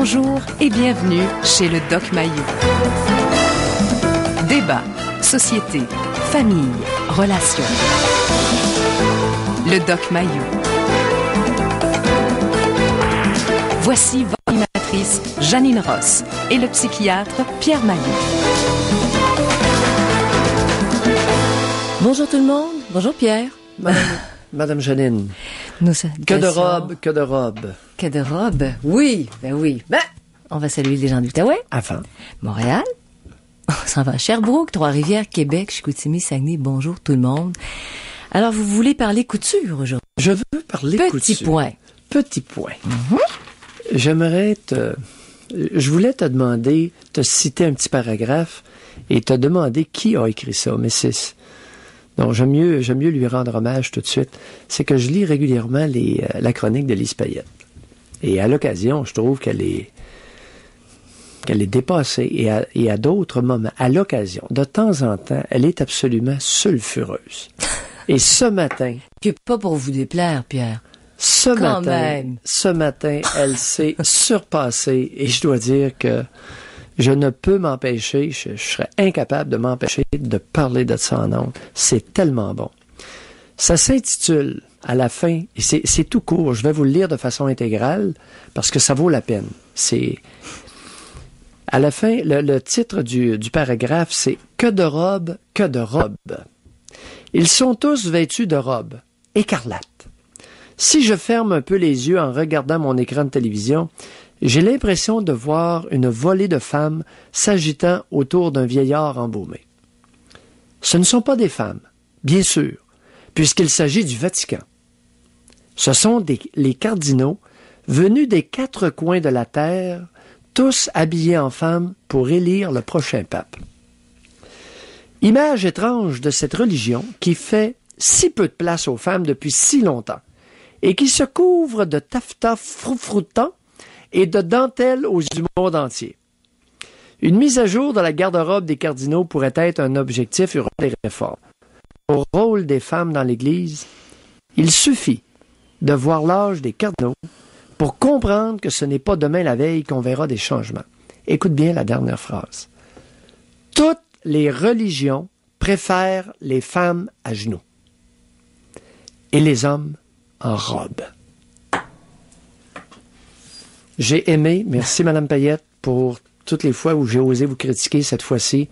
Bonjour et bienvenue chez le Doc Mayou. Débat, société, famille, relations. Le Doc Mayou. Voici votre animatrice Janine Ross et le psychiatre Pierre Mayou. Bonjour tout le monde. Bonjour Pierre. Madame Janine. Que de robe, que de robe. Que de robe. Oui, oui. On va saluer les gens de l'Outaouais. Avant. Montréal. On s'en va à Sherbrooke, Trois-Rivières, Québec, Chicoutimi, Saguenay. Bonjour tout le monde. Alors, vous voulez parler couture aujourd'hui? Je veux parler couture. Petit point. Mm-hmm. Je voulais te demander, te citer un petit paragraphe et te demander qui a écrit ça. Mais non, j'aime mieux lui rendre hommage tout de suite. C'est que je lis régulièrement la chronique de Lise Payette. Et à l'occasion, je trouve qu'elle est dépassée. Et à d'autres moments, à l'occasion, de temps en temps, elle est absolument sulfureuse. Et ce matin... Puis pas pour vous déplaire, Pierre. Ce matin, elle s'est surpassée. Et je dois dire que je ne peux m'empêcher, je serais incapable de m'empêcher de parler de ça en ondes. C'est tellement bon. Ça s'intitule, à la fin, et c'est tout court, je vais vous le lire de façon intégrale, parce que ça vaut la peine. À la fin, le titre du paragraphe, c'est « Que de robes, que de robes ». Ils sont tous vêtus de robes, écarlates. Si je ferme un peu les yeux en regardant mon écran de télévision, j'ai l'impression de voir une volée de femmes s'agitant autour d'un vieillard embaumé. Ce ne sont pas des femmes, bien sûr, puisqu'il s'agit du Vatican. Ce sont les cardinaux venus des quatre coins de la terre, tous habillés en femmes pour élire le prochain pape. Image étrange de cette religion qui fait si peu de place aux femmes depuis si longtemps et qui se couvre de taffetas froufroutant et de dentelle aux yeux du monde entier. Une mise à jour de la garde-robe des cardinaux pourrait être un objectif urgent des réformes. Au rôle des femmes dans l'Église, il suffit de voir l'âge des cardinaux pour comprendre que ce n'est pas demain la veille qu'on verra des changements. Écoute bien la dernière phrase. Toutes les religions préfèrent les femmes à genoux et les hommes en robe. J'ai aimé, merci Madame Payette, pour toutes les fois où j'ai osé vous critiquer cette fois-ci.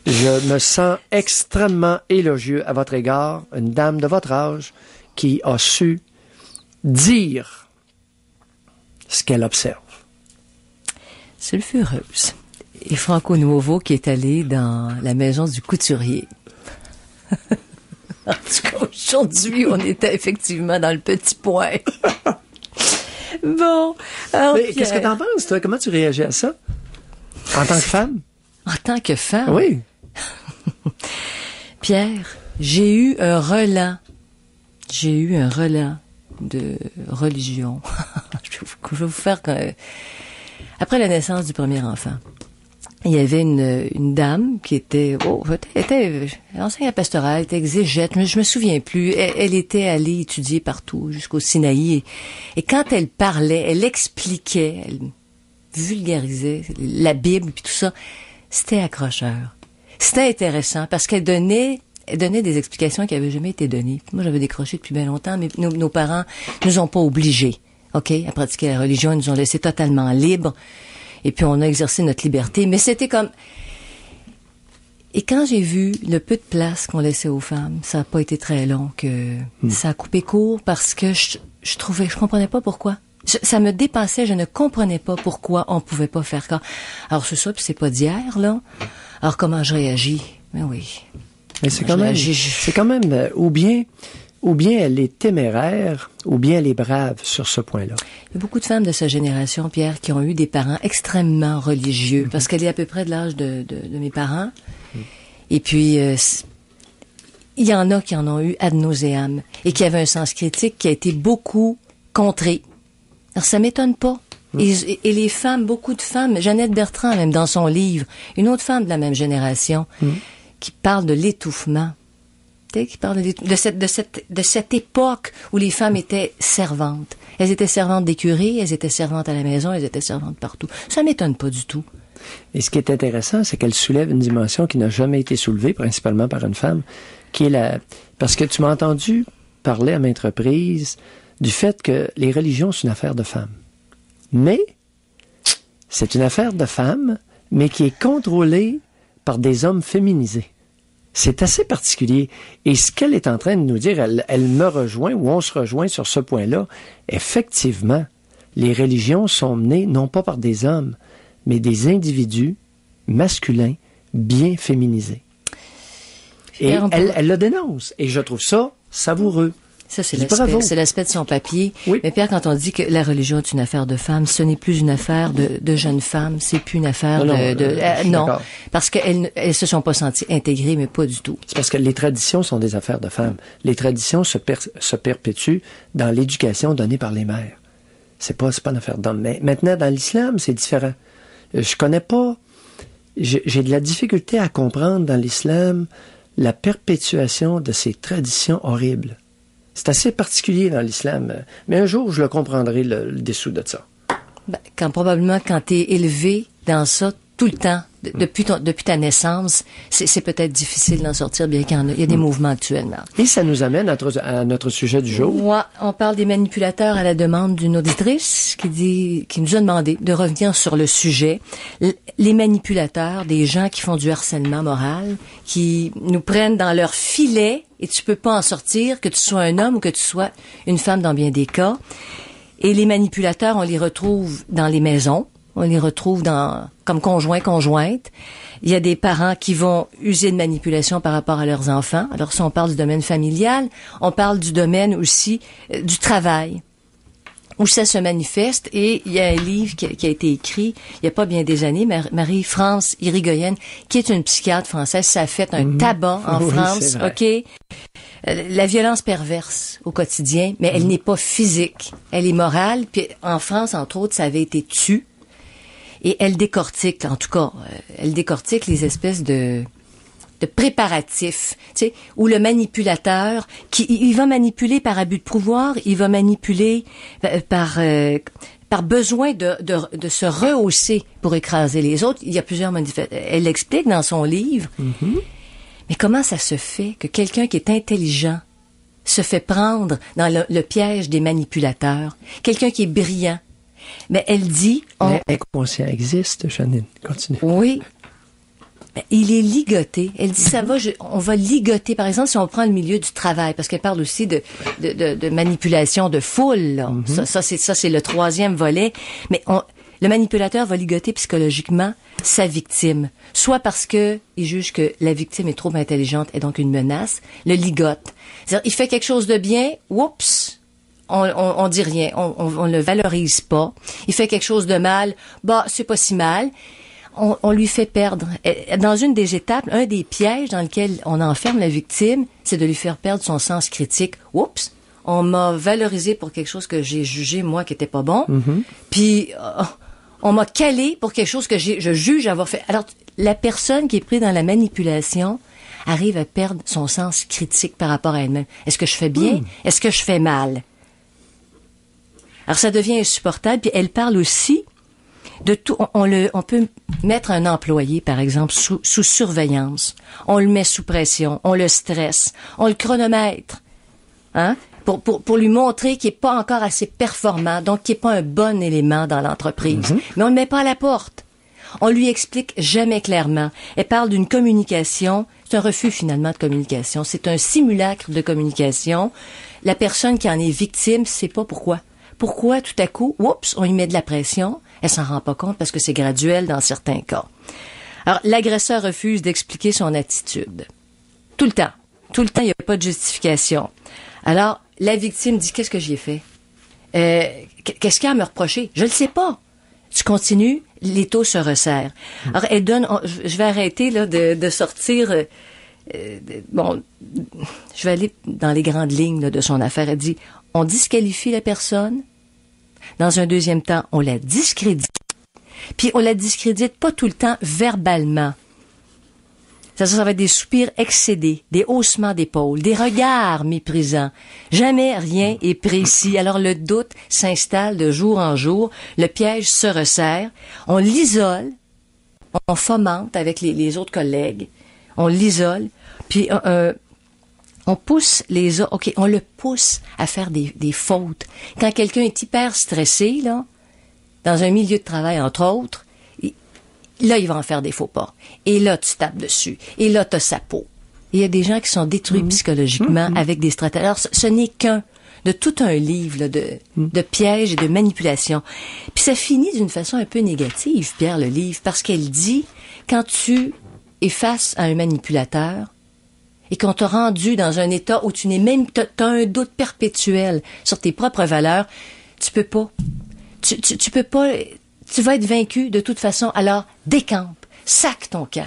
Je me sens extrêmement élogieux à votre égard, une dame de votre âge qui a su dire ce qu'elle observe. Sulfureuse. Et Franco Nuovo qui est allé dans la maison du couturier. En tout cas, aujourd'hui, on était effectivement dans le petit point. Bon. Alors, mais qu'est-ce que t'en penses, toi? Comment tu réagis à ça? En tant que femme? En tant que femme? Oui. Pierre, j'ai eu un relent de religion. Je vais vous faire après la naissance du premier enfant. Il y avait une dame qui était enseignante pastorale, était exégète, mais je me souviens plus. Elle était allée étudier partout, jusqu'au Sinaï. Et quand elle parlait, elle expliquait, elle vulgarisait la Bible puis tout ça. C'était accrocheur. C'était intéressant parce qu'elle donnait des explications qui n'avaient jamais été données. Moi, j'avais décroché depuis bien longtemps, mais nos parents nous ont pas obligés, à pratiquer la religion. Ils nous ont laissés totalement libres. Et puis, on a exercé notre liberté. Mais c'était comme... Et quand j'ai vu le peu de place qu'on laissait aux femmes, ça n'a pas été très long que ça a coupé court parce que je comprenais pas pourquoi. Ça me dépassait, je ne comprenais pas pourquoi on pouvait pas faire ça. Alors, c'est ça, puis c'est pas d'hier, là. Alors, comment je réagis? Ben oui. Mais c'est quand même, ou bien elle est téméraire, ou bien elle est brave sur ce point-là. Il y a beaucoup de femmes de sa génération, Pierre, qui ont eu des parents extrêmement religieux, parce qu'elle est à peu près de l'âge de mes parents. Et puis, il y en a qui en ont eu ad nauseam, et qui avaient un sens critique qui a été beaucoup contré. Alors, ça m'étonne pas. Et les femmes, beaucoup de femmes, Jeannette Bertrand, même dans son livre, une autre femme de la même génération, qui parle de l'étouffement. Mattei qui parle de cette époque où les femmes étaient servantes. Elles étaient servantes d'écurie, elles étaient servantes à la maison, elles étaient servantes partout. Ça m'étonne pas du tout. Et ce qui est intéressant, c'est qu'elle soulève une dimension qui n'a jamais été soulevée, principalement par une femme, qui est parce que tu m'as entendu parler à maintes reprises du fait que les religions, c'est une affaire de femmes. Mais, c'est une affaire de femmes, mais qui est contrôlée par des hommes féminisés. C'est assez particulier. Et ce qu'elle est en train de nous dire, elle me rejoint, ou on se rejoint sur ce point-là. Effectivement, les religions sont menées non pas par des hommes, mais des individus masculins bien féminisés. Et elle le dénonce. Et je trouve ça savoureux. Ça, c'est l'aspect de son papier. Oui. Mais Pierre, quand on dit que la religion est une affaire de femmes, ce n'est plus une affaire de jeunes femmes, c'est plus une affaire non, parce qu'elles se sont pas senties intégrées, mais pas du tout. C'est parce que les traditions sont des affaires de femmes. Les traditions se perpétuent dans l'éducation donnée par les mères. C'est pas une affaire d'hommes. Mais maintenant, dans l'islam, c'est différent. Je connais pas, j'ai de la difficulté à comprendre dans l'islam la perpétuation de ces traditions horribles. C'est assez particulier dans l'islam, mais un jour, je le comprendrai, le dessous de ça. Probablement, quand t'es élevé dans ça tout le temps, depuis ta naissance, c'est peut-être difficile d'en sortir, bien qu'il y a des mouvements actuellement. Et ça nous amène à notre sujet du jour. Ouais, on parle des manipulateurs à la demande d'une auditrice qui nous a demandé de revenir sur le sujet. Les manipulateurs, des gens qui font du harcèlement moral, qui nous prennent dans leur filet et tu peux pas en sortir, que tu sois un homme ou que tu sois une femme dans bien des cas. Et les manipulateurs, on les retrouve dans les maisons. On les retrouve comme conjoints-conjointes. Il y a des parents qui vont user de manipulation par rapport à leurs enfants. Alors, si on parle du domaine familial, on parle du domaine aussi du travail, où ça se manifeste. Et il y a un livre qui a été écrit il y a pas bien des années, Marie-France Irigoyen, qui est une psychiatre française. Ça a fait un tabac en France, OK? La violence perverse au quotidien, mais elle n'est pas physique. Elle est morale. Puis en France, entre autres, ça avait été tué. Et elle décortique, en tout cas, les espèces de préparatifs, tu sais, où le manipulateur, il va manipuler par abus de pouvoir, il va manipuler par besoin de se rehausser pour écraser les autres. Il y a plusieurs elle l'explique dans son livre. Mm-hmm. Mais comment ça se fait que quelqu'un qui est intelligent se fait prendre dans le piège des manipulateurs? Quelqu'un qui est brillant. Mais elle dit... L'inconscient existe, Janine. Continue. Oui. Il est ligoté. Elle dit, on va ligoter. Par exemple, si on prend le milieu du travail, parce qu'elle parle aussi de manipulation de foule, là. Mm-hmm. Ça, c'est le troisième volet. Mais le manipulateur va ligoter psychologiquement sa victime. Soit parce que il juge que la victime est trop intelligente et donc une menace, le ligote. C'est-à-dire, il fait quelque chose de bien, oups! On dit rien, on le valorise pas. Il fait quelque chose de mal, c'est pas si mal. On lui fait perdre. Dans une des étapes, un des pièges dans lequel on enferme la victime, c'est de lui faire perdre son sens critique. Oups, on m'a valorisé pour quelque chose que j'ai jugé, moi, qui était pas bon. Mm-hmm. Puis, on m'a calé pour quelque chose que je juge avoir fait. Alors, la personne qui est prise dans la manipulation arrive à perdre son sens critique par rapport à elle-même. Est-ce que je fais bien? Est-ce que je fais mal? Alors, ça devient insupportable. Puis, elle parle aussi de tout. On peut mettre un employé, par exemple, sous surveillance. On le met sous pression. On le stresse. On le chronomètre. Hein? Pour lui montrer qu'il est pas encore assez performant, donc qu'il est pas un bon élément dans l'entreprise. Mm-hmm. Mais on le met pas à la porte. On lui explique jamais clairement. Elle parle d'une communication. C'est un refus, finalement, de communication. C'est un simulacre de communication. La personne qui en est victime sait pas pourquoi. Pourquoi, tout à coup, oups, on lui met de la pression, elle s'en rend pas compte parce que c'est graduel dans certains cas. Alors, l'agresseur refuse d'expliquer son attitude. Tout le temps. Tout le temps, il n'y a pas de justification. Alors, la victime dit, qu'est-ce que j'y ai fait? Qu'est-ce qu'il y a à me reprocher? Je le sais pas. Tu continues, l'étau se resserre. Alors, elle donne, je vais arrêter, là, de sortir, bon, je vais aller dans les grandes lignes, là, de son affaire. Elle dit, on disqualifie la personne. Dans un deuxième temps, on la discrédite. Puis on la discrédite pas tout le temps verbalement. Ça va être des soupirs excédés, des haussements d'épaules, des regards méprisants. Jamais rien est précis. Alors le doute s'installe de jour en jour, le piège se resserre, on l'isole, on fomente avec les autres collègues, on l'isole, puis on pousse on le pousse à faire des fautes. Quand quelqu'un est hyper stressé, là, dans un milieu de travail, entre autres, là, il va en faire des faux pas. Et là, tu tapes dessus. Et là, t'as sa peau. Il y a des gens qui sont détruits psychologiquement avec des stratégies. Alors, ce n'est qu'un de tout un livre là, de pièges et de manipulations. Puis ça finit d'une façon un peu négative, Pierre, le livre, parce qu'elle dit, quand tu es face à un manipulateur et qu'on t'a rendu dans un état où tu n'es même, t'as un doute perpétuel sur tes propres valeurs, tu peux pas. Tu peux pas. Tu vas être vaincu de toute façon, alors décampe, sac ton camp.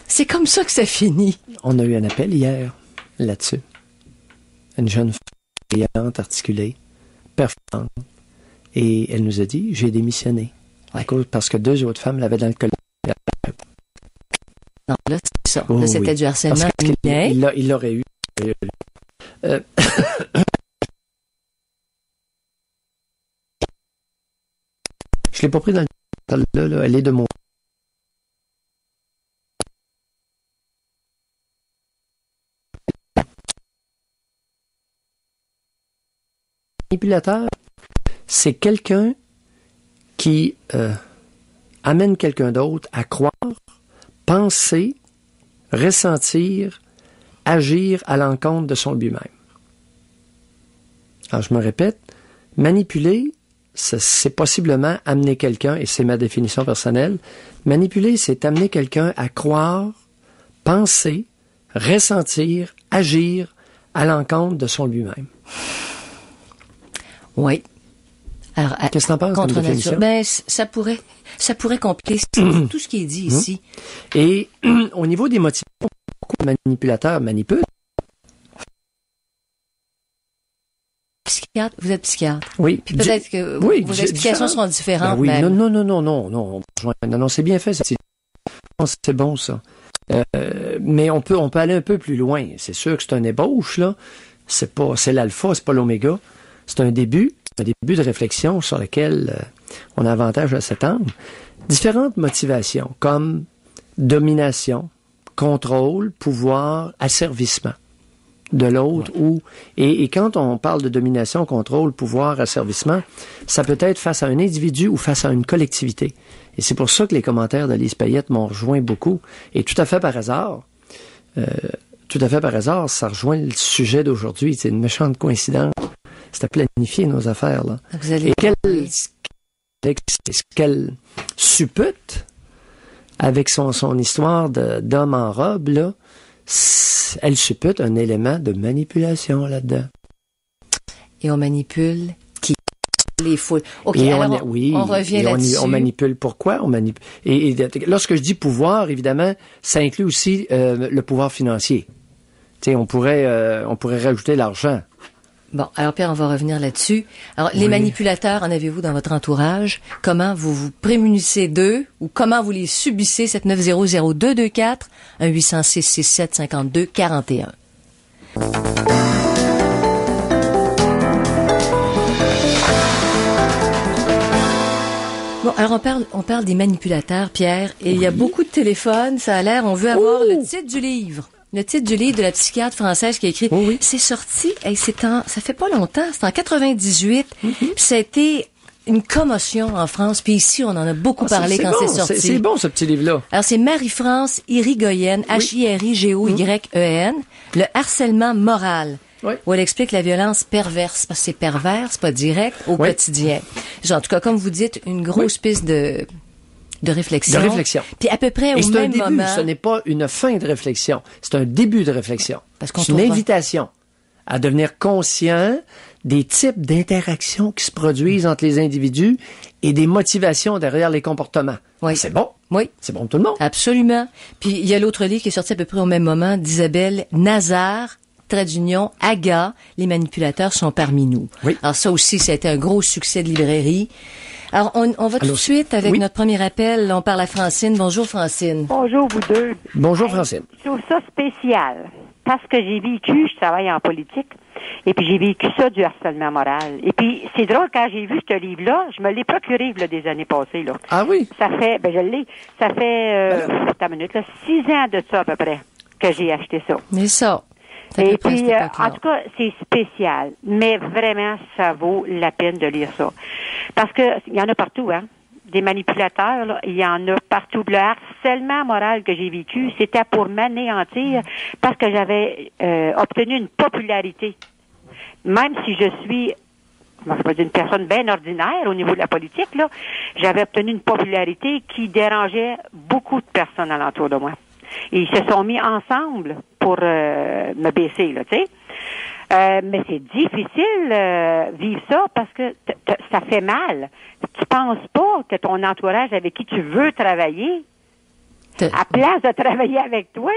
C'est comme ça que ça finit. On a eu un appel hier là-dessus. Une jeune femme brillante, articulée, performante. Et elle nous a dit, j'ai démissionné. Ouais. Parce que 2 autres femmes l'avaient dans le collège. Non, là, c'est ça. Là, c'était du harcèlement. Il l'aurait eu. Je l'ai pas pris dans le là, elle est de mon manipulateur. C'est quelqu'un qui amène quelqu'un d'autre à croire, penser, ressentir, agir à l'encontre de son lui-même. Alors, je me répète, manipuler, c'est possiblement amener quelqu'un, et c'est ma définition personnelle, manipuler, c'est amener quelqu'un à croire, penser, ressentir, agir à l'encontre de son lui-même. Oui. Alors, qu'est-ce que t'en penses contre comme définition? Ben, ça pourrait compliquer tout ce qui est dit ici. Et au niveau des motivations, beaucoup de manipulateurs manipulent. Psychiatre, vous êtes psychiatre. Oui. Puis peut-être que vos explications seront différentes. Ben oui, même. Non, c'est bien fait. C'est bon, ça. Mais on peut aller un peu plus loin. C'est sûr que c'est un ébauche, là. C'est l'alpha, c'est pas l'oméga. C'est un début de réflexion sur lequel on a avantage à s'étendre. Différentes motivations, comme domination, contrôle, pouvoir, asservissement de l'autre. Et quand on parle de domination, contrôle, pouvoir, asservissement, ça peut être face à un individu ou face à une collectivité. Et c'est pour ça que les commentaires de Lise Payette m'ont rejoint beaucoup. Et tout à fait par hasard, ça rejoint le sujet d'aujourd'hui. C'est une méchante coïncidence. C'était planifié, nos affaires, là. Et qu'elle suppute avec son histoire d'homme en robe, là, elle suppute un élément de manipulation là-dedans. Et on manipule qui? Les foules. OK, alors on revient là-dessus. On manipule pourquoi? Et lorsque je dis pouvoir, évidemment, ça inclut aussi le pouvoir financier. Tu sais, on pourrait rajouter l'argent. Bon, alors Pierre, on va revenir là-dessus. Alors, les manipulateurs, en avez-vous dans votre entourage? Comment vous vous prémunissez d'eux ou comment vous les subissez? 7900-224, 1-800-667-52-41. Bon, alors on parle des manipulateurs, Pierre, et il y a beaucoup de téléphones, ça a l'air, on veut avoir le titre du livre. Le titre du livre de la psychiatre française qui a écrit, c'est sorti, ça fait pas longtemps, c'est en 98, puis ça a été une commotion en France, puis ici, on en a beaucoup parlé quand c'est sorti. C'est bon, ce petit livre-là. Alors, c'est Marie-France Irigoyen, H-I-R-I-G-O-Y-E-N, le harcèlement moral. Oui. Où elle explique la violence perverse, parce que c'est pervers, c'est pas direct, au quotidien. Genre, en tout cas, comme vous dites, une grosse piste de réflexion. De réflexion. Puis à peu près au même moment. Ce n'est pas une fin de réflexion, c'est un début de réflexion. C'est une invitation à devenir conscient des types d'interactions qui se produisent entre les individus et des motivations derrière les comportements. Oui. C'est bon. Oui. C'est bon pour tout le monde. Absolument. Puis il y a l'autre livre qui est sorti à peu près au même moment d'Isabelle Nazar, trait d'union, Aga, les manipulateurs sont parmi nous. Oui. Alors ça aussi, ça a été un gros succès de librairie. Alors, on va tout de Allô? suite avec Oui. notre premier appel. On parle à Francine. Bonjour, Francine. Bonjour, vous deux. Bonjour, Francine. Je trouve ça spécial parce que j'ai vécu, je travaille en politique, et puis j'ai vécu ça du harcèlement moral. Et puis, c'est drôle, quand j'ai vu ce livre-là, je me l'ai procuré là, des années passées. Là. Ah oui? Ça fait, je l'ai, ça fait, attends une minute, là, 6 ans de ça à peu près que j'ai acheté ça. Mais ça. C'est à Et peu près à puis, cette époque-là. en tout cas, c'est spécial, mais vraiment, ça vaut la peine de lire ça. Parce que il y en a partout, hein. Des manipulateurs, là, il y en a partout. Le harcèlement moral que j'ai vécu, c'était pour m'anéantir parce que j'avais obtenu une popularité. Même si je suis une personne bien ordinaire au niveau de la politique, là, j'avais obtenu une popularité qui dérangeait beaucoup de personnes alentour de moi. Et ils se sont mis ensemble pour me baisser, là, tu sais. Mais c'est difficile vivre ça parce que ça fait mal. Tu penses pas que ton entourage avec qui tu veux travailler, à place de travailler avec toi,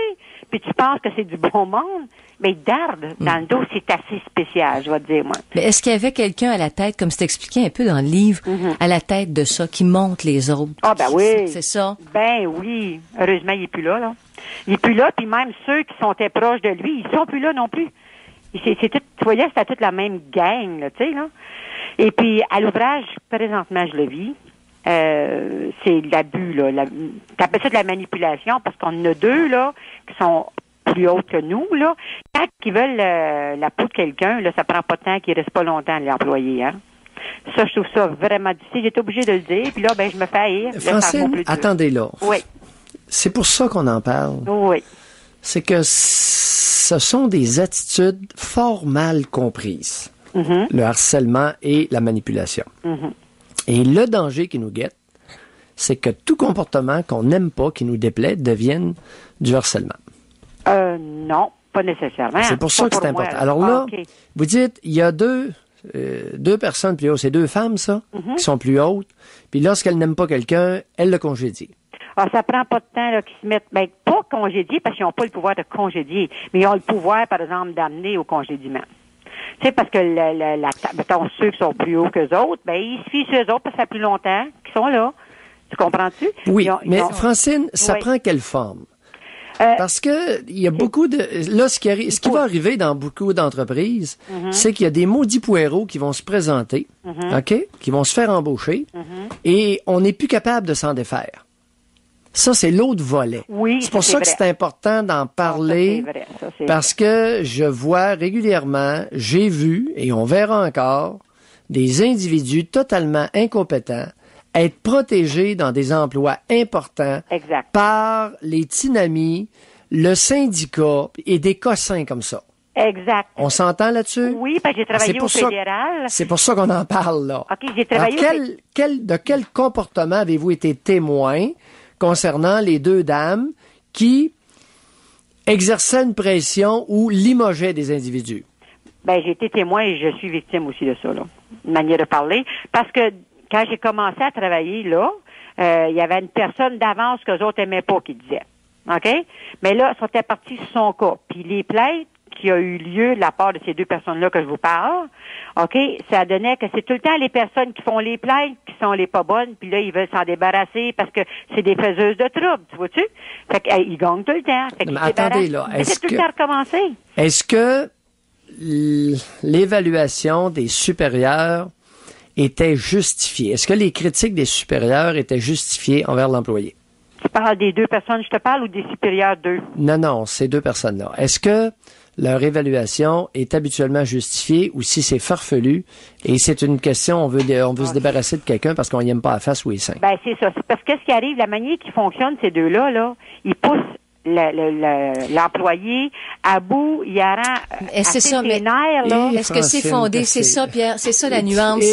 puis tu penses que c'est du bon monde, mais il darde dans le dos, c'est assez spécial, je vais te dire, moi. Mais est-ce qu'il y avait quelqu'un à la tête, comme c'est expliqué un peu dans le livre, à la tête de ça, qui monte les autres? Ah, ben oui. C'est ça? Ben oui. Heureusement, il est plus là, là. Il est plus là, puis même ceux qui sont proches de lui, ils sont plus là non plus. C'est tout, tu voyais, c'était toute la même gang, là, tu sais, là. Et puis, à l'ouvrage, présentement, je le vis. C'est l'abus, là. T'appelles ça de la manipulation, parce qu'on en a deux, là, qui sont plus hautes que nous, là. Quand ils veulent la peau de quelqu'un, là, ça prend pas de temps, qu'ils restent pas longtemps, l'employé, hein. Ça, je trouve ça vraiment difficile. J'étais obligée de le dire, puis là, ben, je me fais haïr. Francine, attendez là. Oui. C'est pour ça qu'on en parle. Oui. C'est que ce sont des attitudes fort mal comprises. Le harcèlement et la manipulation. Et le danger qui nous guette, c'est que tout comportement qu'on n'aime pas, qui nous déplaît, devienne du harcèlement. Non, pas nécessairement. C'est pour ça que c'est important. Alors là, vous dites, il y a deux personnes plus hautes. C'est deux femmes, ça, qui sont plus hautes. Puis lorsqu'elles n'aiment pas quelqu'un, elles le congédient. Alors, ça prend pas de temps là, qu'ils se mettent, ben, pas congédier, parce qu'ils n'ont pas le pouvoir de congédier, mais ils ont le pouvoir, par exemple, d'amener au congédiement. Tu sais, parce que mettons, ceux qui sont plus hauts qu'eux autres, ben, ils se fient sur eux autres parce que ça fait plus longtemps qu'ils sont là. Tu comprends-tu? Oui, mais Francine, ça prend quelle forme? Parce que il y a beaucoup de là ce qui va arriver dans beaucoup d'entreprises, c'est qu'il y a des maudits poireaux qui vont se présenter, OK, qui vont se faire embaucher et on n'est plus capable de s'en défaire. Ça c'est l'autre volet. Oui, c'est pour ça que c'est important d'en parler parce que je vois régulièrement, j'ai vu et on verra encore des individus totalement incompétents être protégés dans des emplois importants par les tinamis, le syndicat et des cossins comme ça. Exact. On s'entend là-dessus? Oui, parce que j'ai travaillé au fédéral. C'est pour ça qu'on en parle, là. OK, j'ai travaillé de quel comportement avez-vous été témoin concernant les deux dames qui exerçaient une pression ou limogeaient des individus? Ben, j'ai été témoin et je suis victime aussi de ça, là. Une manière de parler. Parce que quand j'ai commencé à travailler là, il y avait une personne d'avance que les autres aimaient pas qui disait. OK? Mais là, ça était parti sur son cas. Puis les plaintes qui a eu lieu de la part de ces deux personnes-là que je vous parle, OK, ça donnait que c'est tout le temps les personnes qui font les plaintes qui sont les pas bonnes, puis là, ils veulent s'en débarrasser parce que c'est des faiseuses de troubles, tu vois-tu? Fait qu'ils gagnent tout le temps. Fait mais attendez, là, c'est tout le temps recommencer. Est-ce que l'évaluation des supérieurs était justifiée? Est-ce que les critiques des supérieurs étaient justifiées envers l'employé? Tu parles des deux personnes, je te parle, ou des supérieurs d'eux? Non, ces deux personnes-là. Est-ce que leur évaluation est habituellement justifiée ou si c'est farfelu et c'est une question, on veut se débarrasser de quelqu'un parce qu'on n'y aime pas la face ou les seins? Ben, c'est ça. C'est parce que ce qui arrive, la manière qui fonctionne, ces deux-là, là, ils poussent l'employé à bout, il rend c'est ça, mais nerfs, là. Est-ce que c'est fondé? C'est ça, Pierre, c'est ça la nuance.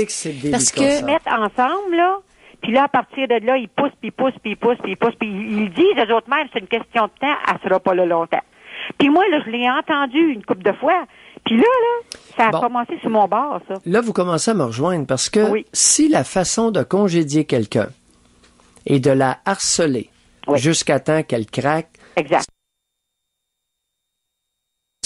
Parce que mettre ensemble, là, puis là, à partir de là, ils poussent, puis ils disent aux autres mêmes, c'est une question de temps, elle sera pas là longtemps. Puis moi, là, je l'ai entendu une couple de fois. Puis là, ça a commencé sur mon bord, ça. Là, vous commencez à me rejoindre parce que si la façon de congédier quelqu'un est de la harceler jusqu'à temps qu'elle craque,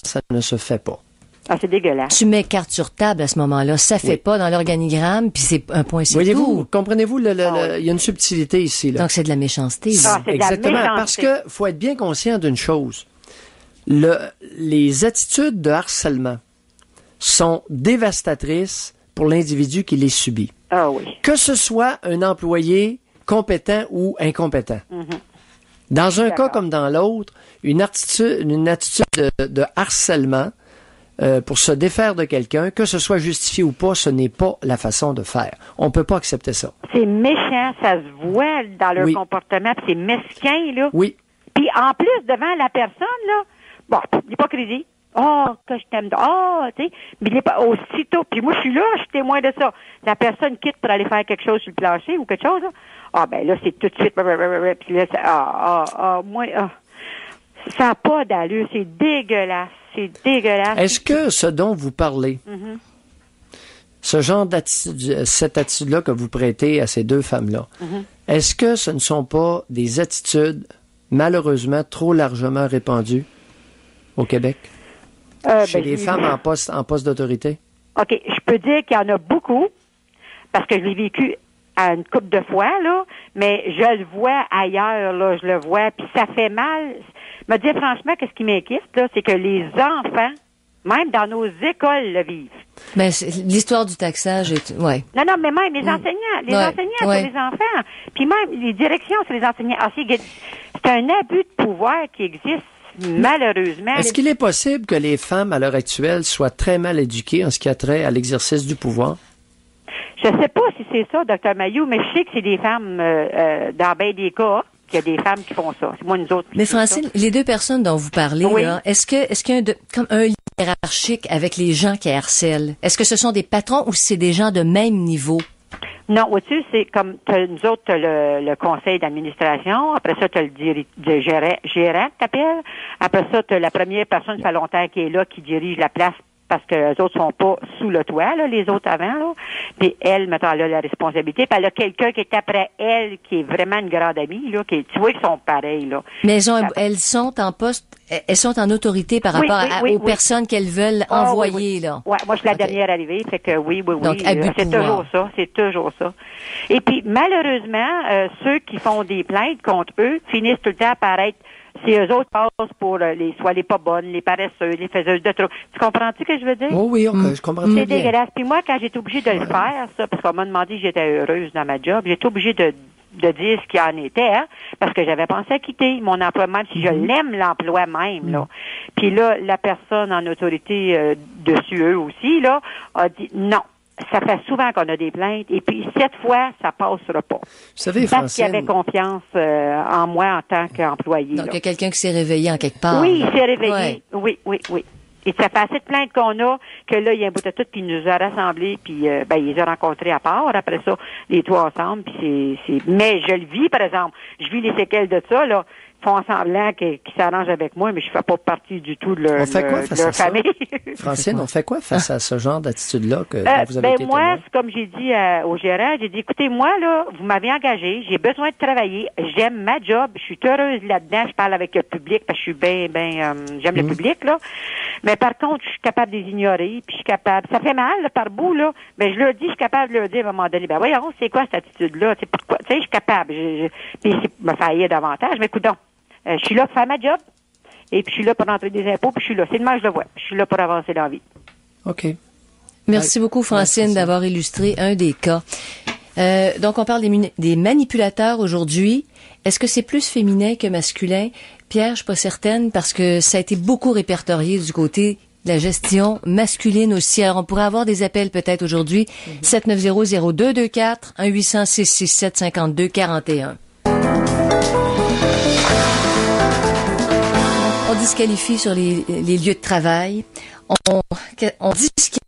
ça ne se fait pas. Ah, c'est dégueulasse. Tu mets carte sur table à ce moment-là. Ça fait pas dans l'organigramme, puis c'est un point, c'est Voyez-vous, tout. comprenez-vous, il y a une subtilité ici, là. Donc, c'est de la méchanceté. là. Ah, c'est de la Exactement, méchanceté. parce que faut être bien conscient d'une chose. Les attitudes de harcèlement sont dévastatrices pour l'individu qui les subit. Ah oui. Que ce soit un employé compétent ou incompétent. Dans un cas D'accord. comme dans l'autre, une attitude de harcèlement pour se défaire de quelqu'un, que ce soit justifié ou pas, ce n'est pas la façon de faire. On peut pas accepter ça. C'est méchant, ça se voit dans leur Oui. comportement, puis c'est mesquin, là. Oui. Puis en plus, devant la personne, là, bon, l'hypocrisie. Oh, que je t'aime. Oh, tu sais. Mais il est pas aussitôt. Puis moi, je suis là, je suis témoin de ça. La personne quitte pour aller faire quelque chose sur le plancher ou quelque chose, là. Ah, ben là, c'est tout de suite. Puis là, ça n'a pas d'allure. C'est dégueulasse. C'est dégueulasse. Est-ce que ce dont vous parlez, ce genre d'attitude, cette attitude-là que vous prêtez à ces deux femmes-là, est-ce que ce ne sont pas des attitudes malheureusement trop largement répandues au Québec? Chez les femmes en poste d'autorité? OK, je peux dire qu'il y en a beaucoup, parce que je l'ai vécu à une couple de fois, là, mais je le vois ailleurs, là, je le vois, puis ça fait mal. Me dire franchement, qu'est-ce qui m'inquiète, là, c'est que les enfants, même dans nos écoles, le vivent. Ben, l'histoire du taxage est, ouais. Non, mais même les enseignants, sur ouais. les enfants, puis même les directions sur les enseignants. Ah, c'est un abus de pouvoir qui existe, malheureusement. Est-ce qu'il est possible que les femmes, à l'heure actuelle, soient très mal éduquées en ce qui a trait à l'exercice du pouvoir? Je sais pas si c'est ça, Dr. Mayou, mais je sais que c'est des femmes, dans bien des cas, qu'il y a des femmes qui font ça. C'est moi, nous autres. Mais Francine, les deux personnes dont vous parlez, Oui. là, est-ce qu'il y a comme un lien hiérarchique avec les gens qui harcèlent? Est-ce que ce sont des patrons ou c'est des gens de même niveau? Non, vois-tu, c'est comme, nous autres, t'as le conseil d'administration, après ça, t'as le gérant, t'appelles, après ça, t'as la première personne, ça fait longtemps qui est là, qui dirige la place, parce que les autres sont pas sous le toit, là, les autres avant, là. Puis elle, mettons, elle a la responsabilité. Puis elle a quelqu'un qui est après elle, qui est vraiment une grande amie, là, tu vois qu'ils sont pareils, là. Mais elles sont en poste, elles sont en autorité par rapport aux personnes qu'elles veulent envoyer, là. Ouais, moi, je suis la dernière arrivée, fait que oui. Donc, abus de c'est pouvoir. c'est toujours ça. Et puis, malheureusement, ceux qui font des plaintes contre eux finissent tout le temps par être, si eux autres passent pour soit les pas bonnes, les paresseux, les faiseuses de trop. Tu comprends-tu ce que je veux dire? Oh oui, je comprends très C'est bien. dégueulasse. Puis moi, quand j'étais obligée de le faire, ça, parce qu'on m'a demandé si j'étais heureuse dans ma job, j'étais obligée de dire ce qu'il en était, hein, parce que j'avais pensé à quitter mon emploi, même si je l'aime, l'emploi même, là. Puis là, la personne en autorité dessus eux aussi, là, a dit non. Ça fait souvent qu'on a des plaintes, et puis cette fois, ça passera pas. Vous savez, Parce qu'il Francine, avait confiance en moi en tant qu'employé. Donc, là. il y a quelqu'un qui s'est réveillé en quelque part. Oui, il s'est réveillé. Ouais. Oui. Et ça fait assez de plaintes qu'on a que là, il y a un bout de tout qui nous a rassemblés, puis il les a rencontrés à part. Après ça, les trois ensemble, puis Mais je le vis, par exemple. Je vis les séquelles de ça, là. Ils font semblant qu'ils s'arrangent avec moi, mais je fais pas partie du tout de leur, On fait quoi face leur à ça? famille. Francine, on fait quoi face à ce genre d'attitude-là dont vous avez été moi, témoin? c'est comme j'ai dit au gérant, j'ai dit, écoutez, moi, là, vous m'avez engagé, j'ai besoin de travailler, j'aime ma job, je suis heureuse là-dedans, je parle avec le public, parce que je suis j'aime le public, là. Mais par contre, je suis capable de les ignorer, puis je suis capable, ça fait mal, là, par bout, là, mais je leur dis, je suis capable de leur dire à un moment donné, ben voyons, c'est quoi cette attitude-là, tu sais, pourquoi, tu sais, je suis capable, puis c'est me faillir davantage, mais écoute donc, je suis là pour faire ma job, et puis je suis là pour rentrer des impôts, puis je suis là, c'est le même je le vois, je suis là pour avancer dans la vie. OK. Merci beaucoup, Francine, d'avoir illustré un des cas. Donc, on parle des manipulateurs aujourd'hui. Est-ce que c'est plus féminin que masculin? Pierre, je suis pas certaine parce que ça a été beaucoup répertorié du côté de la gestion masculine aussi. Alors, on pourrait avoir des appels peut-être aujourd'hui. 790-0224, 1-800-667-5241. On disqualifie sur les lieux de travail. On disqualifie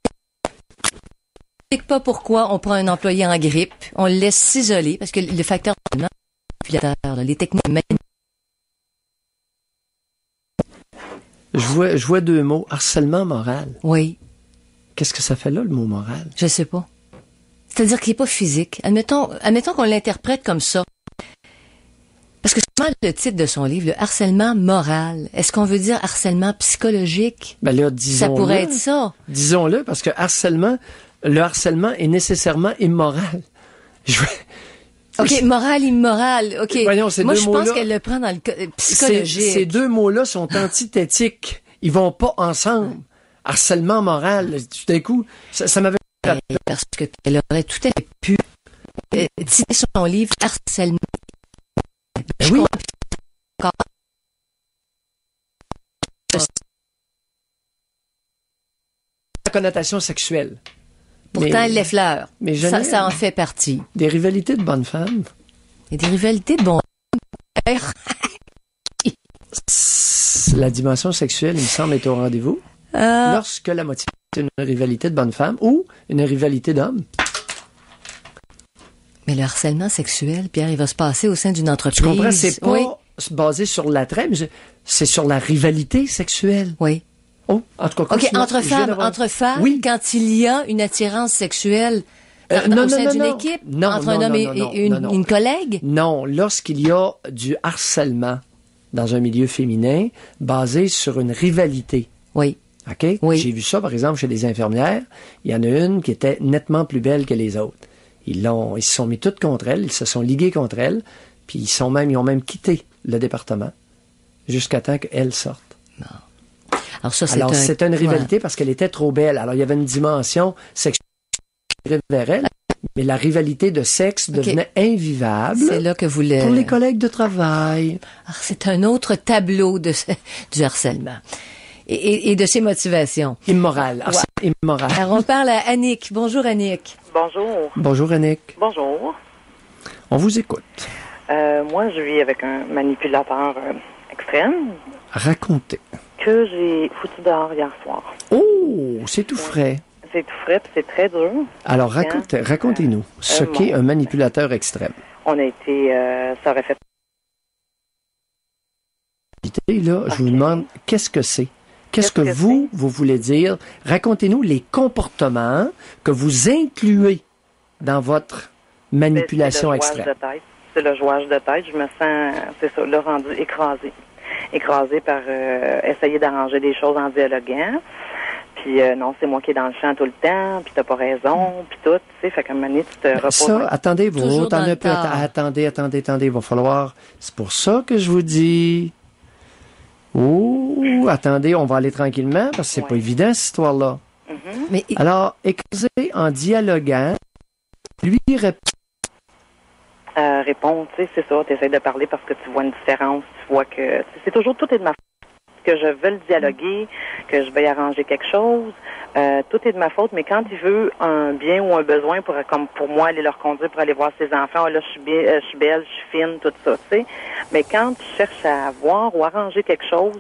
pas pourquoi on prend un employé en grippe, on le laisse s'isoler, parce que le facteur manipulateur, les techniques Je vois deux mots. Harcèlement moral. Oui. Qu'est-ce que ça fait là, le mot moral? Je sais pas. C'est-à-dire qu'il n'est pas physique. Admettons qu'on l'interprète comme ça. Parce que le titre de son livre, le harcèlement moral. Est-ce qu'on veut dire harcèlement psychologique? Ben là, Ça pourrait être ça. Disons-le, parce que le harcèlement est nécessairement immoral. OK, moral, immoral. OK. Voyons, Moi, je pense qu'elle le prend dans le psychologique. Ces deux mots-là sont antithétiques. Ils vont pas ensemble. Harcèlement moral, tout d'un coup, ça m'avait... Parce qu'elle aurait tout à fait pu titrer son livre harcèlement. Oui. La connotation sexuelle. Pourtant, elle les fleurs. Mais ça en fait partie. Des rivalités de bonnes femmes. Et des rivalités de bons pères. La dimension sexuelle, il me semble, est au rendez-vous. Lorsque la motivation est une rivalité de bonnes femmes ou une rivalité d'hommes. Mais le harcèlement sexuel, Pierre, il va se passer au sein d'une entreprise. Tu comprends? C'est pas basé sur l'attrait, mais c'est sur la rivalité sexuelle. Oui. Oh, en tout cas, OK, entre femmes, oui. Quand il y a une attirance sexuelle au sein d'une équipe, entre un homme et une collègue? Non, lorsqu'il y a du harcèlement dans un milieu féminin basé sur une rivalité. Oui. OK? Oui. J'ai vu ça, par exemple, chez des infirmières. Il y en a une qui était nettement plus belle que les autres. Ils se sont mis toutes contre elle, ils se sont ligués contre elle, puis ils ont même quitté le département jusqu'à temps qu'elle sorte. Non. Alors ça, c'est une rivalité parce qu'elle était trop belle. Alors il y avait une dimension sexuelle vers elle, mais la rivalité de sexe devenait invivable. C'est là que vous pour les collègues de travail. Alors, c'est un autre tableau du harcèlement. Et de ses motivations. Immoral. Immoral. Alors, on parle à Annick. Bonjour, Annick. Bonjour. Bonjour, Annick. Bonjour. On vous écoute. Moi, je vis avec un manipulateur extrême. Racontez. Que j'ai foutu dehors hier soir. Oh, c'est tout frais. C'est tout frais, puis c'est très dur. Alors, racontez-nous ce qu'est un manipulateur extrême. On a été... ça aurait fait... Là, je vous demande, qu'est-ce que c'est? Qu'est-ce que vous voulez dire? Racontez-nous les comportements que vous incluez dans votre manipulation extrême. C'est le jouage de tête. Je me sens, c'est ça, là, rendu écrasé. Écrasé par essayer d'arranger des choses en dialoguant. Puis non, c'est moi qui est dans le champ tout le temps, puis t'as pas raison, puis tout, tu sais, fait qu'à un moment donné, tu te reposes. Ça, attendez, attendez, il va falloir... C'est pour ça que je vous dis... Oh, attendez, on va aller tranquillement, parce que c'est pas évident, cette histoire-là. Mm-hmm. Mais... Alors, écraser en dialoguant, lui répond, tu sais, c'est ça, tu essaies de parler parce que tu vois une différence, tu vois que... C'est toujours tout est de ma faute, que je veux le dialoguer, que je vais arranger quelque chose, tout est de ma faute, mais quand il veut un bien ou un besoin comme pour moi, aller leur conduire pour aller voir ses enfants, là, je suis belle, je suis fine, tout ça, tu sais. Mais quand tu cherches à voir ou arranger quelque chose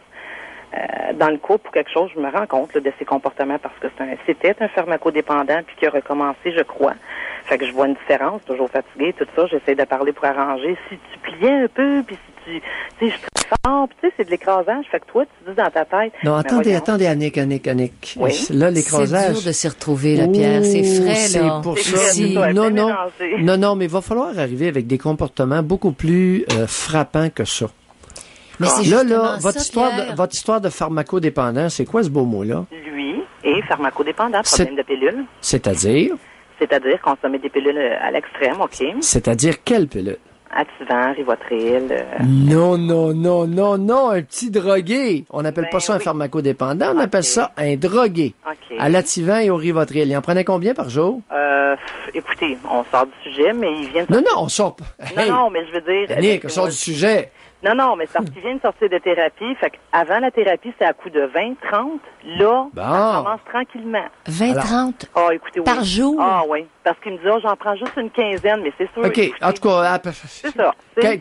dans le couple ou quelque chose, je me rends compte là, de ses comportements parce que c'était un pharmacodépendant puis qui a recommencé, je crois. Fait que je vois une différence, toujours fatiguée, tout ça, j'essaie de parler pour arranger. Si tu pliais un peu, puis si tu sais, je suis très fort, puis tu sais, c'est de l'écrasage, fait que toi, tu dis dans ta tête... Non, attendez, Annick. Oui. Là, l'écrasage... C'est dur de s'y retrouver, la Pierre, c'est frais, là. C'est pour ça. Non, mais il va falloir arriver avec des comportements beaucoup plus frappants que ça. Mais c'est là, votre histoire de pharmacodépendant, c'est quoi ce beau mot-là? Lui est pharmacodépendant, problème de pilule. C'est-à-dire consommer des pilules à l'extrême, OK. C'est-à-dire quelle pilule? Ativan, Rivotril. Non, un petit drogué. On n'appelle pas ça un pharmacodépendant, on appelle ça un drogué. OK. À l'Ativan et au Rivotril. Il en prenait combien par jour? Écoutez, on sort du sujet, mais il vient de... Non, on sort pas. Non, mais je veux dire... Annick, on sort du sujet. Non, mais c'est parce qu'il vient de sortir de thérapie. Fait qu'avant la thérapie, c'était à coup de 20, 30. Là, ça commence tranquillement. 20, 30 écoutez, par jour? Ah oui, parce qu'il me dit, j'en prends juste une quinzaine, mais c'est sûr. OK, écoutez, en tout cas, c'est ça.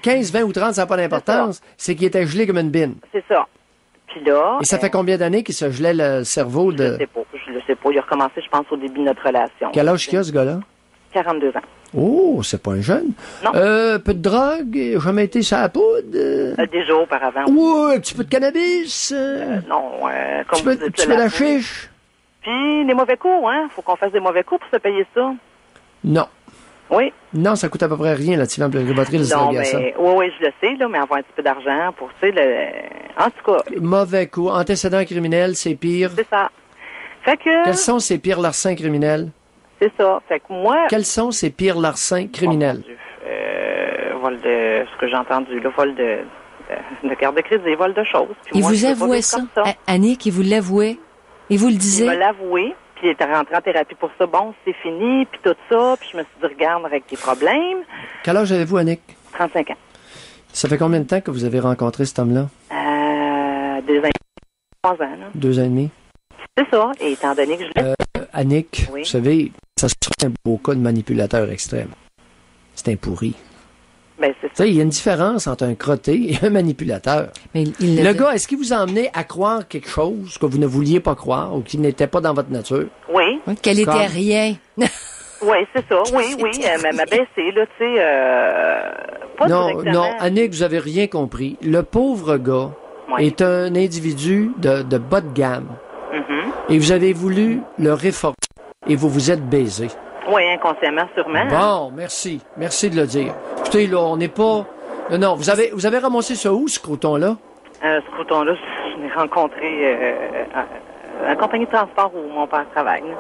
15, 20 ou 30, ça n'a pas d'importance. C'est qu'il était gelé comme une bine. C'est ça. Puis là... Et ça fait combien d'années qu'il se gelait le cerveau de... Je le sais pas. Il a recommencé, je pense, au début de notre relation. Quel âge qu'il a, ce gars-là? 42 ans. Oh, c'est pas un jeune. Non. Peu de drogue, jamais été sur la poudre. Déjà auparavant. Ouais, un petit peu de cannabis. Non, comme vous dites, un petit peu la chiche. Puis les mauvais coups, hein. Faut qu'on fasse des mauvais coups pour se payer ça. Non. Oui. Non, ça coûte à peu près rien, là, Rivotril, se Non, droguer à ça. mais, oui, je le sais, là, mais avoir un petit peu d'argent pour, tu sais, en tout cas. Mauvais coup. Antécédent criminel, c'est pire. C'est ça. Fait que. Quels sont ces pires larcins criminels? C'est ça. Fait que moi. Quels sont ces pires larcins criminels? Oh, mon Dieu. Vol de, ce que j'ai entendu, le vol de carte de crédit, vol de choses. Puis Il moi, vous je peux pas avouait vivre ça? comme Annick, il vous l'avouait? Il vous le Il disait? me l'avoué, puis il était rentré en thérapie pour ça. Bon, c'est fini, puis tout ça. Puis je me suis dit, regarde, avec tes problèmes. Quel âge avez-vous, Annick? 35 ans. Ça fait combien de temps que vous avez rencontré cet homme-là? 2 ans, 3 ans, là. 2 ans et demi. C'est ça. Et étant donné que je l'ai... Annick, Oui. vous savez, ça serait un beau cas de manipulateur extrême. C'est un pourri. Ben, c'est Tu ça. sais, il y a une différence entre un crotté et un manipulateur. Mais il Le gars, est-ce qu'il vous a emmené à croire quelque chose que vous ne vouliez pas croire ou qui n'était pas dans votre nature? Oui. Qu'elle était Comme- rien. Oui, c'est ça. Oui, oui. Elle m'a baissé, là, tu sais, pas Non, directement. non, Annick, vous avez rien compris. Le pauvre gars Oui. est un individu de bas de gamme. Mhm. Et vous avez voulu le réformer. Et vous vous êtes baisé. Oui, inconsciemment, sûrement. Bon, merci. Merci de le dire. Écoutez, là, on n'est pas... Non, vous avez ramassé ça où, ce croton-là? Ce crouton-là, je l'ai rencontré à la compagnie de transport où mon père travaille. Là.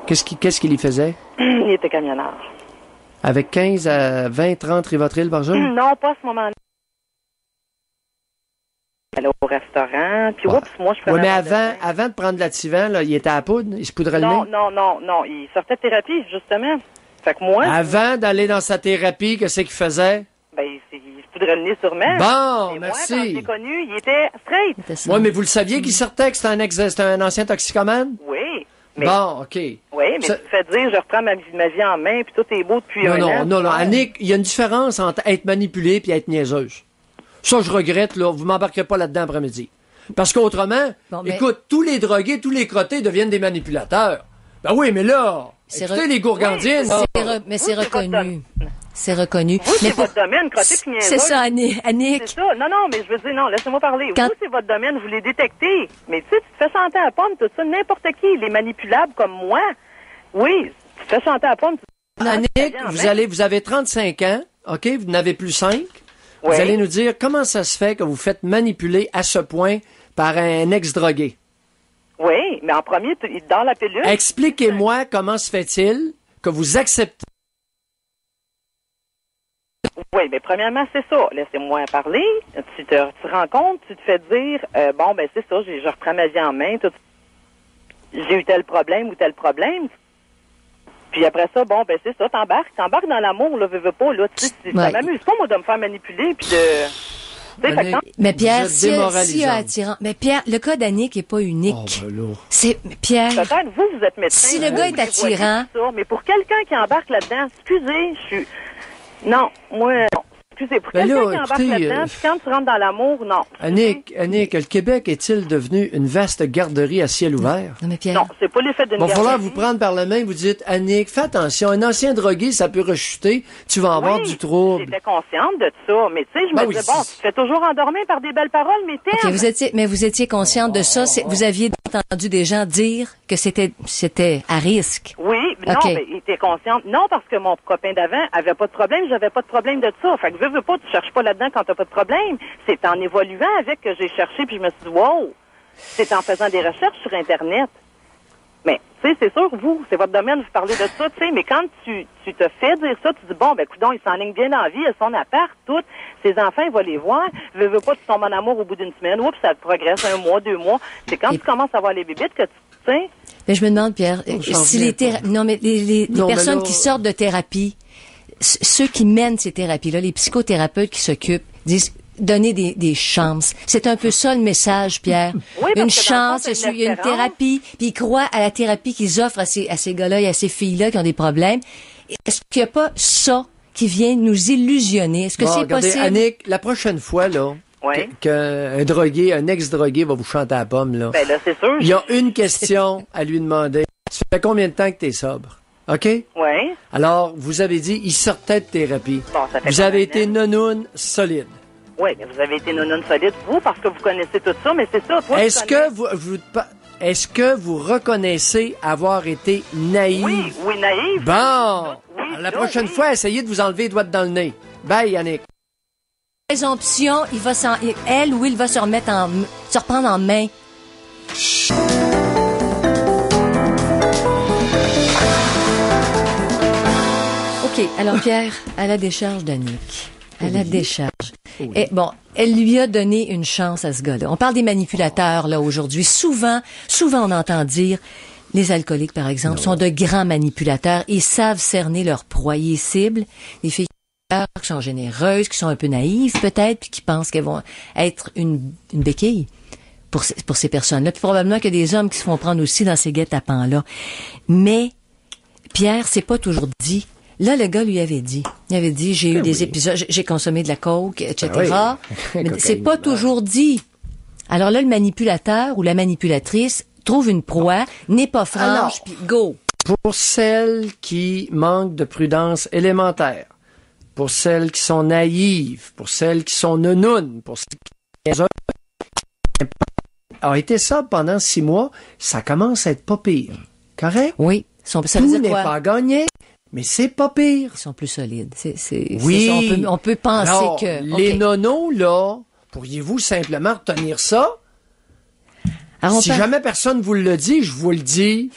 Qu'est-ce qu'il y faisait? Il était camionneur. Avec 15 à 20, 30 Rivotril par jour? Non, pas à ce moment-là. Il allait au restaurant, puis Ouais. oups, moi, je prenais Oui, mais un verre de vin. avant de prendre l'Ativan, là, il était à la poudre, il se poudrait le Non, nez. non, il sortait de thérapie, justement. Fait que moi, Avant d'aller dans sa thérapie, qu'est-ce qu'il faisait? ben, il se poudrait le nez sûrement. Bon, Et merci. moi, quand je l'ai connu, il était straight. C'était ça. Oui, mais vous le saviez qu'il sortait, que c'était un ancien toxicomane? Oui. Mais, Bon, OK. oui, mais Ça- tu te fais dire, je reprends ma vie en main, puis tout est beau depuis Non, un an. non, Ouais. Annick, il y a une différence entre être manipulé et être niaiseuse. Ça, je regrette, là. Vous m'embarquerez pas là-dedans après-midi. Parce qu'autrement, Bon, mais- écoute, tous les drogués, tous les crottés deviennent des manipulateurs. Ben oui, mais là, C'est écoutez re- les gourgandines. là. Mais c'est Vous, c'est votre reconnu. C'est reconnu. Vous, c'est Mais pour- votre domaine, crotté puis niaiseuse. C'est ça, Annick. C'est ça. Non, mais je veux dire, non, laissez-moi parler. Quand- Vous, c'est votre domaine, vous les détectez. Mais tu sais, tu te fais chanter à la pomme, tout ça, n'importe qui, les manipulables comme moi. Oui, tu te fais chanter à la pomme. Annick, vous avez 35 ans, OK? Vous n'avez plus 5. Vous Oui. allez nous dire comment ça se fait que vous faites manipuler à ce point par un ex-drogué. Oui, mais en premier, il te donne la pilule. Expliquez-moi comment se fait-il que vous acceptez. Oui, mais premièrement, c'est ça. Laissez-moi parler. Tu rends compte, tu te fais dire, bon, ben c'est ça, je reprends ma vie en main. J'ai eu tel problème ou tel problème. Puis après ça, bon, ben c'est ça, t'embarques dans l'amour, là, veux pas, là. Tu sais, Ouais. ça m'amuse pas, moi, de me faire manipuler, puis de... Tu sais, fait que Annick, quand- Mais Pierre, vous êtes s'il y a démoralisante. attirant. Mais Pierre, le cas d'Annick est pas unique. Oh, ben là. C'est, mais Pierre, peut-être, vous êtes médecin. Si le vous, gars est vous les voyez, attirant- tout ça, mais pour quelqu'un qui embarque là-dedans, excusez, je suis... Non, moi, non. Excusez, pour Ben quelqu'un là, qui embarque écoutez, là-dedans, puis quand tu rentres dans l'amour, non. Annick, le Québec est-il devenu une vaste garderie à ciel ouvert? non mais Pierre, Non, c'est pas l'effet d'une Il va falloir garderie. vous prendre par la main, vous dites, Annick, fais attention, un ancien drogué, ça peut rechuter, tu vas avoir Oui, du trouble. J'étais consciente de ça, mais tu sais, je Ben me oui, disais, bon, tu te fais toujours endormir par des belles paroles, mais ok, t'aimes. vous étiez consciente de ça. Vous aviez entendu des gens dire que c'était à risque. Oui, non, Ok. mais il était consciente. Non, parce que mon copain d'avant avait pas de problème, j'avais pas de problème de ça. Fait que veux pas, tu cherches pas là-dedans quand t'as pas de problème. C'est en évoluant avec que j'ai cherché, puis je me suis dit, wow, c'est en faisant des recherches sur Internet. Mais, tu sais, c'est sûr, vous, c'est votre domaine, vous parlez de ça, tu sais, mais quand tu te fais dire ça, tu dis, bon, ben, coudonc, il s'enligne bien dans la vie, son appart, tout, ses enfants, il va les voir, veux pas, tu tombes en amour au bout d'une semaine, oups, ça te progresse 1 mois, 2 mois. C'est quand Et- tu commences à voir les bébites que tu sais, Mais je me demande, Pierre, j'en si reviens les pas. non mais les Non, mais personnes là- qui sortent de thérapie, ceux qui mènent ces thérapies-là, les psychothérapeutes qui s'occupent, disent donner des chances. C'est un peu ça le message, Pierre. Oui, parce Une que dans le fond, chance, c'est une il y a une espérance. thérapie, puis ils croient à la thérapie qu'ils offrent à ces gars-là et à ces filles-là qui ont des problèmes. Est-ce qu'il n'y a pas ça qui vient nous illusionner? Est-ce que Bon, c'est regardez, possible? Annick, la prochaine fois, là, Oui. qu'un drogué, un ex-drogué va vous chanter à la pomme, là, ben là, c'est sûr. il y a une question à lui demander. Ça fait combien de temps que tu es sobre? OK? Oui. Alors, vous avez dit, il sortait de thérapie. Bon, ça fait Vous avez combien été nonoune solide. Oui, mais vous avez été non solide, vous, parce que vous connaissez tout ça, mais c'est ça. Toi, Est-ce tu connais- que est-ce que vous reconnaissez avoir été naïve? Oui, naïf. Bon! Oui, Alors, la ça, prochaine oui. fois, essayez de vous enlever les doigts dans le nez. Bye, Yannick. Présomption, elle ou il va se reprendre en main. OK, alors Pierre, à la décharge d'Annick. À la décharge. Oui. Et bon, elle lui a donné une chance à ce gars-là. On parle des manipulateurs, là, aujourd'hui. Souvent, on entend dire, les alcooliques, par exemple, sont de grands manipulateurs. Ils savent cerner leur proie. Ils ciblent les filles qui sont généreuses, qui sont un peu naïves, peut-être, puis qui pensent qu'elles vont être une béquille pour ces personnes-là. Puis probablement qu'il y a des hommes qui se font prendre aussi dans ces guet-apens-là. Mais, Pierre, c'est pas toujours dit. Là, le gars lui avait dit. Il avait dit, j'ai eu des épisodes, j'ai consommé de la coke, etc. Mais c'est pas toujours dit. Alors là, le manipulateur ou la manipulatrice trouve une proie, n'est pas franche, puis go. Pour celles qui manquent de prudence élémentaire, pour celles qui sont naïves, pour celles qui sont neunounes, pour celles qui a été ça pendant 6 mois, ça commence à être pas pire. Correct? Oui. Ça veut Tout dire n'est quoi? pas gagné, mais c'est pas pire. Ils sont plus solides. Oui. On peut penser alors, que... les OK. nonos, là, pourriez-vous simplement retenir ça? Alors, Si jamais personne vous le dit, je vous le dis.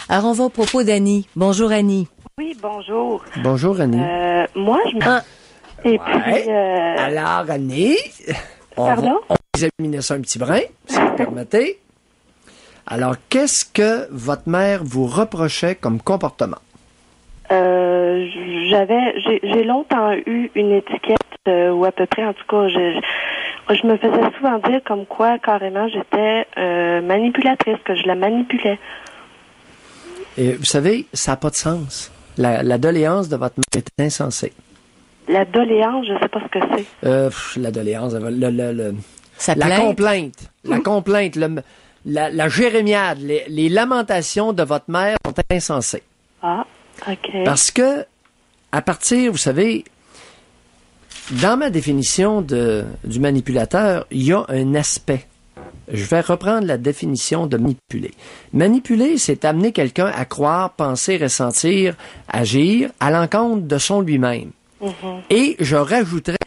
Alors, on va au propos d'Annie. Bonjour, Annie. Oui, bonjour. Bonjour, Annie. Moi, je me... Et puis, Alors, Annie, Pardon? on va examiner ça un petit brin, si vous permettez. Alors, qu'est-ce que votre mère vous reprochait comme comportement? j'ai longtemps eu une étiquette, ou à peu près, en tout cas, je me faisais souvent dire comme quoi, carrément, j'étais manipulatrice, que je la manipulais. Et vous savez, ça n'a pas de sens. La doléance de votre mère est insensée. La doléance, je sais pas ce que c'est. La doléance, Ça la plainte. complainte, la jérémiade, les lamentations de votre mère sont insensées. Ah, OK. Parce que, à partir, vous savez, dans ma définition du manipulateur, il y a un aspect. Je vais reprendre la définition de manipuler. Manipuler, c'est amener quelqu'un à croire, penser, ressentir, agir à l'encontre de son lui-même. Mhm. Et je rajouterais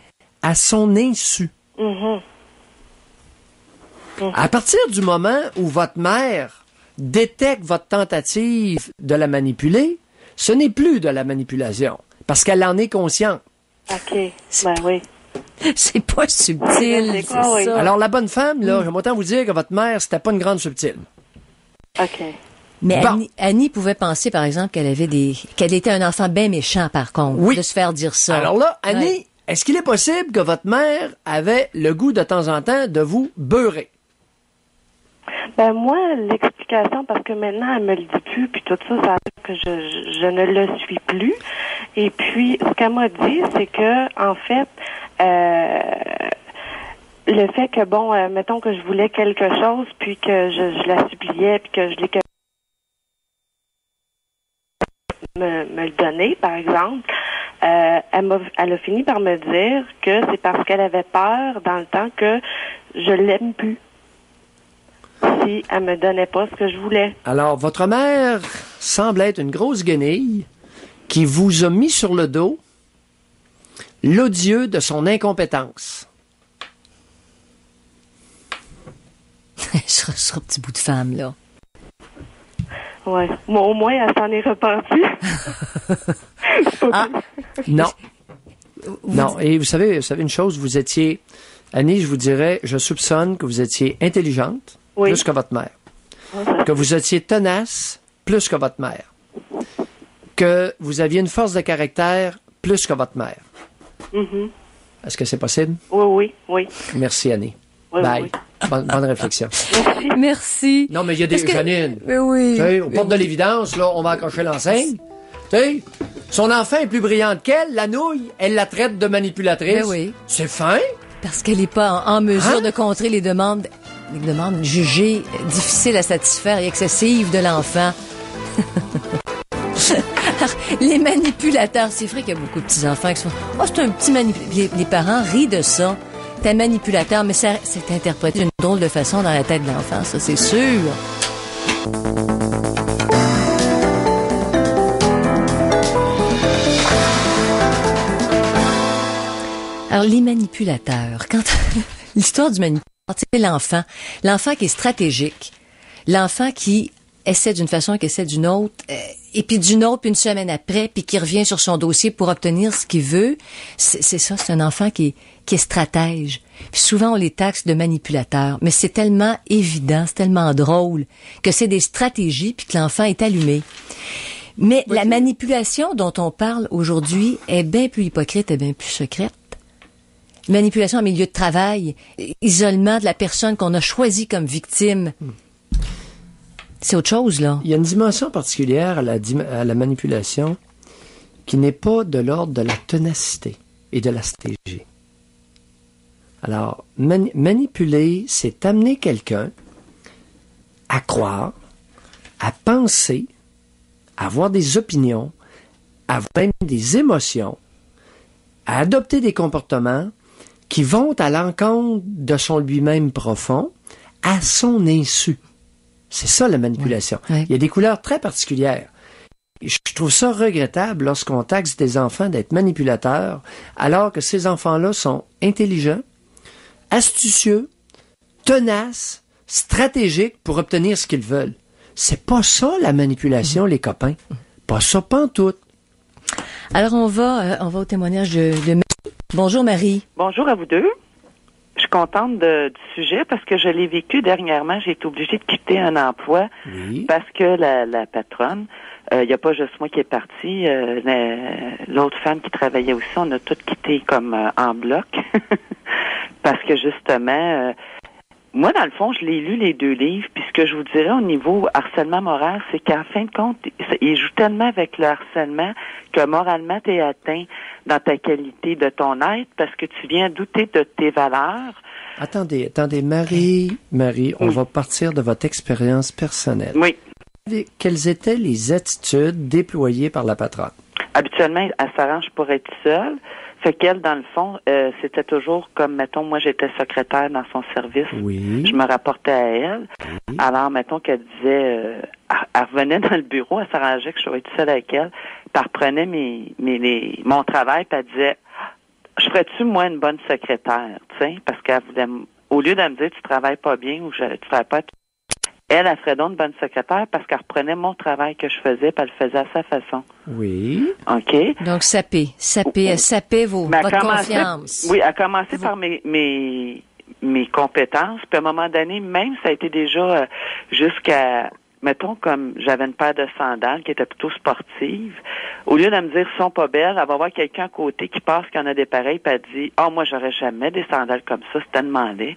à son insu. Mhm. À partir du moment où votre mère détecte votre tentative de la manipuler, ce n'est plus de la manipulation, parce qu'elle en est consciente. OK. Ben oui. C'est pas subtil, C'est c'est quoi, oui. ça. Alors, la bonne femme, là, j'aime autant vous dire que votre mère, c'était pas une grande subtile. OK. Mais Bon. Annie pouvait penser, par exemple, qu'elle était un enfant bien méchant, par contre, Oui. de se faire dire ça. Alors là, Annie, Ouais. est-ce qu'il est possible que votre mère avait le goût de temps en temps de vous beurrer? Ben moi, l'explication, parce que maintenant, elle me le dit plus, puis tout ça, ça fait que je ne le suis plus. Et puis, ce qu'elle m'a dit, c'est que, en fait, le fait que, bon, mettons que je voulais quelque chose, puis que je la suppliais, puis que je l'ai me le donner, par exemple, elle a fini par me dire que c'est parce qu'elle avait peur dans le temps que je l'aime plus. Si elle me donnait pas ce que je voulais. Alors, votre mère semble être une grosse guenille qui vous a mis sur le dos l'odieux de son incompétence. sur ce petit bout de femme, là. Ouais. Moi, au moins, elle s'en est repentie. Ah, Non. Non. Et vous savez une chose, vous étiez, Annie, je vous dirais, je soupçonne que vous étiez intelligente, Oui. plus que votre mère. Que vous étiez tenace, plus que votre mère. Que vous aviez une force de caractère, plus que votre mère. Mhm. Est-ce que c'est possible? Oui, oui. Merci, Annie. Oui, Bye. oui. Bonne réflexion. Merci. merci. Non, mais il y a des... Est-ce que- Janine, Mais oui. tu sais, au porte de l'évidence, là, on va accrocher l'enseigne. Tu sais, son enfant est plus brillante qu'elle, la nouille, elle la traite de manipulatrice. Ben oui. C'est fin. Parce qu'elle n'est pas en mesure Hein? de contrer les demandes jugées difficiles à satisfaire et excessives de l'enfant. Les manipulateurs, c'est vrai qu'il y a beaucoup de petits-enfants qui sont « Oh, c'est un petit manipulateur. » Les parents rient de ça. T'es manipulateur, mais ça, c'est interprété d'une drôle de façon dans la tête de l'enfant, ça, c'est sûr. Alors, les manipulateurs, quand l'histoire du manipulateur, c'est l'enfant qui est stratégique, l'enfant qui essaie d'une façon, qui essaie d'une autre, et puis d'une autre, puis une semaine après, puis qui revient sur son dossier pour obtenir ce qu'il veut. C'est ça, c'est un enfant qui est stratège. Puis souvent, on les taxe de manipulateurs, mais c'est tellement évident, c'est tellement drôle que c'est des stratégies, puis que l'enfant est allumé. Mais la manipulation dont on parle aujourd'hui est bien plus hypocrite et bien plus secrète. Manipulation en milieu de travail, isolement de la personne qu'on a choisie comme victime. C'est autre chose, là. Il y a une dimension particulière à la manipulation qui n'est pas de l'ordre de la ténacité et de la stratégie. Alors, manipuler, c'est amener quelqu'un à croire, à penser, à avoir des opinions, à avoir même des émotions, à adopter des comportements qui vont à l'encontre de son lui-même profond, à son insu. C'est ça, la manipulation. Oui. Il y a des couleurs très particulières. Je trouve ça regrettable lorsqu'on taxe des enfants d'être manipulateurs, alors que ces enfants-là sont intelligents, astucieux, tenaces, stratégiques pour obtenir ce qu'ils veulent. C'est pas ça, la manipulation, les copains. Pas ça, pantoute. Alors, on va au témoignage de Marie. Bonjour, Marie. Bonjour à vous deux. Je suis contente du sujet parce que je l'ai vécu dernièrement. J'ai été obligée de quitter un emploi parce que la patronne, il n'y a pas juste moi qui est partie. L'autre femme qui travaillait aussi, on a toutes quitté comme en bloc parce que justement, moi, dans le fond, je l'ai lu les 2 livres, puis ce que je vous dirais au niveau harcèlement moral, c'est qu'en fin de compte, il joue tellement avec le harcèlement que moralement, tu es atteint dans ta qualité de ton être parce que tu viens douter de tes valeurs. Attendez, Marie, on va partir de votre expérience personnelle. Oui. Quelles étaient les attitudes déployées par la patronne? Habituellement, elle s'arrange pour être seule. Fait qu'elle, dans le fond, c'était toujours comme, mettons, moi, j'étais secrétaire dans son service. Oui. Je me rapportais à elle. Oui. Alors, mettons qu'elle disait, elle revenait dans le bureau, elle s'arrangeait que je sois toute seule avec elle. Puis elle reprenait mon travail, puis elle disait, je ferais-tu, moi, une bonne secrétaire, tu sais, parce qu'elle voulait, au lieu de me dire, tu travailles pas bien ou tu travailles pas, elle ferait donc une bonne secrétaire parce qu'elle reprenait mon travail que je faisais, puis elle le faisait à sa façon. Oui. OK. Donc, sapez votre confiance. Oui, elle a commencé par mes compétences, puis à un moment donné, même ça a été déjà jusqu'à, mettons, comme j'avais une paire de sandales qui était plutôt sportive, au lieu de me dire, sont pas belles, elle va voir quelqu'un à côté qui passe, qui en a des pareils, puis elle dit, moi, j'aurais jamais des sandales comme ça, c'est tellement laid.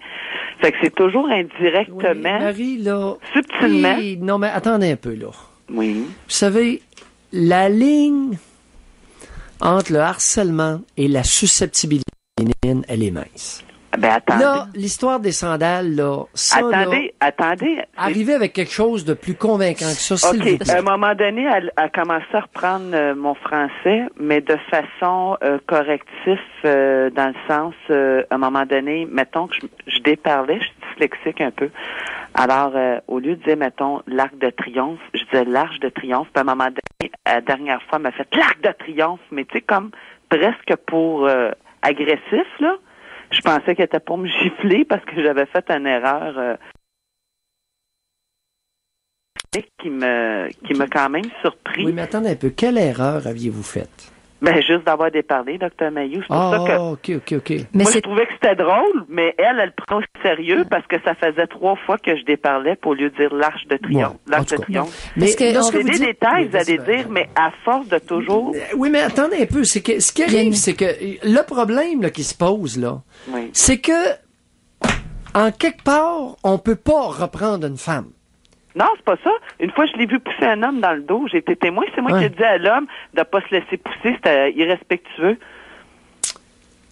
Fait que c'est toujours indirectement, oui, Marie, là, subtilement. Oui, non, mais attendez un peu, là. Oui. Vous savez, la ligne entre le harcèlement et la susceptibilité féminine, elle est mince. Ben, attendez. Là, l'histoire des sandales, là, ça, attendez. Arrivez avec quelque chose de plus convaincant que ça, s'il vous plaît. À un moment donné, elle a commencé à reprendre mon français, mais de façon corrective, dans le sens, à un moment donné, mettons que je déparlais, je suis dyslexique un peu. Alors, au lieu de dire, mettons, l'arc de triomphe, je disais l'arche de triomphe, puis à un moment donné, la dernière fois, elle m'a fait l'arc de triomphe, mais tu sais, comme presque pour agressif, là. Je pensais qu'elle était pour me gifler parce que j'avais fait une erreur qui m'a quand même surpris. Oui, mais attendez un peu. Quelle erreur aviez-vous faite? Ben, juste d'avoir déparlé, Dr. Mayou. C'est pour ça que... OK. Mais moi, je trouvais que c'était drôle, mais elle prend au sérieux parce que ça faisait 3 fois que je déparlais pour lui dire l'arche de triomphe. L'arche de triomphe. Mais c'est des détails, vous allez dire, mais à force de toujours... Oui, mais attendez un peu. C'est que ce qui arrive, c'est que le problème là, qui se pose, là, c'est que, en quelque part, on peut pas reprendre une femme. Non, c'est pas ça. Une fois, je l'ai vu pousser un homme dans le dos. J'ai été témoin. C'est moi qui ai dit à l'homme de pas se laisser pousser. C'était irrespectueux.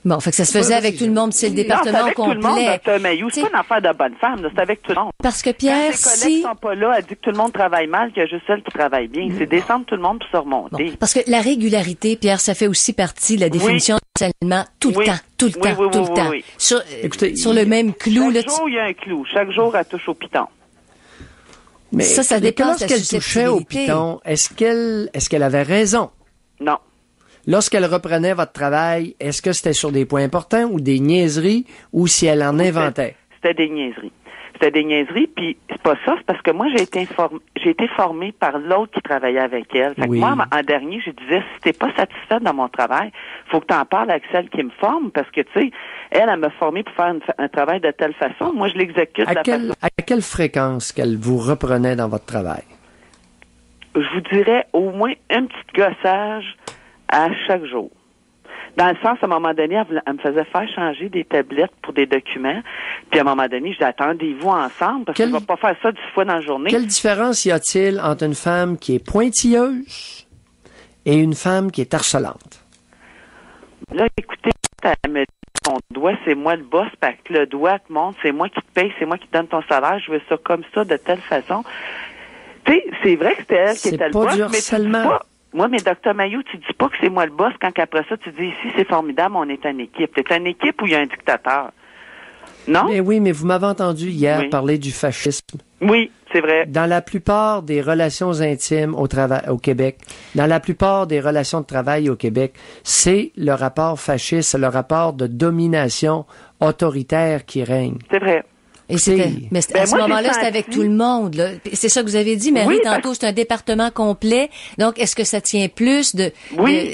Bon, fait que ça se faisait avec tout le monde. C'est le département complet. Tout le monde, Dr. Mayou. C'est pas une affaire de bonne femme. C'est avec tout le monde. Parce que Pierre, quand ses collègues sont pas là, elle dit que tout le monde travaille mal, qu'il y a juste elle qui travaille bien. C'est descendre tout le monde pour se remonter. Bon, parce que la régularité, Pierre, ça fait aussi partie de la définition de harcèlement tout le temps. tout le temps, tout le temps. Oui. Écoutez, Sur le même clou. Chaque jour, il y a un clou. Chaque jour, elle touche au piton. Mais ça dépasse la lorsqu'elle touchait au susceptibilité. piton, est-ce qu'elle avait raison? Non. Lorsqu'elle reprenait votre travail, est-ce que c'était sur des points importants ou des niaiseries ou si elle en inventait? C'était des niaiseries. C'était des niaiseries, puis c'est pas ça, c'est parce que moi, j'ai été formée par l'autre qui travaillait avec elle. Fait que moi, en dernier, je disais, si t'es pas satisfaite dans mon travail, faut que t'en parles avec celle qui me forme, parce que, tu sais, elle m'a formée pour faire un travail de telle façon. Moi, je l'exécute de la façon. À quelle fréquence qu'elle vous reprenait dans votre travail? Je vous dirais au moins un petit gossage à chaque jour. Dans le sens, à un moment donné, elle me faisait faire changer des tablettes pour des documents. Puis à un moment donné, je dis, attendez-vous ensemble, parce qu'on ne va pas faire ça 10 fois dans la journée. Quelle différence y a-t-il entre une femme qui est pointilleuse et une femme qui est harcelante? Là, écoutez, elle me dit, ton doigt, c'est moi le boss, parce que le doigt te montre, c'est moi qui te paye, c'est moi qui te donne ton salaire, je veux ça comme ça, de telle façon. Tu sais, c'est vrai que c'était elle qui était le boss, mais tu dis pas... Moi, mais Dr. Maillot, tu dis pas que c'est moi le boss quand après ça, tu dis ici, c'est formidable, on est une équipe. T'es une équipe où il y a un dictateur? Non? Mais oui, mais vous m'avez entendu hier parler du fascisme. Oui, c'est vrai. Dans la plupart des relations intimes au Québec, dans la plupart des relations de travail au Québec, c'est le rapport fasciste, le rapport de domination autoritaire qui règne. C'est vrai. Et mais à ce moment-là, c'était avec tout le monde. Là. C'est ça que vous avez dit, Marie, tantôt, c'est un département complet. Donc, est-ce que ça tient plus de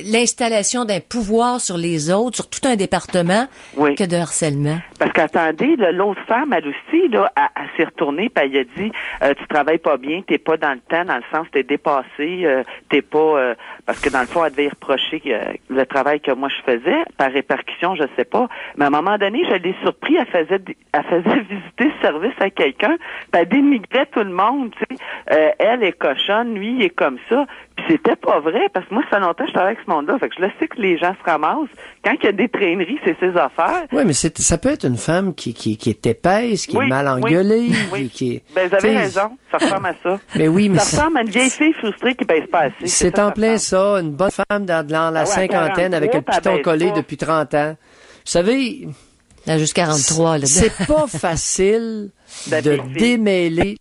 l'installation d'un pouvoir sur les autres, sur tout un département, que de harcèlement? Parce qu'attendez, l'autre femme, elle aussi, là, elle s'est retournée, puis elle a dit, tu travailles pas bien, t'es pas dans le temps, dans le sens, t'es dépassé, t'es pas... parce que dans le fond, elle devait y reprocher le travail que moi je faisais, par répercussion, je sais pas. Mais à un moment donné, je l'ai surpris, elle faisait visiter ce service à quelqu'un, puis elle dénigrait tout le monde, tu sais. Elle est cochonne, lui, il est comme ça. Puis c'était pas vrai, parce que moi, ça fait longtemps que je travaille avec ce monde-là, fait que je le sais que les gens se ramassent. Quand il y a des traîneries, c'est ses affaires. Oui, mais ça peut être une femme qui est épaisse, qui est mal engueulée. Qui est, ben, vous avez raison, ça ressemble à ça. Mais oui, mais ça ressemble à une vieille fille frustrée qui baisse pas assez. C'est en plein ça, une bonne femme dans la cinquantaine avec un piton collé depuis 30 ans. Vous savez... Là, jusqu'à 43, là. C'est pas facile de démêler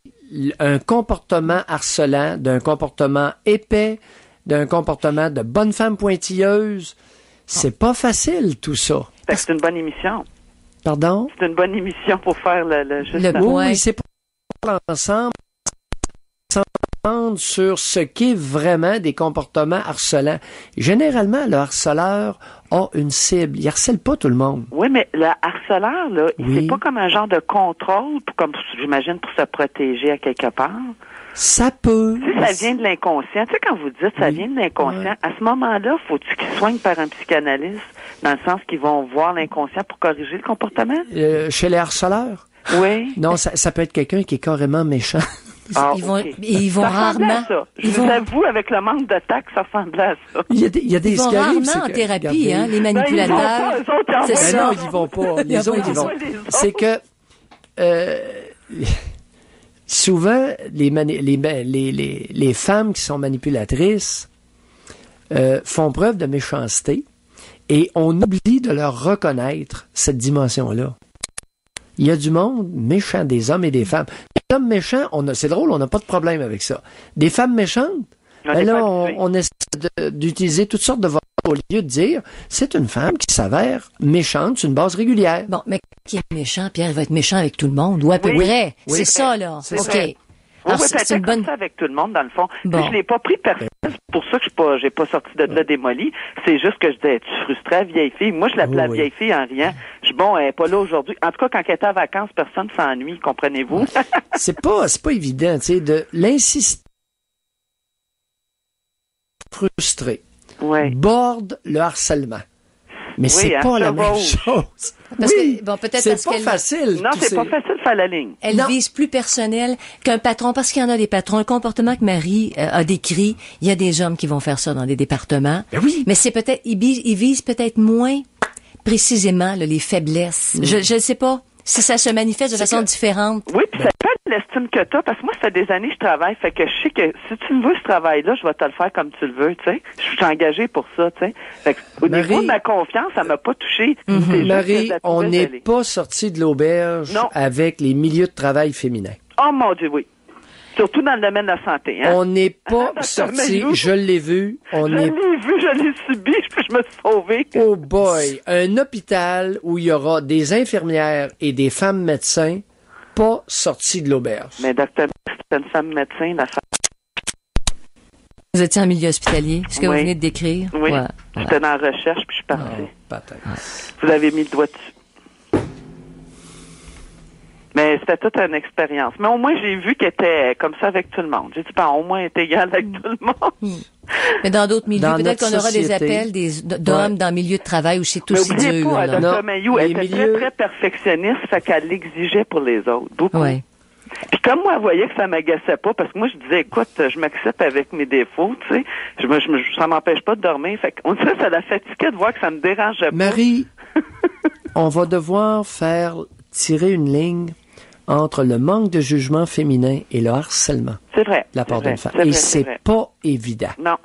un comportement harcelant d'un comportement épais, d'un comportement de bonne femme pointilleuse. C'est pas facile, tout ça. C'est une bonne émission. Pardon? C'est une bonne émission pour faire le point. Oui, c'est pour l'ensemble sur ce qu'est vraiment des comportements harcelants. Généralement, le harceleur a une cible. Il harcèle pas tout le monde. Oui, mais le harceleur, là, c'est pas comme un genre de contrôle, comme j'imagine pour se protéger à quelque part. Ça peut. Tu sais, ça vient de l'inconscient. Tu sais, quand vous dites ça vient de l'inconscient, à ce moment-là, faut-tu qu'ils soignent par un psychanalyste, dans le sens qu'ils vont voir l'inconscient pour corriger le comportement? Chez les harceleurs? Oui. Non, ça peut être quelqu'un qui est carrément méchant. Ils vont rarement. Je vous avoue, avec le manque de tact, ça ressemblait à ça. Il y a des ils vont rarement en thérapie, hein, les manipulateurs. C'est ça. Non, ils vont pas. Les autres, ils vont. C'est que souvent les femmes qui sont manipulatrices font preuve de méchanceté et on oublie de leur reconnaître cette dimension-là. Il y a du monde méchant, des hommes et des femmes. Les hommes méchants, c'est drôle, on n'a pas de problème avec ça. Des femmes méchantes, on essaie d'utiliser toutes sortes de voix au lieu de dire c'est une femme qui s'avère méchante sur une base régulière. Bon, mais qui est méchant, Pierre, il va être méchant avec tout le monde, ou à peu près. C'est ça, là. OK. Alors, c'est une bonne... ça avec tout le monde, dans le fond. Bon. Je l'ai pas pris personnel, c'est pour ça que j'ai pas sorti de là démoli. C'est juste que je disais, tu frustrais la vieille fille. Moi, je l'appelais la vieille fille en riant. Je dis, bon, elle est pas là aujourd'hui. En tout cas, quand elle était en vacances, personne s'ennuie, comprenez-vous? C'est pas évident, tu sais, de l'insister. Frustré. Borde le harcèlement. Mais c'est pas la même chose. Parce que, bon, peut-être c'est pas facile. Non, c'est pas facile de faire la ligne. Elle vise plus personnel qu'un patron, parce qu'il y en a des patrons. Le comportement que Marie a décrit, il y a des hommes qui vont faire ça dans des départements. Ben oui. Mais c'est peut-être, ils visent peut-être moins précisément là, les faiblesses. Je sais pas. si ça se manifeste de façon différente. Oui, puis ça dépend de l'estime que t'as, parce que moi, ça fait des années que je travaille, fait que je sais que si tu me veux ce travail-là, je vais te le faire comme tu le veux, tu sais. Je suis engagée pour ça, tu sais. Fait que, au niveau de ma confiance, ça m'a pas touchée. Marie, on n'est pas sorti de l'auberge avec les milieux de travail féminins. Oh mon Dieu, oui. Surtout dans le domaine de la santé. Hein? On n'est pas sorti, je l'ai vu. Je l'ai subi, je me suis sauvée. Oh boy, un hôpital où il y aura des infirmières et des femmes médecins pas sortis de l'auberge. Mais docteur, c'est une femme médecin, la femme. Vous étiez en milieu hospitalier, ce que vous venez de décrire? Oui, j'étais dans la recherche, puis je suis partie. Peut-être. Vous avez mis le doigt dessus. Mais c'était toute une expérience. Mais au moins, j'ai vu qu'elle était comme ça avec tout le monde. J'ai dit, au moins, elle était égale avec tout le monde. Mais dans d'autres milieux, peut-être qu'on aura des appels d'hommes dans le milieu de travail où c'est aussi dur. Mais oubliez pas, Dr. Mayou, elle était très, très perfectionniste, fait qu'elle l'exigeait pour les autres. Beaucoup. Ouais. Puis comme moi, elle voyait que ça m'agaçait pas, parce que moi, je disais, écoute, je m'accepte avec mes défauts, tu sais. Ça m'empêche pas de dormir. Fait qu'on dirait que ça la fatiguait de voir que ça me dérangeait pas. Marie, on va devoir tirer une ligne entre le manque de jugement féminin et le harcèlement. C'est vrai. De la part d'une femme. Et c'est pas évident. Non.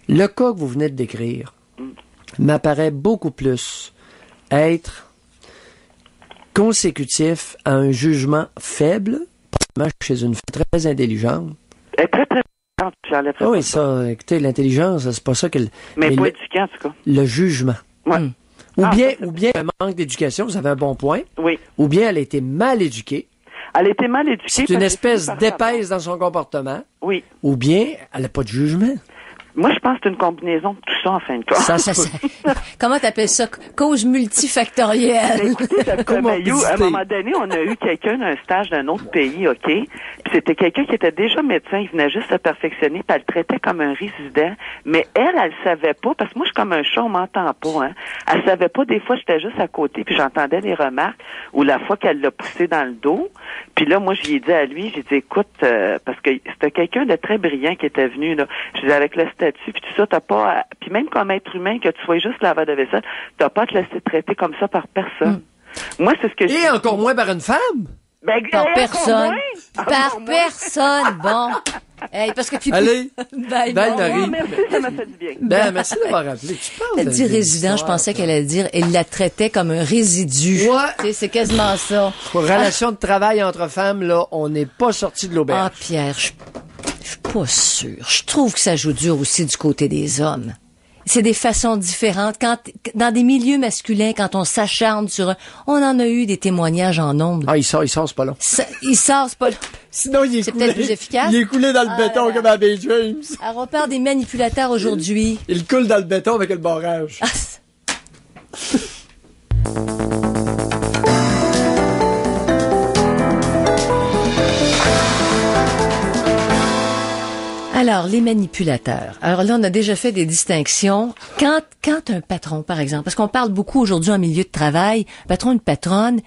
Le cas que vous venez de décrire m'apparaît beaucoup plus être consécutif à un jugement faible, chez une femme très intelligente. Elle est très, très intelligente. Oui, ça, écoutez, l'intelligence, c'est pas ça qu'elle... Mais pas éduquée, en tout cas. Le jugement. Ouais. Ou bien un manque d'éducation, vous avez un bon point. Oui. Ou bien elle a été mal éduquée. Elle a été mal éduquée. C'est une espèce d'épaisse dans son comportement. Oui. Ou bien elle n'a pas de jugement. Moi, je pense que c'est une combinaison de tout ça, en fin de compte. Comment t'appelles ça? Cause multifactorielle. Écoutez, Dr. Mayou, à un moment donné, on a eu quelqu'un d'un stage d'un autre pays, OK? Puis c'était quelqu'un qui était déjà médecin, il venait juste se perfectionner, puis elle le traitait comme un résident. Mais elle savait pas, parce que moi, je suis comme un chat, on m'entend pas, hein. Elle savait pas, des fois, j'étais juste à côté, puis j'entendais des remarques, ou la fois qu'elle l'a poussé dans le dos. Puis là, moi, j'ai dit à lui, j'ai dit, écoute, parce que c'était quelqu'un de très brillant qui était venu, là. Je disais, avec le statut, puis tout ça, t'as pas puis même comme être humain, que tu sois juste laveur de vaisselle, t'as pas à te laisser traiter comme ça par personne. Moi, c'est ce que Et encore moins par une femme? Par personne. Par personne, bon. Hey, parce que tu... Allez, bye, Marie. Merci, ça m'a fait du bien. Merci d'avoir rappelé. Tu parles elle dit résident, je pensais qu'elle allait dire, elle la traitait comme un résidu. Ouais. Tu sais, c'est quasiment ça. Pour relation de travail entre femmes, là, on n'est pas sorti de l'auberge. Ah, Pierre, je suis pas sûre. Je trouve que ça joue dur aussi du côté des hommes. C'est des façons différentes. Dans des milieux masculins, quand on s'acharne sur eux, on en a eu des témoignages en nombre. Ah, il sort, c'est pas long. Il sort, c'est pas long. Sinon, il est c'est coulé. Peut-être plus efficace. Il est coulé dans le béton comme à Bay James. Alors, on parle des manipulateurs aujourd'hui. Il coule dans le béton avec le barrage. Alors, les manipulateurs. Alors là, on a déjà fait des distinctions. Quand un patron, par exemple, parce qu'on parle beaucoup aujourd'hui en milieu de travail, patron, une patronne,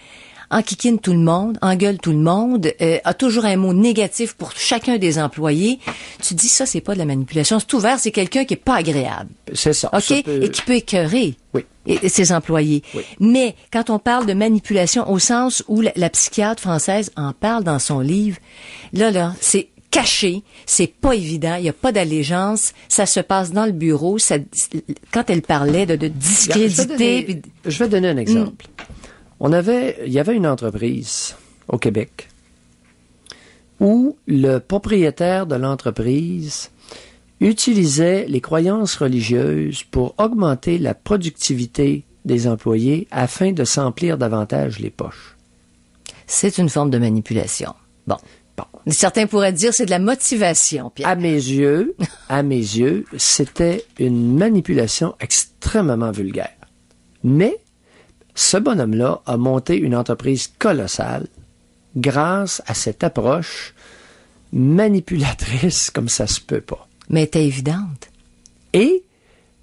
enquiquine tout le monde, engueule tout le monde, a toujours un mot négatif pour chacun des employés. Tu dis ça, c'est pas de la manipulation. C'est ouvert, c'est quelqu'un qui est pas agréable. C'est ça. OK? Ça peut... Et qui peut écœurer. Oui. Et ses employés. Oui. Mais quand on parle de manipulation au sens où la psychiatre française en parle dans son livre, là, c'est caché, c'est pas évident, il y a pas d'allégeance, ça se passe dans le bureau, quand elle parlait de discréditer... Je vais donner un exemple. Il y avait une entreprise au Québec où le propriétaire de l'entreprise utilisait les croyances religieuses pour augmenter la productivité des employés afin de s'emplir davantage les poches. C'est une forme de manipulation. Bon. Certains pourraient dire c'est de la motivation, Pierre. À mes yeux, c'était une manipulation extrêmement vulgaire. Mais ce bonhomme-là a monté une entreprise colossale grâce à cette approche manipulatrice comme ça se peut pas. Mais elle était évidente. Et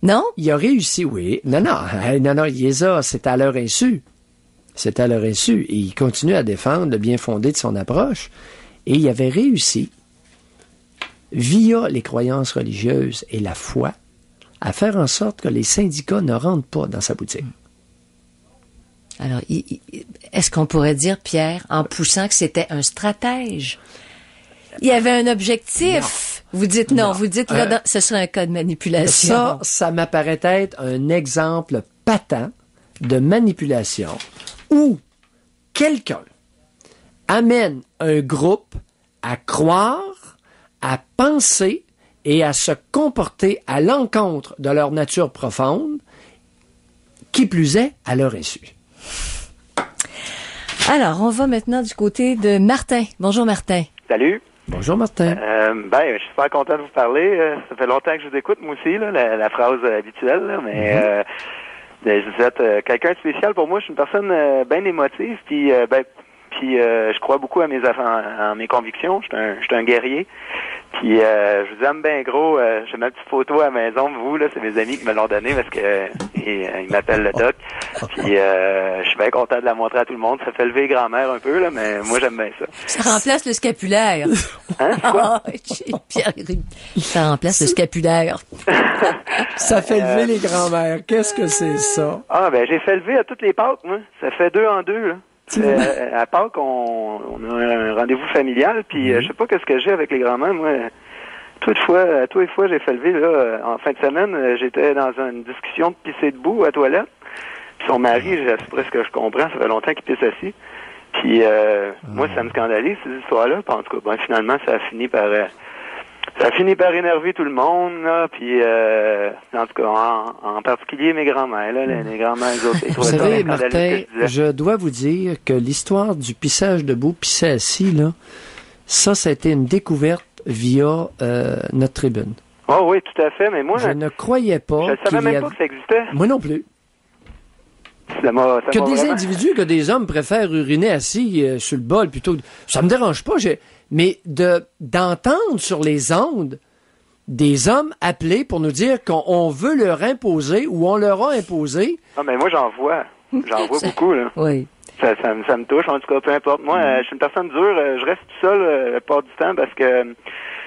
non? Il a réussi, oui. Non, il les a, c'est à leur insu. C'est à leur insu. Et il continue à défendre le bien fondé de son approche. Et il avait réussi, via les croyances religieuses et la foi, à faire en sorte que les syndicats ne rentrent pas dans sa boutique. Alors, est-ce qu'on pourrait dire, Pierre, en poussant que c'était un stratège? Il y avait un objectif. Non. Vous dites non. Vous dites là, ce serait un cas de manipulation. Ça m'apparaît être un exemple patent de manipulation où quelqu'un amène un groupe à croire, à penser et à se comporter à l'encontre de leur nature profonde, qui plus est à leur insu. Alors, on va maintenant du côté de Martin. Bonjour, Martin. Salut. Bonjour, Martin. Je suis super content de vous parler. Ça fait longtemps que je vous écoute, moi aussi, là, la phrase habituelle, là, mais vous êtes quelqu'un de spécial pour moi. Je suis une personne bien émotive, puis je crois beaucoup à mes convictions. Je suis un guerrier. Puis je vous aime bien gros. J'ai ma petite photo à la maison. Vous, là, c'est mes amis qui me l'ont donnée parce que ils m'appellent le doc. Puis je suis bien content de la montrer à tout le monde. Ça fait lever grand-mère un peu, là, mais moi j'aime bien ça. Ça remplace le scapulaire. Hein? Quoi? Pierre, ça remplace le scapulaire. Ça fait lever les grand-mères. Qu'est-ce que c'est ça? Ah j'ai fait lever à toutes les Pâques, moi. Ça fait 2 en 2, là. À Pâques, on a un rendez-vous familial, puis je sais pas qu'est-ce que j'ai avec les grands-mères, moi. Toutes les fois, j'ai fait lever, là, en fin de semaine, j'étais dans une discussion de pisser debout à la toilette, puis son mari, c'est presque que je comprends, ça fait longtemps qu'il pisse assis, puis moi, ça me scandalise, ces histoires-là, puis en tout cas, finalement, ça a fini par énerver tout le monde, là, puis en tout cas, en particulier mes grands-mères, là, les grands-mères, les autres. Vous savez, Martin, je dois vous dire que l'histoire du pissage debout, pisser assis, là, ça a été une découverte via notre tribune. Oh oui, tout à fait, mais moi... Je ne croyais pas je ne savais même pas que ça existait. Moi non plus. Que des individus, que des hommes préfèrent uriner assis sur le bol plutôt... Ça me dérange pas, mais d'entendre sur les ondes des hommes appeler pour nous dire qu'on veut leur imposer ou on leur a imposé. Ah, mais moi, j'en vois beaucoup, là. Oui. Ça me touche, en tout cas, peu importe. Moi, je suis une personne dure, je reste tout seul la plupart du temps parce que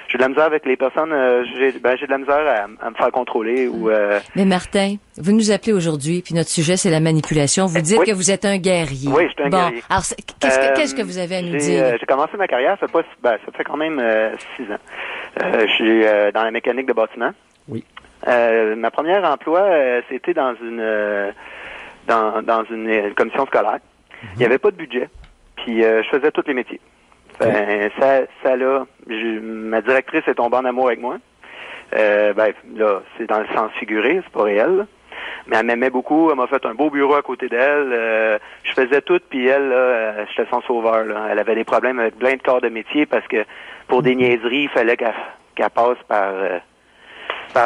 j'ai de la misère avec les personnes, j'ai de la misère à me faire contrôler ou... Mais Martin, vous nous appelez aujourd'hui, puis notre sujet, c'est la manipulation. Vous dites que vous êtes un guerrier. Oui, je suis un guerrier. Alors, qu'est-ce que vous avez à nous dire? J'ai commencé ma carrière, ça fait quand même 6 ans. Je suis dans la mécanique de bâtiment. Oui. Ma première emploi, c'était dans une commission scolaire. Il n'y avait pas de budget, puis je faisais tous les métiers. Ma directrice est tombée en amour avec moi. Là, c'est dans le sens figuré, c'est pas réel. Là. Mais elle m'aimait beaucoup, elle m'a fait un beau bureau à côté d'elle. Je faisais tout, puis elle, là, j'étais son sauveur. Là. Elle avait des problèmes avec plein de corps de métier parce que pour des niaiseries, il fallait qu'elle passe par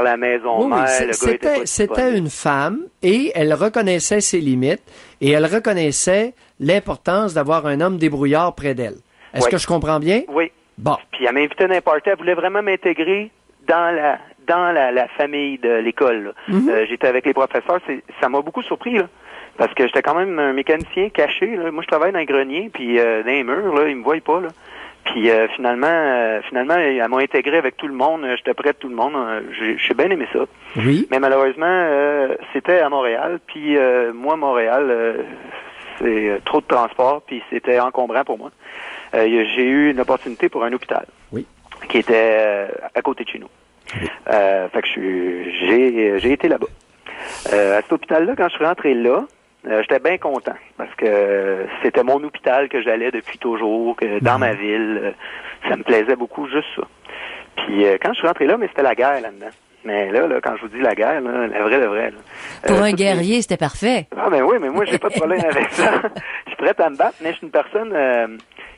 la maison mère. C'était une femme et elle reconnaissait ses limites et elle reconnaissait l'importance d'avoir un homme débrouillard près d'elle. Est-ce que je comprends bien? Oui. Bon. Puis elle m'invitait n'importe où. Elle voulait vraiment m'intégrer dans la famille de l'école. J'étais avec les professeurs. Ça m'a beaucoup surpris, là. Parce que j'étais quand même un mécanicien caché, là. Moi, je travaille dans les greniers, puis dans les murs, là, ils me voient pas, là. Puis finalement, elle m'a intégré avec tout le monde. J'étais près de tout le monde. J'ai bien aimé ça. Oui. Mais malheureusement, c'était à Montréal. Puis moi, Montréal, c'est trop de transport, puis c'était encombrant pour moi. J'ai eu une opportunité pour un hôpital. Oui. Qui était à côté de chez nous. Oui. Fait que j'ai été là-bas. À cet hôpital-là, quand je suis rentré là, j'étais bien content parce que c'était mon hôpital que j'allais depuis toujours, que dans ma ville, ça me plaisait beaucoup, juste ça. Puis quand je suis rentré là, mais c'était la guerre là-dedans. Mais là, quand je vous dis la guerre, là, la vraie, là. Pour un guerrier, c'était parfait. Ah ben oui, mais moi, j'ai pas de problème avec ça. Je suis prête à me battre, mais je suis une personne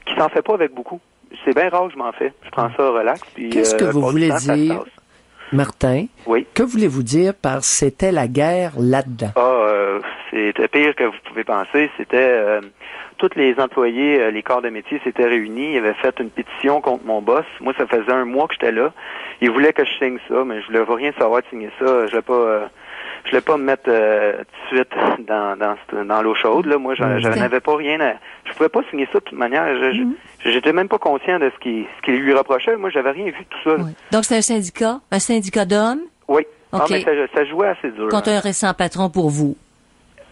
qui s'en fait pas avec beaucoup. C'est bien rare que je m'en fais. Je prends ça relax. Qu'est-ce que vous voulez dire, Martin? Oui. Que voulez-vous dire par c'était la guerre là-dedans? C'était pire que vous pouvez penser. C'était tous les employés, les corps de métier s'étaient réunis. Ils avaient fait une pétition contre mon boss. Moi, ça faisait 1 mois que j'étais là. Ils voulaient que je signe ça, mais je voulais rien savoir de signer ça. Je voulais pas me mettre tout de suite dans l'eau chaude. Là. Moi, je n'avais pas rien à... Je pouvais pas signer ça de toute manière. J'étais même pas conscient de ce qu'il lui reprochait. Moi, j'avais rien vu de tout ça. Oui. Donc, c'est un syndicat d'hommes? Oui. Okay. Ah, mais ça jouait assez dur. Contre un récent patron pour vous?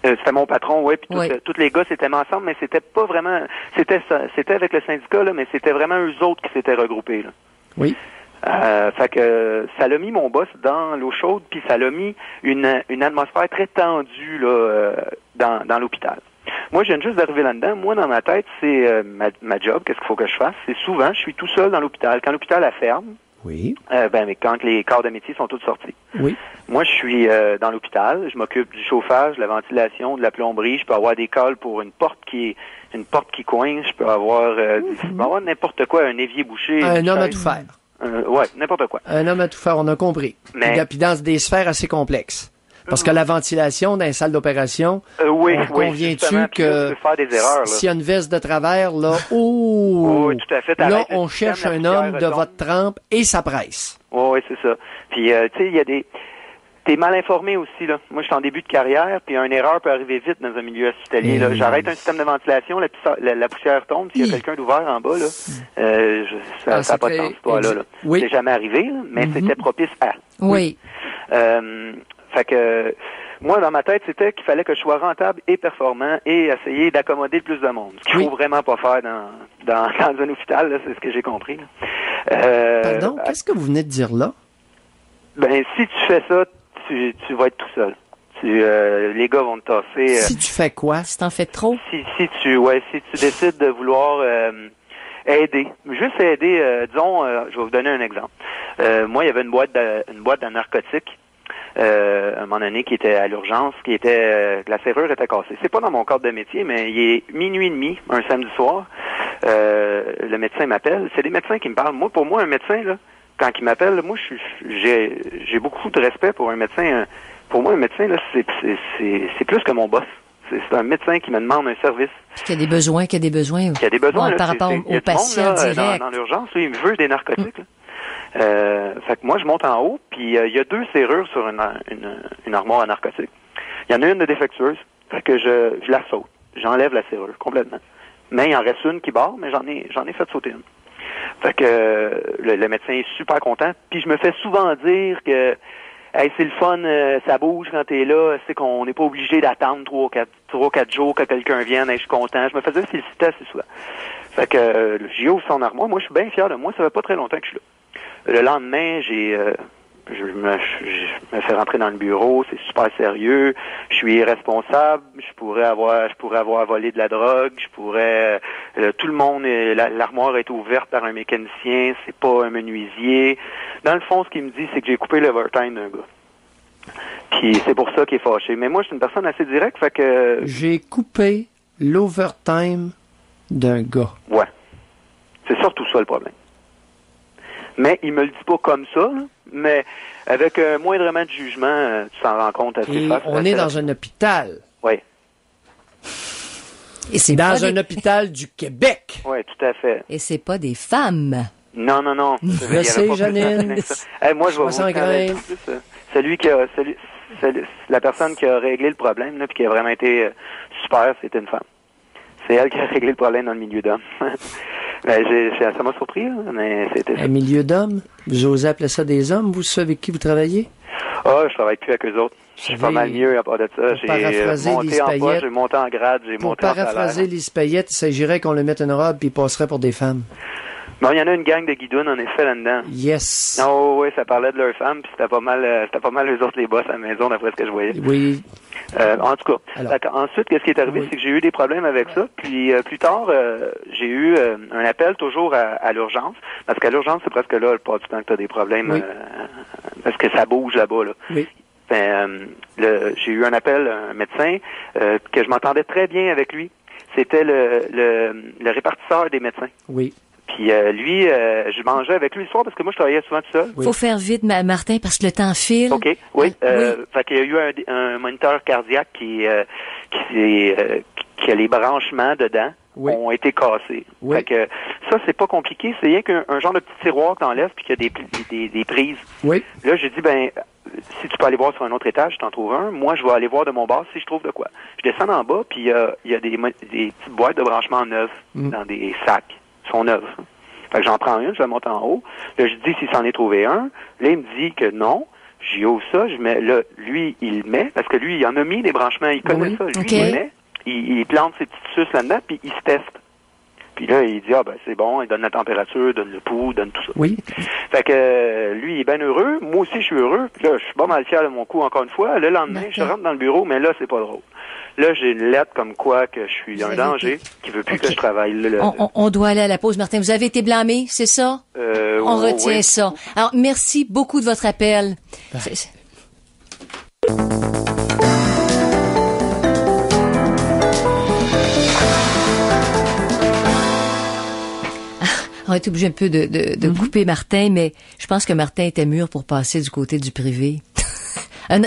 C'était mon patron, oui, puis tous les gars s'étaient mis ensemble, mais c'était pas vraiment, c'était avec le syndicat, là, mais c'était vraiment eux autres qui s'étaient regroupés, là. Oui. Fait que ça l'a mis mon boss dans l'eau chaude, puis ça l'a mis une atmosphère très tendue, là, dans l'hôpital. Moi, je viens juste d'arriver là-dedans. Moi, dans ma tête, c'est ma job, qu'est-ce qu'il faut que je fasse? C'est souvent, je suis tout seul dans l'hôpital. Quand l'hôpital la ferme, oui. Mais quand les corps de métier sont tous sortis. Oui. Moi, je suis dans l'hôpital. Je m'occupe du chauffage, de la ventilation, de la plomberie. Je peux avoir des cols pour une porte qui coince. Je peux avoir, n'importe quoi, un évier bouché. Un homme à tout faire. Ouais, n'importe quoi. Un homme à tout faire, on a compris. Mais... Puis dans des sphères assez complexes. Parce que la ventilation dans les salles d'opération, conviens-tu que faire des erreurs, s'il y a une veste de travers, là, oui, tout à fait, là, on cherche un homme de votre trempe et ça presse. Oui, c'est ça. Puis, tu sais, il y a des... T'es mal informé aussi, là. Moi, je suis en début de carrière, puis une erreur peut arriver vite dans un milieu hospitalier, là. J'arrête un système de ventilation, la poussière tombe, s'il y a quelqu'un d'ouvert en bas, là, ça n'a pas de sens, toi, là. Oui. C'est jamais arrivé, là, mais c'était propice à. Oui. Fait que moi, dans ma tête, c'était qu'il fallait que je sois rentable et performant et essayer d'accommoder le plus de monde. Ce qu'il faut vraiment pas faire dans un hôpital, là, c'est ce que j'ai compris. Pardon, qu'est-ce que vous venez de dire là? Ben, si tu fais ça, tu vas être tout seul. Les gars vont te tasser. Si tu fais quoi? Si t'en fais trop? Si tu décides de vouloir aider, juste aider, disons, je vais vous donner un exemple. Moi, il y avait une boîte de narcotiques. À un moment donné, qui était à l'urgence, la serrure était cassée. C'est pas dans mon cadre de métier, mais il est 00:30, un samedi soir. Le médecin m'appelle. C'est des médecins qui me parlent. Moi, pour moi, un médecin, là, quand il m'appelle, moi, j'ai beaucoup de respect pour un médecin. Pour moi, un médecin, là, c'est plus que mon boss. C'est un médecin qui me demande un service. Qui a des besoins, Qui a des besoins, là, par rapport aux patients directs. Dans l'urgence, lui, il me veut des narcotiques, là. Fait que moi, je monte en haut, puis il y a 2 serrures sur une armoire à narcotiques. Il y en a une de défectueuse, fait que je la saute. J'enlève la serrure complètement. Mais il en reste une qui barre, mais j'en ai fait sauter une. Fait que le médecin est super content, puis je me fais souvent dire que hey, c'est le fun, ça bouge quand t'es là, c'est qu'on n'est pas obligé d'attendre 3-4 jours que quelqu'un vienne, hey, je suis content. Je me faisais féliciter assez souvent. Fait que j'y ouvre son armoire, moi je suis bien fier de moi, ça fait pas très longtemps que je suis là. Le lendemain, je me fais rentrer dans le bureau, c'est super sérieux, je suis irresponsable, je pourrais avoir volé de la drogue, tout le monde, l'armoire est ouverte par un mécanicien, c'est pas un menuisier. Dans le fond, ce qu'il me dit, c'est que j'ai coupé l'overtime d'un gars. Puis c'est pour ça qu'il est fâché. Mais moi, je suis une personne assez directe, fait que... J'ai coupé l'overtime d'un gars. Ouais. C'est surtout ça le problème. Mais il me le dit pas comme ça, là, mais avec moindrement de jugement, tu s'en rends compte assez facilement. On est dans un hôpital. Oui. Et c'est dans un hôpital du Québec. Oui, tout à fait. Et c'est pas des femmes. Non. Je sais, Janine. Hey, moi, je vais vous plus. La personne qui a réglé le problème, là, puis qui a vraiment été super, c'était une femme. C'est elle qui a réglé le problème dans le milieu d'hommes. Ça m'a surpris, là, mais c'était ça. Un milieu d'hommes? Vous osez appeler ça des hommes, vous, ceux avec qui vous travaillez? Je travaille plus avec eux autres. Je suis pas mal mieux à part de ça. J'ai monté en grade, j'ai monté en salaire. Pour paraphraser Lise Payette, il s'agirait qu'on le mette une robe puis il passerait pour des femmes. Bon, il y en a une gang de guidounes, en effet, là-dedans. Yes. Oh, oui, ça parlait de leurs femmes, puis c'était pas mal eux autres les boss à la maison, d'après ce que je voyais. Oui. En tout cas. Ensuite, qu'est-ce qui est arrivé, c'est que j'ai eu des problèmes avec ça, puis plus tard, j'ai eu un appel toujours à l'urgence, parce qu'à l'urgence, c'est presque là, le pas du temps que tu as des problèmes, parce que ça bouge là-bas, là. Oui. J'ai eu un appel, un médecin, que je m'entendais très bien avec lui. C'était le répartisseur des médecins. Oui. Puis lui, je mangeais avec lui le soir parce que moi, je travaillais souvent tout seul. Oui. Faut faire vite, Martin, parce que le temps file. OK, oui. Fait qu'il y a eu un moniteur cardiaque qui a les branchements dedans ont été cassés. Oui. Fait que ça, c'est pas compliqué. C'est rien qu'un genre de petit tiroir que t'enlèves puis qu'il y a des prises. Oui. Là, j'ai dit, si tu peux aller voir sur un autre étage, je t'en trouve un. Moi, je vais aller voir de mon bar si je trouve de quoi. Je descends en bas, puis il y a des petites boîtes de branchements neuves dans des sacs. Ils sont neuves. Fait que j'en prends une, je la monte en haut. Là, je dis si c'en est trouvé un. Là, il me dit que non. j'y ouvre ça, je mets là, lui, il met, parce que lui, il en a mis des branchements, il connaît ça. Lui, il met, il plante ses petites suces là-dedans, puis il se teste. Puis là, il dit, c'est bon, il donne la température, donne le pouls, donne tout ça. Oui. Fait que lui, il est bien heureux. Moi aussi, je suis heureux. Puis là, je suis pas mal fier de mon coup encore une fois. Le lendemain, je rentre dans le bureau, mais là, c'est pas drôle. Là, j'ai une lettre comme quoi que je suis un danger, qui veut plus que je travaille. On doit aller à la pause, Martin. Vous avez été blâmé, c'est ça? On retient ça. Alors, merci beaucoup de votre appel. On est obligé un peu de couper Martin, mais je pense que Martin était mûr pour passer du côté du privé.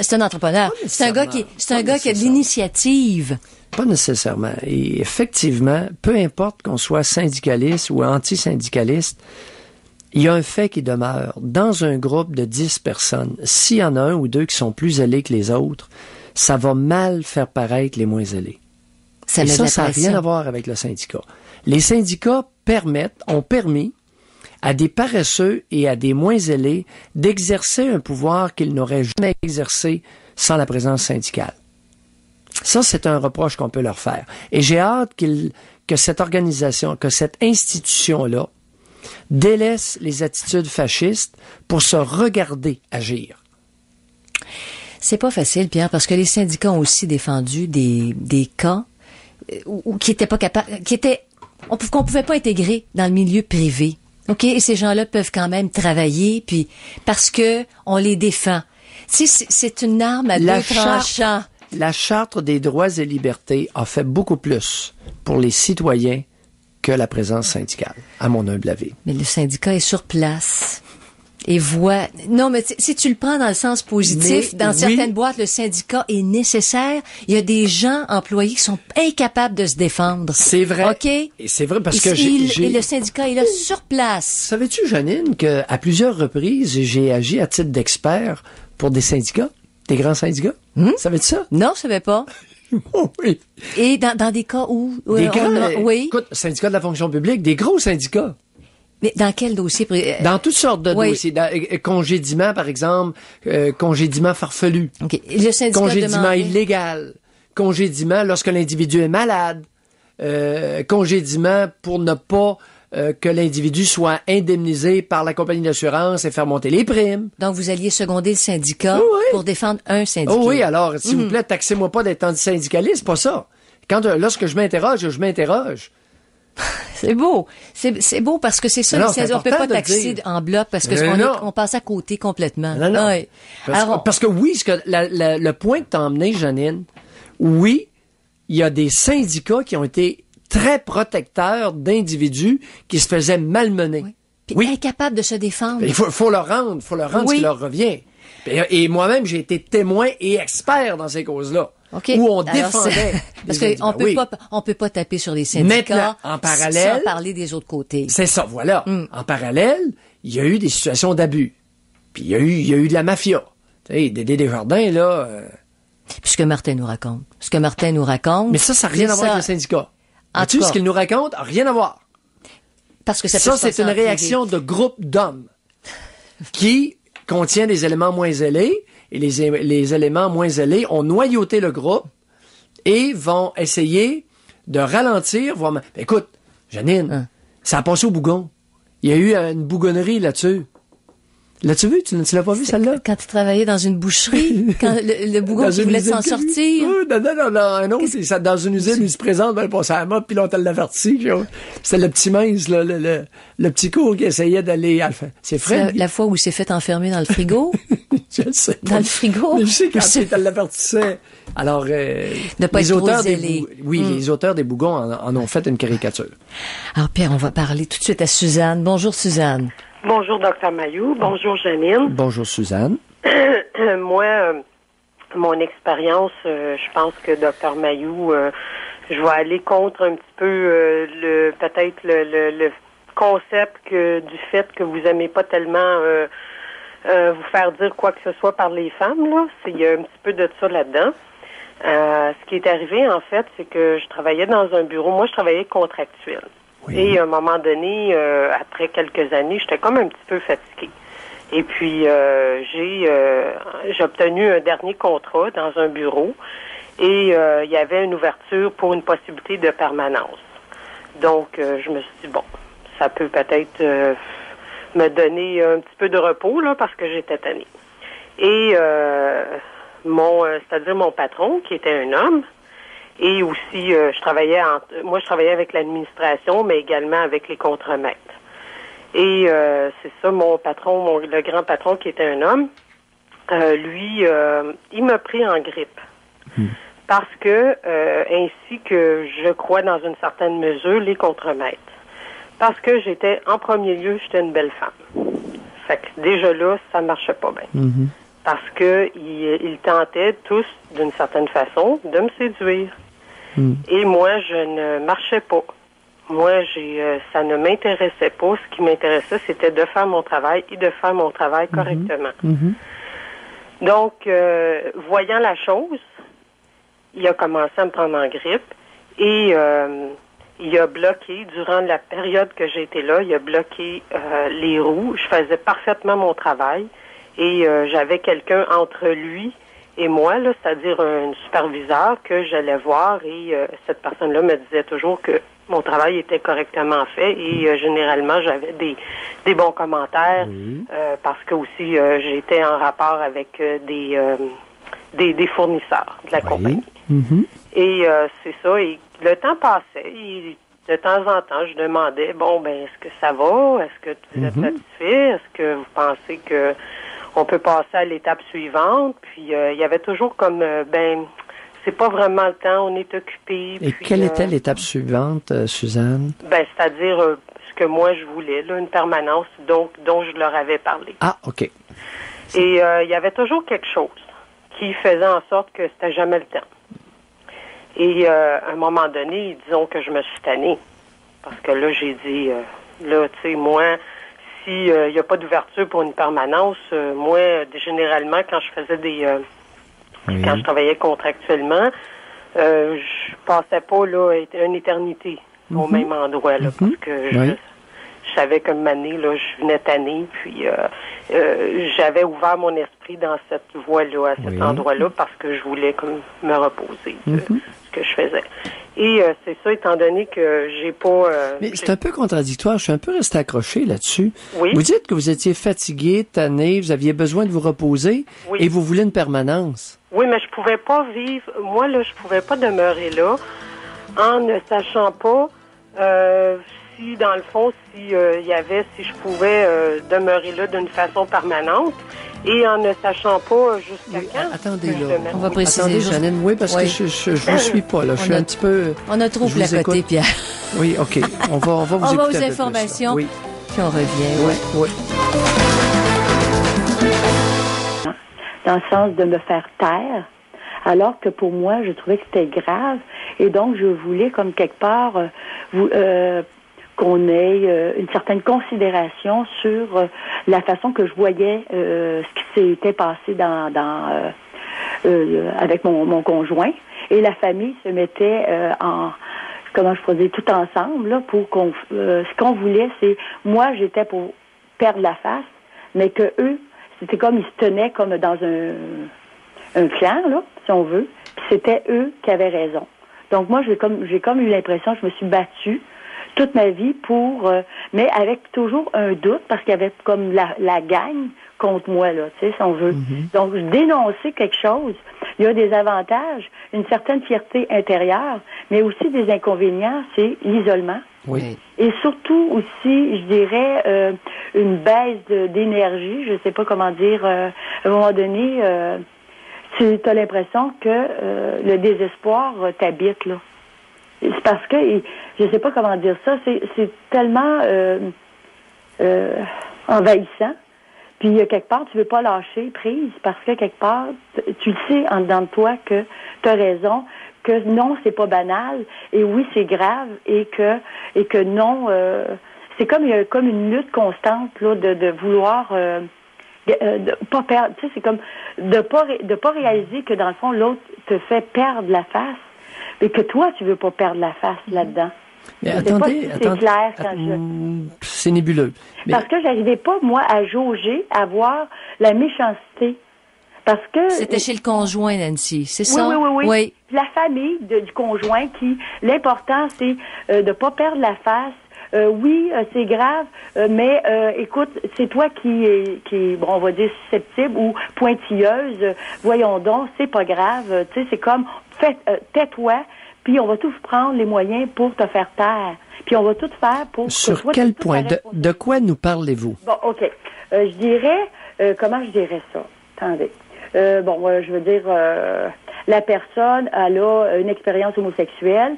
C'est un entrepreneur. C'est un gars qui a de l'initiative. Pas nécessairement. Et effectivement, peu importe qu'on soit syndicaliste ou anti-syndicaliste, il y a un fait qui demeure. Dans un groupe de 10 personnes, s'il y en a un ou deux qui sont plus zélés que les autres, ça va mal faire paraître les moins zélés. Ça n'a rien à voir avec le syndicat. Les syndicats ont permis à des paresseux et à des moins zélés d'exercer un pouvoir qu'ils n'auraient jamais exercé sans la présence syndicale. Ça, c'est un reproche qu'on peut leur faire. Et j'ai hâte que cette organisation, que cette institution-là délaisse les attitudes fascistes pour se regarder agir. C'est pas facile, Pierre, parce que les syndicats ont aussi défendu des cas où qui étaient pas capables, qu'on pouvait pas intégrer dans le milieu privé. OK? Et ces gens-là peuvent quand même travailler, puis parce que on les défend. Tu sais, c'est une arme à deux tranchants. La Charte des droits et libertés a fait beaucoup plus pour les citoyens que la présence syndicale, à mon humble avis. Mais le syndicat est sur place et voit... Non, mais si tu le prends dans le sens positif, dans certaines boîtes, le syndicat est nécessaire. Il y a des gens employés qui sont incapables de se défendre. C'est vrai. OK? Et c'est vrai parce que et le syndicat est là sur place. Savais-tu, Janine, qu'à plusieurs reprises, j'ai agi à titre d'expert pour des syndicats? Des grands syndicats? Savais-tu ça? Non, je savais pas. Oh, oui. Et dans des cas où... Des grands, écoute, syndicat de la fonction publique, des gros syndicats. Mais dans quel dossier? Dans toutes sortes de dossiers. Congédiement, par exemple, congédiement farfelu. Okay. Le syndicat congédiement illégal. Congédiement lorsque l'individu est malade. Congédiement pour ne pas que l'individu soit indemnisé par la compagnie d'assurance et faire monter les primes. Donc, vous alliez seconder le syndicat pour défendre un syndicat. Oh oui, alors, s'il vous plaît, taxez-moi pas d'être anti-syndicaliste, pas ça. Lorsque je m'interroge. C'est beau. C'est beau parce que c'est ça, non, les syndicats. On peut pas taxer en bloc parce que on passe à côté complètement. Non. Ouais. Parce que oui, le point que t'as emmené, Janine, oui, il y a des syndicats qui ont été très protecteurs d'individus qui se faisaient malmener. Oui. Puis incapables de se défendre. Il faut leur rendre ce qui leur revient. Et moi-même, j'ai été témoin et expert dans ces causes-là. Okay. Où on défendait. Parce qu'on peut pas taper sur les syndicats. Maintenant, en parallèle, sans parler des autres côtés. C'est ça, voilà. En parallèle, il y a eu des situations d'abus. Puis il y a eu de la mafia. Tu sais, Dédé Desjardins, là. Puis ce que Martin nous raconte. Mais ça n'a rien à voir avec le syndicat. Tu sais, ce qu'il nous raconte n'a rien à voir. Parce que ça c'est une réaction de groupe d'hommes qui contient des éléments moins zélés, et les éléments moins zélés ont noyauté le groupe et vont essayer de ralentir. Écoute, Janine, ça a passé au bougon. Il y a eu une bougonnerie là-dessus. L'as-tu vu? Tu l'as pas vu, celle-là? Quand tu travaillais dans une boucherie, quand le bougon qui voulait s'en sortir. Non, c'est dans une usine, il se présente, ben, passer à la mode, puis là, on t'a l'averti. C'était le petit mince, là, le petit court qui essayait d'aller à c'est frais. La fois où il s'est fait enfermer dans le frigo? Je le sais. Dans le frigo? Je sais quand il l'avertissait. Alors, les auteurs les auteurs des bougons en ont fait une caricature. Alors, Pierre, on va parler tout de suite à Suzanne. Bonjour, Suzanne. Bonjour, Dr. Mailloux. Bonjour, Janine. Bonjour, Suzanne. Moi, mon expérience, je pense que Dr. Mailloux, je vais aller contre un petit peu peut-être le concept du fait que vous aimez pas tellement vous faire dire quoi que ce soit par les femmes, là. Il y a un petit peu de ça là-dedans. Ce qui est arrivé, en fait, c'est que je travaillais dans un bureau. Moi, je travaillais contractuel. Oui. Et à un moment donné, après quelques années, j'étais comme un petit peu fatiguée. Et puis, j'ai obtenu un dernier contrat dans un bureau et il y avait une ouverture pour une possibilité de permanence. Donc, je me suis dit, bon, ça peut peut-être me donner un petit peu de repos, là, parce que j'étais tannée. Et c'est-à-dire mon patron, qui était un homme, et aussi, je travaillais avec l'administration, mais également avec les contremaîtres. Et c'est ça, mon patron, le grand patron qui était un homme, lui, il m'a pris en grippe. Parce que, ainsi que je crois dans une certaine mesure, les contremaîtres. Parce que en premier lieu, j'étais une belle femme. Fait que déjà là, ça marchait pas bien. Mm-hmm. Parce que ils tentaient tous, d'une certaine façon, de me séduire. Et moi, je ne marchais pas. Moi, ça ne m'intéressait pas. Ce qui m'intéressait, c'était de faire mon travail et de faire mon travail correctement. Donc, voyant la chose, il a commencé à me prendre en grippe et il a bloqué, durant la période que j'ai été là, il a bloqué les roues. Je faisais parfaitement mon travail et j'avais quelqu'un entre lui et moi, là, c'est-à-dire un superviseur que j'allais voir et cette personne-là me disait toujours que mon travail était correctement fait et généralement j'avais des bons commentaires parce que aussi j'étais en rapport avec des fournisseurs de la compagnie. Et c'est ça, et le temps passait et de temps en temps je demandais, bon, ben est-ce que ça va? Est-ce que vous êtes satisfait? Est-ce que vous pensez que on peut passer à l'étape suivante? Puis il y avait toujours comme, c'est pas vraiment le temps, on est occupé. Et puis, quelle était l'étape suivante, Suzanne? Ben, c'est-à-dire ce que moi je voulais, là, une permanence dont je leur avais parlé. Ah, OK. Et il y avait toujours quelque chose qui faisait en sorte que c'était jamais le temps. Et à un moment donné, disons que je me suis tannée. Parce que là, j'ai dit, là, tu sais, moi, s'il n'y a pas d'ouverture pour une permanence, moi, généralement, quand je faisais quand je travaillais contractuellement, je passais pas là une éternité au même endroit là, parce que je savais qu'une année là, je venais tannée, puis j'avais ouvert mon esprit dans cette voie-là, à cet endroit-là, parce que je voulais comme me reposer de ce que je faisais. Et c'est ça, étant donné que j'ai pas... Mais c'est un peu contradictoire. Je suis un peu resté accroché là-dessus. Oui. Vous dites que vous étiez fatigué, tanné, vous aviez besoin de vous reposer et vous voulez une permanence. Oui, mais je pouvais pas vivre... Moi, là, je pouvais pas demeurer là en ne sachant pas si, dans le fond, si je pouvais demeurer là d'une façon permanente. Et en ne sachant pas jusqu'à quand. Attendez, là. On va préciser. Attendez, Janine, oui, parce que je vous suis pas, là. Je suis un petit peu... On a trop placoté, Pierre. Oui, OK. On va vous écouter. On va aux un peu informations, plus, puis on revient. Oui. Dans le sens de me faire taire, alors que pour moi, je trouvais que c'était grave. Et donc, je voulais, comme quelque part, qu'on ait une certaine considération sur la façon que je voyais ce qui s'était passé avec mon conjoint. Et la famille se mettait tout ensemble là, pour qu'on... ce qu'on voulait, c'est... Moi, j'étais pour perdre la face, mais que eux, c'était comme ils se tenaient comme dans un clan, là, si on veut. Puis c'était eux qui avaient raison. Donc moi, j'ai comme eu l'impression que je me suis battue toute ma vie mais avec toujours un doute, parce qu'il y avait comme la gang contre moi, là, tu sais, si on veut. Donc, dénoncer quelque chose, il y a des avantages, une certaine fierté intérieure, mais aussi des inconvénients, c'est l'isolement. Oui. Et surtout aussi, je dirais, une baisse d'énergie, je sais pas comment dire, à un moment donné, tu as l'impression que le désespoir t'habite, là. C'est parce que, je sais pas comment dire ça, c'est tellement envahissant. Puis quelque part, tu veux pas lâcher prise parce que quelque part, tu le sais en dedans de toi que tu as raison, que non, c'est pas banal, et oui, c'est grave, et que non, c'est comme il y a comme une lutte constante là de vouloir de pas perdre, tu sais, c'est comme de pas réaliser que dans le fond l'autre te fait perdre la face. Et que toi, tu veux pas perdre la face là-dedans. Mais je sais pas si c'est clair quand c'est nébuleux. Mais... Parce que j'arrivais pas, moi, à jauger, à voir la méchanceté. Parce que... C'était chez le conjoint, Nancy, c'est ça? Oui. La famille du conjoint qui... L'important, c'est de pas perdre la face. Oui, c'est grave, mais écoute, c'est toi qui bon, on va dire susceptible ou pointilleuse. Voyons donc, c'est pas grave. Tu sais, c'est comme, tais-toi, puis on va tous prendre les moyens pour te faire taire. Puis on va tout faire pour... Sur quel point? De quoi nous parlez-vous? Bon, OK. Je dirais... comment je dirais ça? Attendez. Je veux dire... la personne, elle a une expérience homosexuelle.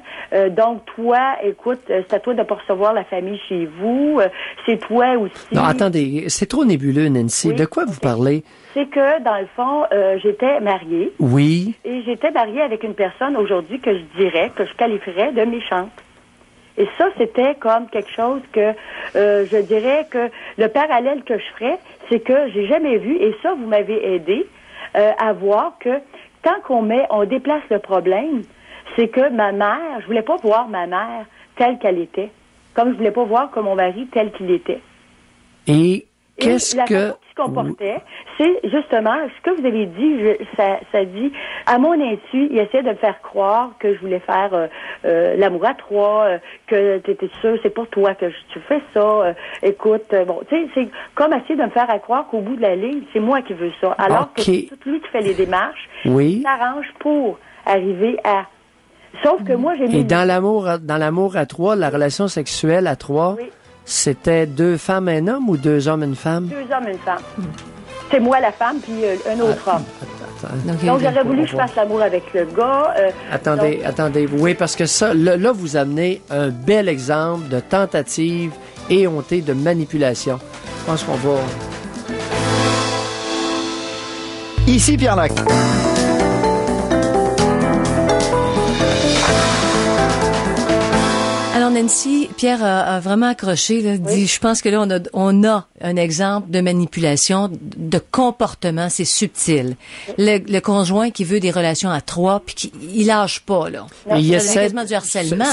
Donc, toi, écoute, c'est à toi de pas recevoir la famille chez vous. C'est toi aussi. Non, attendez, c'est trop nébuleux, Nancy. Oui, de quoi vous parlez? C'est que, dans le fond, j'étais mariée. Oui. Et j'étais mariée avec une personne aujourd'hui que je qualifierais de méchante. Et ça, c'était comme quelque chose que je dirais que le parallèle que je ferais, c'est que j'ai jamais vu, et ça, vous m'avez aidé à voir que quand on déplace le problème, c'est que ma mère, je voulais pas voir ma mère telle qu'elle était, comme je voulais pas voir que mon mari tel qu'il était. Et qu'est-ce la que... façon qu'il se comportait, c'est justement, ce que vous avez dit, ça dit, à mon insu, il essayait de me faire croire que je voulais faire l'amour à trois, que t'étais sûr, c'est pour toi que tu fais ça, écoute, bon, tu sais, c'est comme essayer de me faire croire qu'au bout de la ligne, c'est moi qui veux ça, alors que c'est tout lui qui fait les démarches, il s'arrange pour arriver à... Sauf que moi, j'ai mis... Et dans l'amour à trois, la relation sexuelle à trois... Oui. C'était 2 femmes et un homme ou 2 hommes et une femme? 2 hommes et une femme. C'est moi la femme, puis un autre homme. Donc, j'aurais voulu que je fasse l'amour avec le gars. Attendez. Oui, parce que ça, là, vous amenez un bel exemple de tentative éhontée de manipulation. Je pense qu'on va... Ici Pierre Lac. Alors Nancy, Pierre a vraiment accroché, là, dit, je pense que là on a un exemple de manipulation, de comportement, c'est subtil. Le conjoint qui veut des relations à 3 puis il lâche pas là. Il essaie quasiment du harcèlement.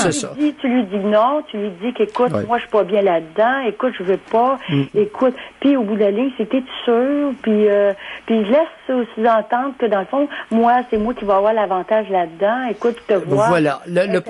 Tu lui dis non, tu lui dis qu'écoute, moi je suis pas bien là-dedans, écoute, je veux pas, écoute, puis au bout de la ligne, c'était sûr, puis il laisse aussi entendre que dans le fond, moi c'est moi qui vais avoir l'avantage là-dedans, écoute, te vois. Voilà,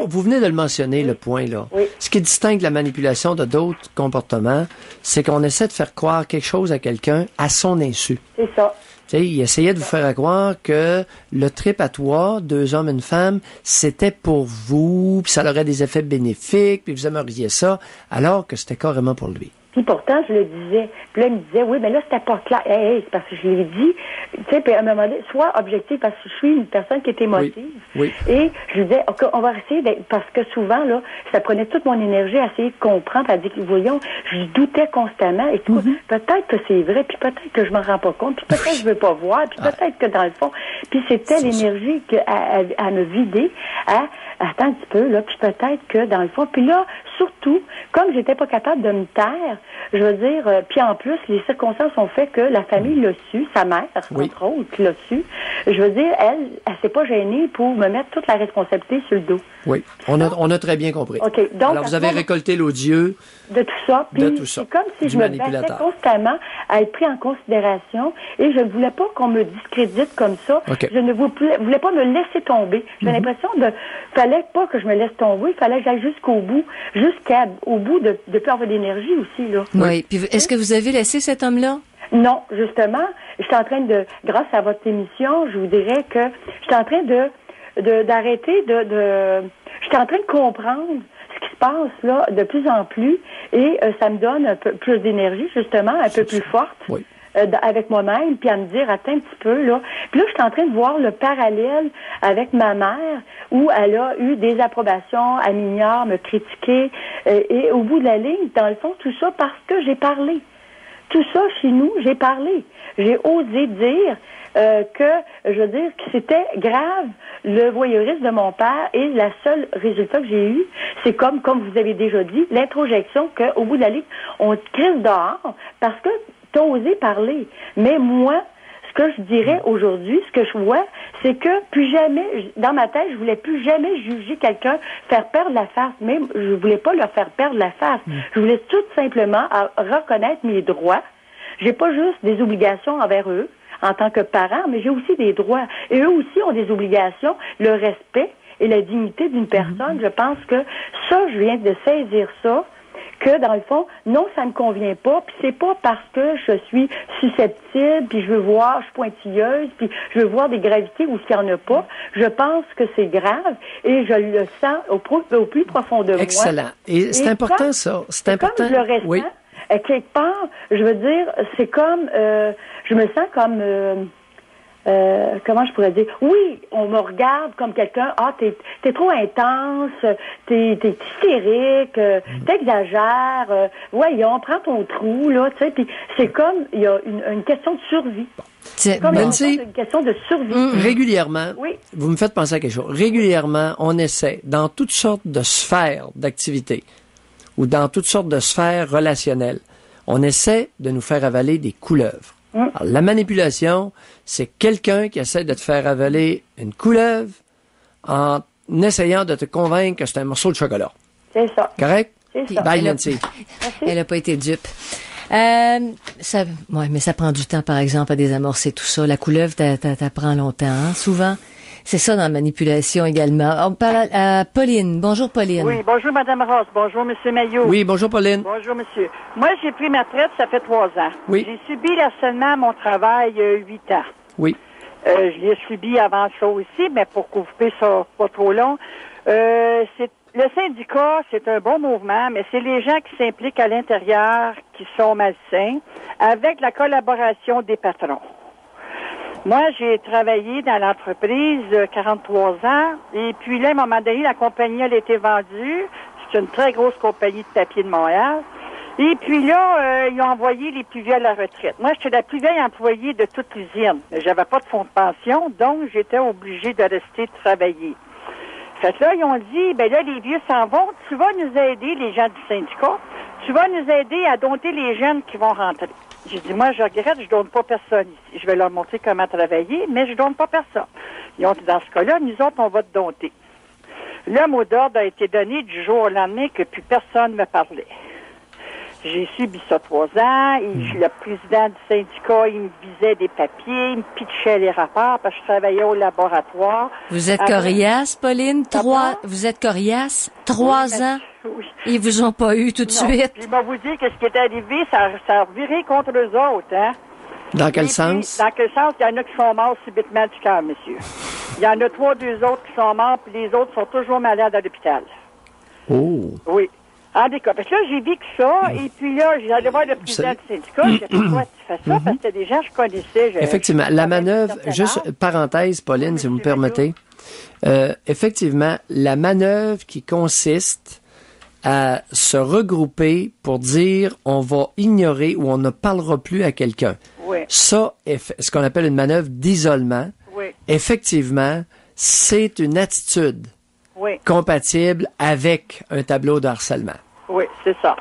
vous venez de le mentionner, le point là. Oui. Ce qui distingue la manipulation de d'autres comportements, c'est qu'on essaie de faire croire quelque chose à quelqu'un à son insu. C'est ça. Tu sais, il essayait de vous faire croire que le trip à 3, 2 hommes et une femme, c'était pour vous, puis ça aurait des effets bénéfiques, puis vous aimeriez ça, alors que c'était carrément pour lui. Puis pourtant, je le disais. Puis là, il me disait, oui, mais là, c'était pas clair. C'est parce que je l'ai dit. Tu sais, puis à un moment donné, sois objectif, parce que je suis une personne qui est émotive. Oui. Et je lui disais, OK, on va essayer d'être... Parce que souvent, là, ça prenait toute mon énergie à essayer de comprendre, à dire, voyons, je doutais constamment. Et peut-être que c'est vrai, puis peut-être que je m'en rends pas compte, puis peut-être que je veux pas voir, puis peut-être que dans le fond... Puis c'était l'énergie à me vider, attends un petit peu, là, puis peut-être que dans le fond... Puis là, surtout, comme j'étais pas capable de me taire, je veux dire, puis en plus, les circonstances ont fait que la famille l'a su, sa mère, entre autres, l'a su. Je veux dire, elle s'est pas gênée pour me mettre toute la responsabilité sur le dos. Oui, on a très bien compris. OK, donc... Alors, vous avez récolté l'odieux de tout ça, puis c'est comme si je me battais constamment à être pris en considération et je ne voulais pas qu'on me discrédite comme ça. Okay. Je ne voulais pas me laisser tomber. J'ai l'impression fallait pas que je me laisse tomber, il fallait que j'aille jusqu'au bout de plus avoir d'énergie aussi, là. Oui. Puis est-ce que vous avez laissé cet homme-là? Non, justement, j'étais en train grâce à votre émission, je vous dirais que j'étais en train d'arrêter j'étais en train de comprendre ce qui se passe là de plus en plus et ça me donne un peu plus d'énergie, justement, un peu plus forte. Oui. Avec moi-même, puis à me dire, attends un petit peu, là. Puis là, je suis en train de voir le parallèle avec ma mère, où elle a eu des approbations, elle m'ignore, me critiquer, et au bout de la ligne, dans le fond, tout ça parce que j'ai parlé. Tout ça, chez nous, j'ai parlé. J'ai osé dire que c'était grave, le voyeurisme de mon père, et le seul résultat que j'ai eu, c'est comme vous avez déjà dit, l'introjection qu'au bout de la ligne, on te crisse dehors, parce que t'as osé parler. Mais moi, ce que je dirais aujourd'hui, ce que je vois, c'est que plus jamais, dans ma tête, je voulais plus jamais juger quelqu'un, faire perdre la face. Même, je voulais pas leur faire perdre la face. Je voulais tout simplement reconnaître mes droits. J'ai pas juste des obligations envers eux en tant que parents, mais j'ai aussi des droits. Et eux aussi ont des obligations, le respect et la dignité d'une personne. Je pense que ça, je viens de saisir ça, que dans le fond, non, ça ne me convient pas, puis c'est pas parce que je suis susceptible, puis je veux voir, je suis pointilleuse, puis je veux voir des gravités où il n'y en a pas. Je pense que c'est grave et je le sens au plus profond de moi. Excellent. Et c'est important, ça. C'est important. Comme je le ressens, oui. Quelque part, je veux dire, c'est comme, je me sens comme, comment je pourrais dire? Oui, on me regarde comme quelqu'un, t'es trop intense, t'es hystérique, t'exagères, voyons, prends ton trou, là, tu sais, puis c'est comme, il y a une question de survie. C'est comme une question de survie. Régulièrement, oui. Vous me faites penser à quelque chose. Régulièrement, on essaie, dans toutes sortes de sphères d'activité, ou dans toutes sortes de sphères relationnelles, on essaie de nous faire avaler des couleuvres. Alors, la manipulation, c'est quelqu'un qui essaie de te faire avaler une couleuvre en essayant de te convaincre que c'est un morceau de chocolat. C'est ça. Correct? C'est ça. Bye, Nancy. Elle n'a pas été dupe. Mais ça prend du temps, par exemple, à désamorcer tout ça. La couleuvre, t'apprend longtemps, hein, souvent. C'est ça dans la manipulation également. On parle à Pauline. Bonjour, Pauline. Oui, bonjour, Madame Ross. Bonjour, Monsieur Maillot. Oui, bonjour, Pauline. Bonjour, Monsieur. Moi, j'ai pris ma retraite, ça fait 3 ans. Oui. J'ai subi l'harcèlement à mon travail 8 ans. Oui. Je l'ai subi avant ça aussi, mais pour couper ça pas trop long. Le syndicat, c'est un bon mouvement, mais c'est les gens qui s'impliquent à l'intérieur qui sont malsains, avec la collaboration des patrons. Moi, j'ai travaillé dans l'entreprise 43 ans, et puis là, à un moment donné, la compagnie a été vendue. C'est une très grosse compagnie de papier de Montréal. Et puis là, ils ont envoyé les plus vieux à la retraite. Moi, j'étais la plus vieille employée de toute l'usine. J'avais pas de fonds de pension, donc j'étais obligée de rester travailler. Fait que là, ils ont dit, ben là, les vieux s'en vont, tu vas nous aider, les gens du syndicat, tu vas nous aider à dompter les jeunes qui vont rentrer. J'ai dit, moi, je regrette, je donne pas personne ici. Je vais leur montrer comment travailler, mais je donne pas personne. Ils ont dit, dans ce cas-là, nous autres, on va te dompter. Le mot d'ordre a été donné du jour au lendemain que plus personne ne me parlait. J'ai subi ça 3 ans, et le président du syndicat, il me visait des papiers, il me pitchait les rapports, parce que je travaillais au laboratoire. Vous êtes coriace, Pauline? Vous êtes coriace? 3 ans? Oui. Ils vous ont pas eu tout de suite? Puis, il m'a vous dire que ce qui est arrivé, ça a viré contre eux autres, hein? Dans quel sens? Dans quel sens? Il y en a qui sont morts subitement du cœur, monsieur. Il y en a 2 autres qui sont morts, puis les autres sont toujours malades à l'hôpital. Oh! Oui. En tout cas, parce que là, j'ai vécu ça, et puis là, j'allais voir le président du syndicat, j'ai dit, pourquoi tu fais ça? Parce que c'était des gens que je connaissais. Effectivement, la manœuvre, juste parenthèse, Pauline, si vous me permettez. Effectivement, la manœuvre qui consiste à se regrouper pour dire on va ignorer ou on ne parlera plus à quelqu'un. Oui. Ça, ce qu'on appelle une manœuvre d'isolement. Oui. Effectivement, c'est une attitude compatible avec un tableau de harcèlement. Oui, c'est ça.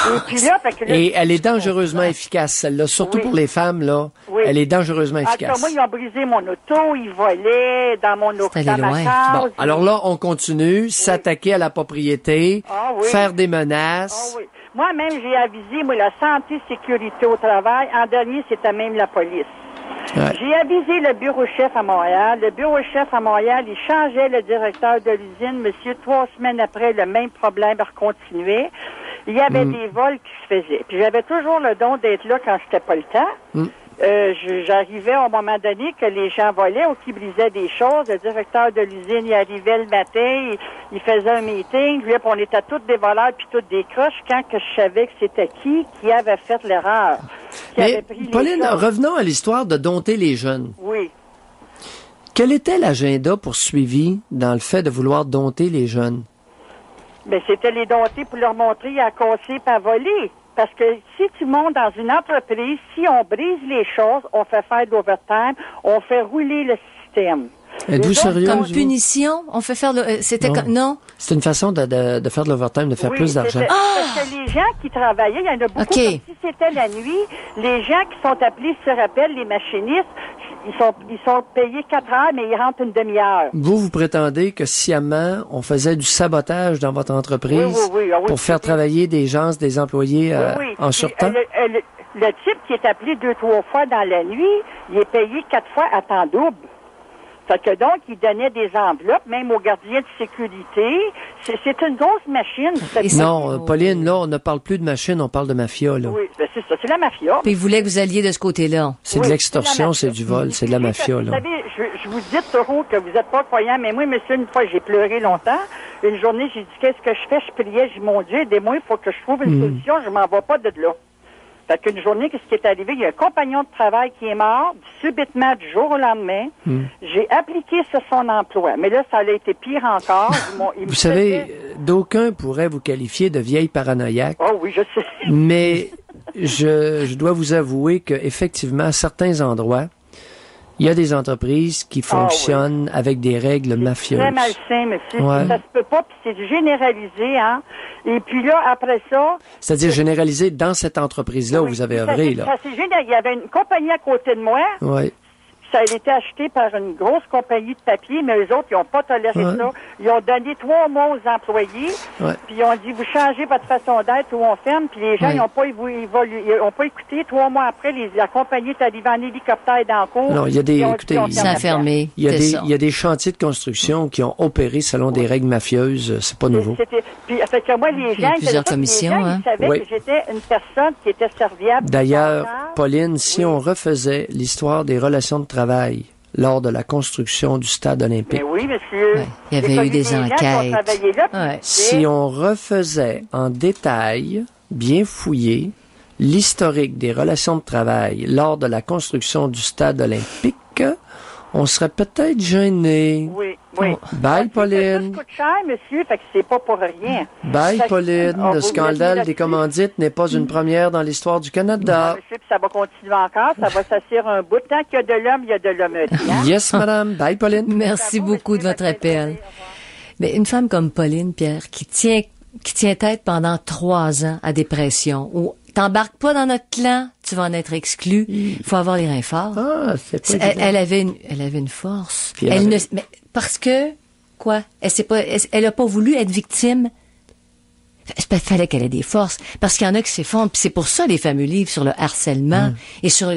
Et puis là, et elle est dangereusement efficace, celle-là, surtout pour les femmes, là. Oui. Elle est dangereusement efficace. Moi, ils ont brisé mon auto, ils volaient dans mon auto, dans ma case. Bon, alors là, on continue, s'attaquer à la propriété, faire des menaces. Moi-même, j'ai avisé, la santé, sécurité au travail. En dernier, c'était même la police. Ouais. J'ai avisé le bureau-chef à Montréal. Le bureau-chef à Montréal, il changeait le directeur de l'usine. Monsieur, 3 semaines après, le même problème continuait. Il y avait des vols qui se faisaient. Puis j'avais toujours le don d'être là quand c'était pas le temps. J'arrivais au moment donné que les gens volaient ou qui brisaient des choses. Le directeur de l'usine, il arrivait le matin, il faisait un meeting. Puis on était tous des voleurs puis toutes des croches quand que je savais que c'était qui avait fait l'erreur. Mais, Pauline, revenons à l'histoire de dompter les jeunes. Oui. Quel était l'agenda poursuivi dans le fait de vouloir dompter les jeunes? Ben, c'était les dompter pour leur montrer à casser et à voler. Parce que si tu montes dans une entreprise, si on brise les choses, on fait faire de l'overtime, on fait rouler le système. Êtes-vous sérieux? Comme punition, on fait faire non? C'est une façon de faire de l'overtime, de faire plus d'argent. Parce que les gens qui travaillaient, il y en a beaucoup, comme si c'était la nuit, les gens qui sont appelés, se rappellent, les machinistes, Ils sont payés 4 heures, mais ils rentrent une demi-heure. Vous prétendez que sciemment, on faisait du sabotage dans votre entreprise oui, pour faire travailler des employés en surtemps? Le type qui est appelé 2-3 fois dans la nuit, il est payé 4 fois à temps double. Fait que donc, il donnait des enveloppes, même aux gardiens de sécurité. C'est une grosse machine. Non, Pauline, là, on ne parle plus de machine, on parle de mafia, là. Oui, ben c'est ça, c'est la mafia. Puis il voulait que vous alliez de ce côté-là. C'est de l'extorsion, c'est du vol, c'est de la mafia, là. Vous savez, je vous dis toujours que vous n'êtes pas croyant, mais moi, monsieur, une fois, j'ai pleuré longtemps. Une journée, j'ai dit, qu'est-ce que je fais? Je priais, j'ai dit, mon Dieu, aidez-moi, il faut que je trouve une solution, je m'en vais pas de là. Fait qu'une journée, qu'est-ce qui est arrivé? Il y a un compagnon de travail qui est mort, subitement, du jour au lendemain. J'ai appliqué sur son emploi. Mais là, ça a été pire encore. Vous savez, d'aucuns pourraient vous qualifier de vieille paranoïaque. Oh oui, je sais. Mais je dois vous avouer qu'effectivement, à certains endroits, il y a des entreprises qui fonctionnent avec des règles mafieuses. C'est très malsain, monsieur. Ouais. Ça se peut pas, puis c'est généralisé, hein. Et puis là, après ça... C'est-à-dire généralisé dans cette entreprise-là où vous avez œuvré, là. Ça, c'est génial. Il y avait une compagnie à côté de moi. Oui. Ça a été acheté par une grosse compagnie de papier, mais eux autres, ils n'ont pas toléré ça. Ils ont donné 3 mois aux employés, puis ils ont dit, vous changez votre façon d'être ou on ferme, puis les gens, ils n'ont pas évolué, ils n'ont pas écouté. 3 mois après, la compagnie est arrivée en hélicoptère dans le cours. Non, il y a des, écoutez, ça a fermé. Il y a des chantiers de construction qui ont opéré selon des règles mafieuses, c'est pas nouveau. Puis, fait que moi, les gens, plusieurs commissions, ils savaient que j'étais une personne qui était serviable. D'ailleurs, Pauline, si on refaisait l'histoire des relations de travail lors de la construction du stade olympique. Mais oui, monsieur. Ouais. Il y avait eu des enquêtes. Si on refaisait en détail, bien fouillé, l'historique des relations de travail lors de la construction du stade olympique, on serait peut-être gêné. Oui. Bye, Pauline. Ça coûte cher, monsieur, fait que c'est pas pour rien. Bye, Pauline. Le scandale des commandites n'est pas une première dans l'histoire du Canada. Non, monsieur, puis ça va continuer encore. Ça va s'assir un bout. Tant qu'il y a de l'homme, il y a de l'hommerie. Hein? Yes, madame. Bye, Pauline. Merci beaucoup de votre appel. Mais une femme comme Pauline, Pierre, qui tient tête pendant 3 ans à dépression, ou t'embarques pas dans notre clan, tu vas en être exclu. Il faut avoir les reins forts. Ah, c'est pas elle avait une force. Mais parce que quoi? Elle a pas voulu être victime. Il fallait qu'elle ait des forces. Parce qu'il y en a qui s'effondrent. Puis c'est pour ça les fameux livres sur le harcèlement et sur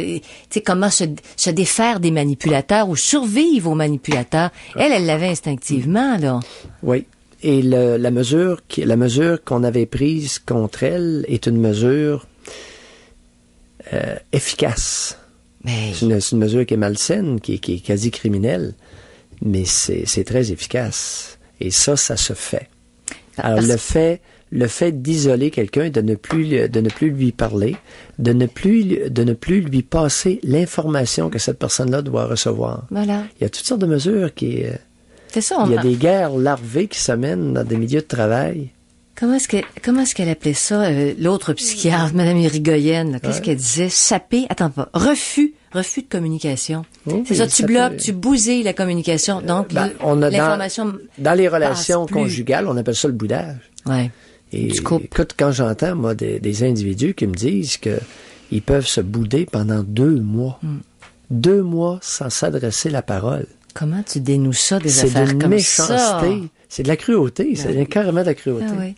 comment se défaire des manipulateurs ou survivre aux manipulateurs. Elle l'avait instinctivement, là. Oui. Et la mesure qu'on avait prise contre elle est une mesure efficace. Mais... C'est une mesure qui est malsaine, qui est quasi criminelle, mais c'est très efficace. Et ça se fait. Alors le fait d'isoler quelqu'un, de ne plus lui parler, de ne plus lui passer l'information que cette personne-là doit recevoir. Voilà. Il y a toutes sortes de mesures qui c'est ça. Il y a des guerres larvées qui se mènent dans des milieux de travail. Comment est-ce qu'elle appelait ça, l'autre psychiatre, Mme Irigoyenne, qu'est-ce qu'elle disait? Refus de communication. Oui, c'est ça, tu bloques, tu bousilles la communication. Donc, l'information... Dans les relations conjugales, on appelle ça le boudage. Ouais. Et écoute, quand j'entends, moi, des individus qui me disent que ils peuvent se bouder pendant 2 mois. 2 mois sans s'adresser la parole. Comment tu dénoues ça, des affaires comme ça? C'est de méchanceté. C'est de la cruauté. C'est carrément de la cruauté. Ah oui.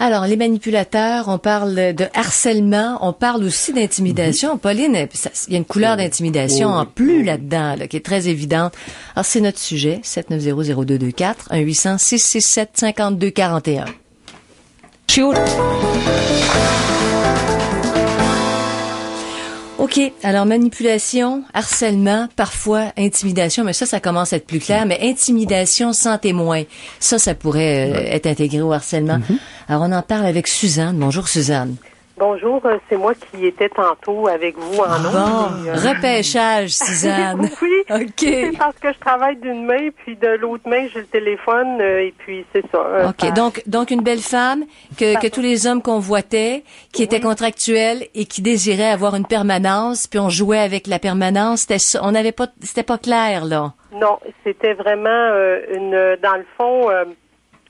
Alors, les manipulateurs, on parle de harcèlement, on parle aussi d'intimidation. Pauline, il y a une couleur d'intimidation en plus là-dedans, qui est très évidente. Alors, c'est notre sujet, 790-0224, 1-800-667-5241. OK. Alors, manipulation, harcèlement, parfois intimidation, mais ça commence à être plus clair, mais intimidation sans témoin, ça pourrait être intégré au harcèlement. Alors, on en parle avec Suzanne. Bonjour, Suzanne. Bonjour, c'est moi qui étais tantôt avec vous en ondes. Repêchage, Suzanne. Oui, OK. C'est parce que je travaille d'une main, puis de l'autre main, j'ai le téléphone, et puis c'est ça. OK, donc une belle femme que tous les hommes convoitaient, qui était contractuelle et qui désirait avoir une permanence, puis on jouait avec la permanence. C'était pas clair, là. Non, c'était vraiment dans le fond,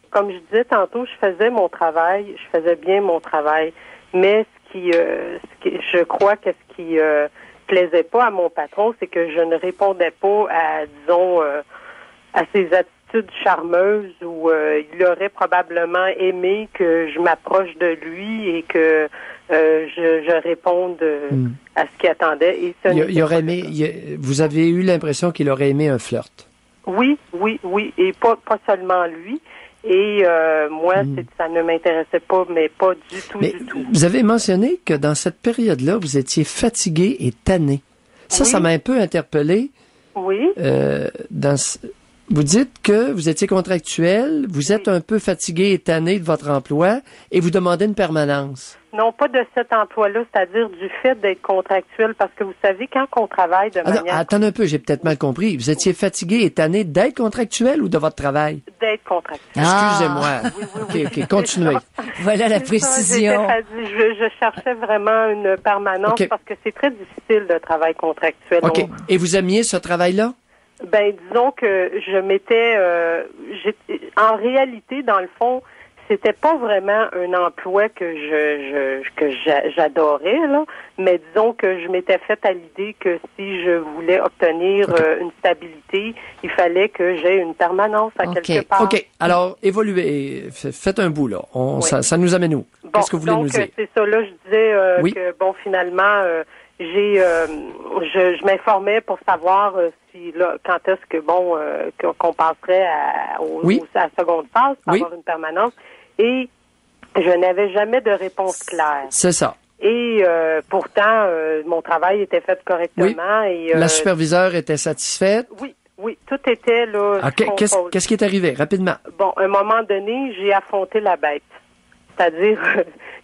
comme je disais tantôt, je faisais mon travail, je faisais bien mon travail. Mais je crois que ce plaisait pas à mon patron, c'est que je ne répondais pas à, disons, à ses attitudes charmeuses où il aurait probablement aimé que je m'approche de lui et que je réponde à ce qu'il attendait. Et il aurait aimé, vous avez eu l'impression qu'il aurait aimé un flirt? Oui, et pas seulement lui. Et moi, ça ne m'intéressait pas, mais pas du tout. Vous avez mentionné que dans cette période-là, vous étiez fatigué et tanné. Ça m'a un peu interpellé. Oui. Vous dites que vous étiez contractuel, vous êtes un peu fatigué et tanné de votre emploi et vous demandez une permanence. Non, pas de cet emploi-là, c'est-à-dire du fait d'être contractuel, parce que vous savez, quand on travaille de manière... Attends un peu, j'ai peut-être mal compris. Vous étiez fatigué et tanné d'être contractuel ou de votre travail? D'être contractuel. Excusez-moi. OK, continuez. Voilà la précision. Je cherchais vraiment une permanence parce que c'est très difficile le travail contractuel. OK. Et vous aimiez ce travail-là? Ben, disons que je m'étais... en réalité, dans le fond, c'était pas vraiment un emploi que j'adorais, là, mais disons que je m'étais faite à l'idée que si je voulais obtenir une stabilité, il fallait que j'aie une permanence à quelque part. OK. Alors, évoluez. Faites un bout, là. Ça nous amène où? Qu'est-ce que vous voulez nous dire? C'est ça. Là, je disais que, bon, finalement... je m'informais pour savoir si là, quand est-ce que qu'on passerait à la seconde phase pour avoir une permanence, et je n'avais jamais de réponse claire. C'est ça. Et pourtant mon travail était fait correctement et la superviseure était satisfaite. Oui, tout était là. Qu'est-ce qui est arrivé rapidement? Bon, à un moment donné, j'ai affronté la bête. C'est-à-dire,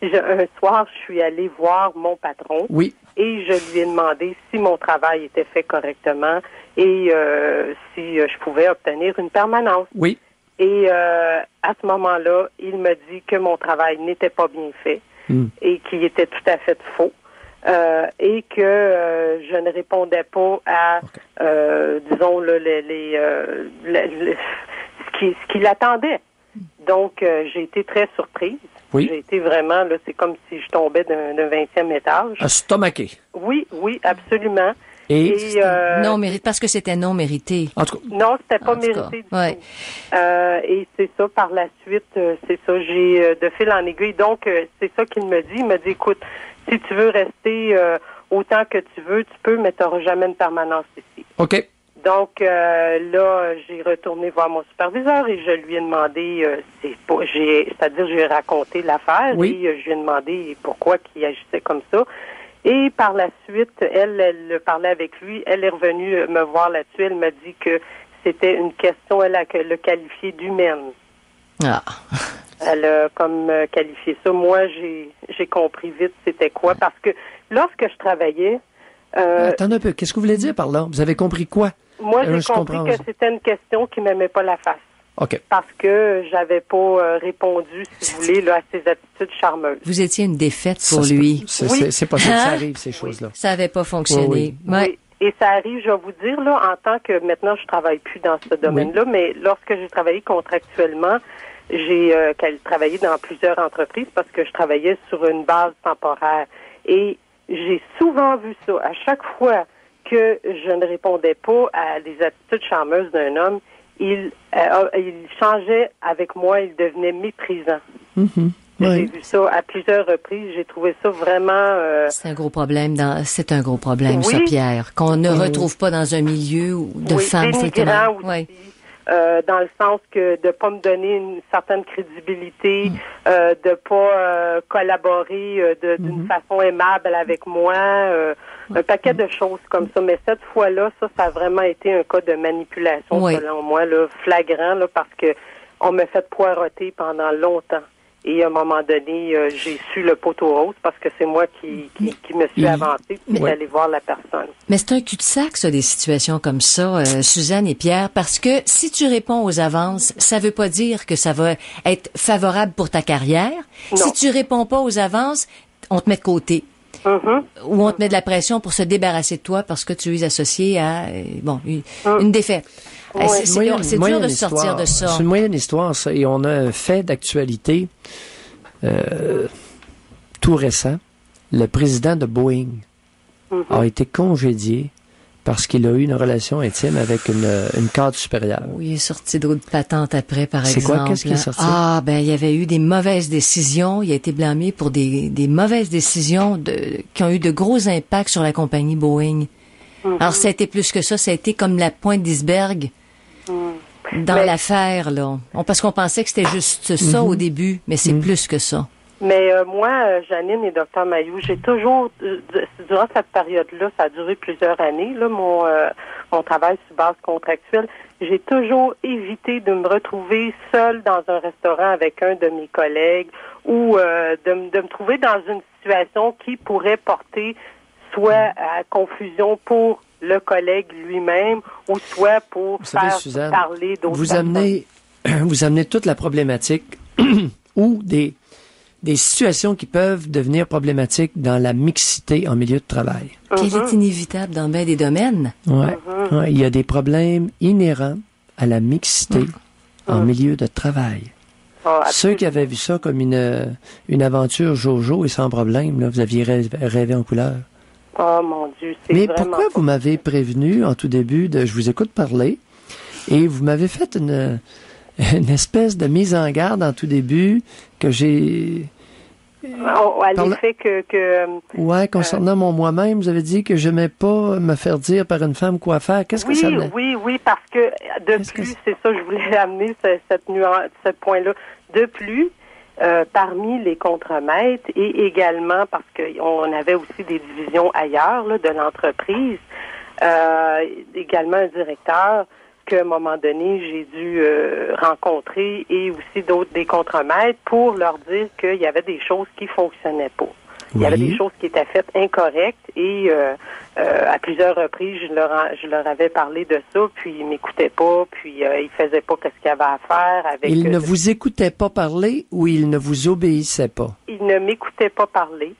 un soir, je suis allée voir mon patron. Oui. Et je lui ai demandé si mon travail était fait correctement et si je pouvais obtenir une permanence. Oui. Et à ce moment-là, il me dit que mon travail n'était pas bien fait et qu'il était tout à fait faux et que je ne répondais pas à, disons, ce qu'il attendait. Donc, j'ai été très surprise. Oui. J'ai été vraiment, là, c'est comme si je tombais d'un 20e étage. Stomaqué. Oui, absolument. Et non mérité, parce que c'était non mérité. En tout cas. Non, c'était pas mérité du tout. Et c'est ça, par la suite, c'est ça, j'ai de fil en aiguille. Donc, c'est ça qu'il me dit. Il me dit, écoute, si tu veux rester autant que tu veux, tu peux, mais tu n'auras jamais une permanence ici. OK. Donc, là, j'ai retourné voir mon superviseur et je lui ai demandé, c'est-à-dire, je lui ai raconté l'affaire et je lui ai demandé pourquoi il agissait comme ça. Et par la suite, elle parlait avec lui. Elle est revenue me voir là-dessus. Elle m'a dit que c'était une question, elle l'a qualifiée d'humaine. Ah. Elle a comme qualifié ça. Moi, j'ai compris vite c'était quoi. Parce que lorsque je travaillais... Attends un peu. Qu'est-ce que vous voulez dire par là? Vous avez compris quoi? Moi, j'ai compris que c'était une question qui m'aimait pas la face. OK. Parce que j'avais pas répondu, si vous voulez, là, à ses attitudes charmeuses. Vous étiez une défaite pour lui. C'est pas ça que ça arrive, ces choses-là. Ça n'avait pas fonctionné. Oui. Et ça arrive, je vais vous dire, là, en tant que, maintenant, je travaille plus dans ce domaine-là, mais lorsque j'ai travaillé contractuellement, j'ai travaillé dans plusieurs entreprises parce que je travaillais sur une base temporaire. Et j'ai souvent vu ça. À chaque fois que je ne répondais pas à des attitudes charmeuses d'un homme, il changeait avec moi, il devenait méprisant. J'ai vu ça à plusieurs reprises, j'ai trouvé ça vraiment... C'est un gros problème, ça, Pierre, qu'on ne retrouve pas dans un milieu de femmes. Dénigrant aussi, dans le sens que de pas me donner une certaine crédibilité, de pas collaborer d'une façon aimable avec moi, un paquet de choses comme ça. Mais cette fois-là, ça a vraiment été un cas de manipulation, selon moi, là, flagrant, là, parce que on m'a fait poireauter pendant longtemps. Et à un moment donné, j'ai su le poteau rose parce que c'est moi qui me suis avancée puis d'aller voir la personne. Mais c'est un cul-de-sac, ça, des situations comme ça, Suzanne et Pierre, parce que si tu réponds aux avances, ça veut pas dire que ça va être favorable pour ta carrière. Non. Si tu réponds pas aux avances, on te met de côté. Ou on te met de la pression pour se débarrasser de toi parce que tu es associé à une défaite. C'est dur de sortir de ça. C'est une moyenne histoire, ça. Et on a un fait d'actualité tout récent. Le président de Boeing a été congédié parce qu'il a eu une relation intime avec une cadre supérieure. Oui, il est sorti de patente après, par exemple. C'est quoi? Qu'est-ce qui est sorti? Il y avait eu des mauvaises décisions. Il a été blâmé pour des mauvaises décisions qui ont eu de gros impacts sur la compagnie Boeing. Alors, ça a été plus que ça. Ça a été comme la pointe d'iceberg dans l'affaire, là. Parce qu'on pensait que c'était juste ça au début, mais c'est plus que ça. Mais moi, Janine et Dr Mailloux, j'ai toujours, durant cette période-là, ça a duré plusieurs années, là, mon travail sur base contractuelle, j'ai toujours évité de me retrouver seule dans un restaurant avec un de mes collègues ou de me trouver dans une situation qui pourrait porter soit à confusion pour le collègue lui-même ou soit pour Suzanne, parler d'autres vous amenez toute la problématique ou des situations qui peuvent devenir problématiques dans la mixité en milieu de travail. Qui est inévitable dans bien des domaines. Ouais. Il y a des problèmes inhérents à la mixité en milieu de travail. Ceux qui avaient vu ça comme une aventure Jojo et sans problème, là, vous aviez rêvé en couleur. Oh mon Dieu, c'est Mais vraiment... pourquoi vous m'avez prévenu en tout début je vous écoute parler et vous m'avez fait une espèce de mise en garde en tout début que j'ai... l'effet que ouais, concernant moi-même, vous avez dit que je n'aimais pas me faire dire par une femme quoi faire. Qu'est-ce que ça me... Oui, parce que c'est ça, je voulais amener cette nuance, ce point-là. De plus, parmi les contremaîtres et également parce qu'on avait aussi des divisions ailleurs là, de l'entreprise, également un directeur qu'à un moment donné, j'ai dû rencontrer et aussi des contremaîtres pour leur dire qu'il y avait des choses qui fonctionnaient pas. Il y avait des choses qui étaient faites incorrectes et à plusieurs reprises, je leur avais parlé de ça, puis ils m'écoutaient pas, puis ils faisaient pas ce qu'il y avait à faire. Ils ne vous écoutaient pas parler ou ils ne vous obéissaient pas? Ils ne m'écoutaient pas parler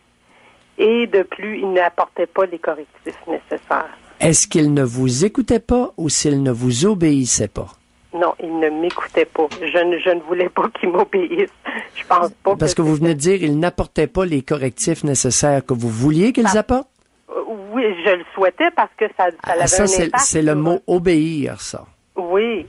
et de plus, ils n'apportaient pas les correctifs nécessaires. Est-ce qu'ils ne vous écoutaient pas ou s'ils ne vous obéissaient pas? Non, ils ne m'écoutaient pas. Je ne voulais pas qu'ils m'obéissent. Je pense pas. Parce que vous venez de dire qu'ils n'apportaient pas les correctifs nécessaires que vous vouliez qu'ils apportent? Oui, je le souhaitais parce que ça avait un impact. C'est le mot obéir, ça. Oui.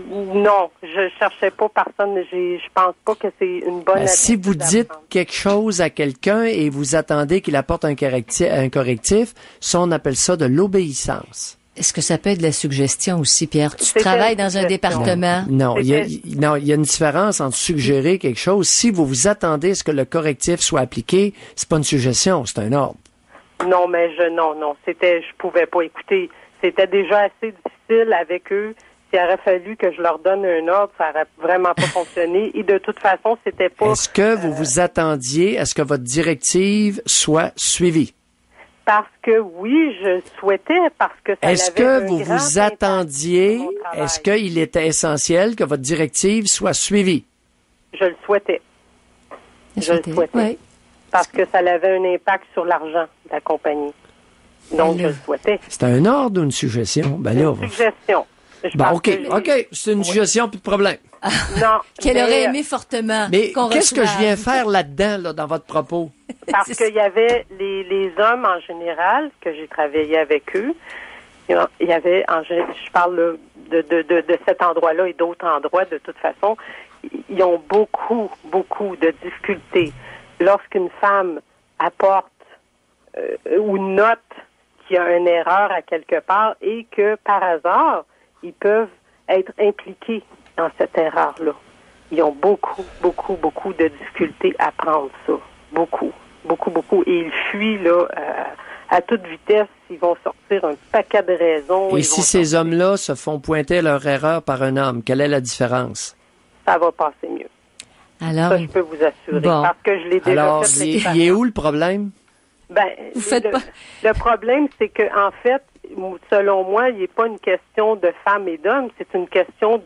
Non, je cherchais pas personne. Je pense pas que c'est une bonne attitude. Si vous dites quelque chose à quelqu'un et vous attendez qu'il apporte un correctif, ça, on appelle ça de l'obéissance. Est-ce que ça peut être de la suggestion aussi, Pierre? Tu travailles dans un département? Non, il y a une différence entre suggérer quelque chose. Si vous vous attendez à ce que le correctif soit appliqué, c'est pas une suggestion, c'est un ordre. Non, mais je pouvais pas écouter. C'était déjà assez difficile avec eux. S'il aurait fallu que je leur donne un ordre, ça aurait vraiment pas fonctionné. Et de toute façon, c'était pas... Est-ce que vous vous attendiez à ce que votre directive soit suivie? Parce que oui, je souhaitais, parce que ça Est-ce que vous vous attendiez, est-ce qu'il était essentiel que votre directive soit suivie? Je le souhaitais. Je le souhaitais. Oui. Parce que ça avait un impact sur l'argent de la compagnie. Donc, je le souhaitais. C'est un ordre ou une suggestion? Ben là, une suggestion. Bon, OK, c'est une suggestion, plus de problème. Non. Qu'elle aurait aimé fortement. Mais qu'est-ce que je viens faire là-dedans, là, dans votre propos? Parce qu'il y avait les hommes en général, que j'ai travaillé avec eux, il y avait, je parle de cet endroit-là et d'autres endroits, de toute façon, ils ont beaucoup, beaucoup de difficultés. Lorsqu'une femme apporte ou note qu'il y a une erreur à quelque part et que, par hasard, ils peuvent être impliqués dans cette erreur-là. Ils ont beaucoup, beaucoup, beaucoup de difficultés à prendre ça. Beaucoup, beaucoup, beaucoup. Et ils fuient, là, à toute vitesse. Ils vont sortir un paquet de raisons. Et si ces hommes-là se font pointer leur erreur par un homme, quelle est la différence? Ça va passer mieux. Alors, ça, je peux vous assurer. Bon. Parce que je l'ai déjà fait. Alors, il est où le problème? Ben, vous faites pas. Le problème, c'est que, en fait, selon moi, il n'est pas une question de femmes et d'hommes, c'est une question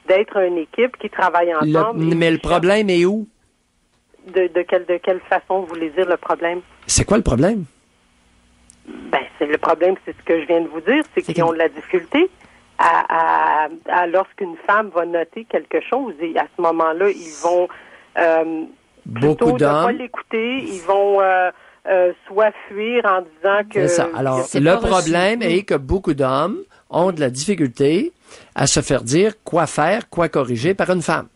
d'être une équipe qui travaille ensemble. Mais le problème est où? De quelle façon vous voulez dire le problème? C'est quoi le problème? Ben, le problème, c'est ce que je viens de vous dire, c'est qu'ils ont de la difficulté à lorsqu'une femme va noter quelque chose, et à ce moment-là, ils vont plutôt ne pas l'écouter, ils vont soit fuir en disant que... C'est ça. Alors, le problème est que beaucoup d'hommes ont de la difficulté à se faire dire quoi faire, quoi corriger par une femme.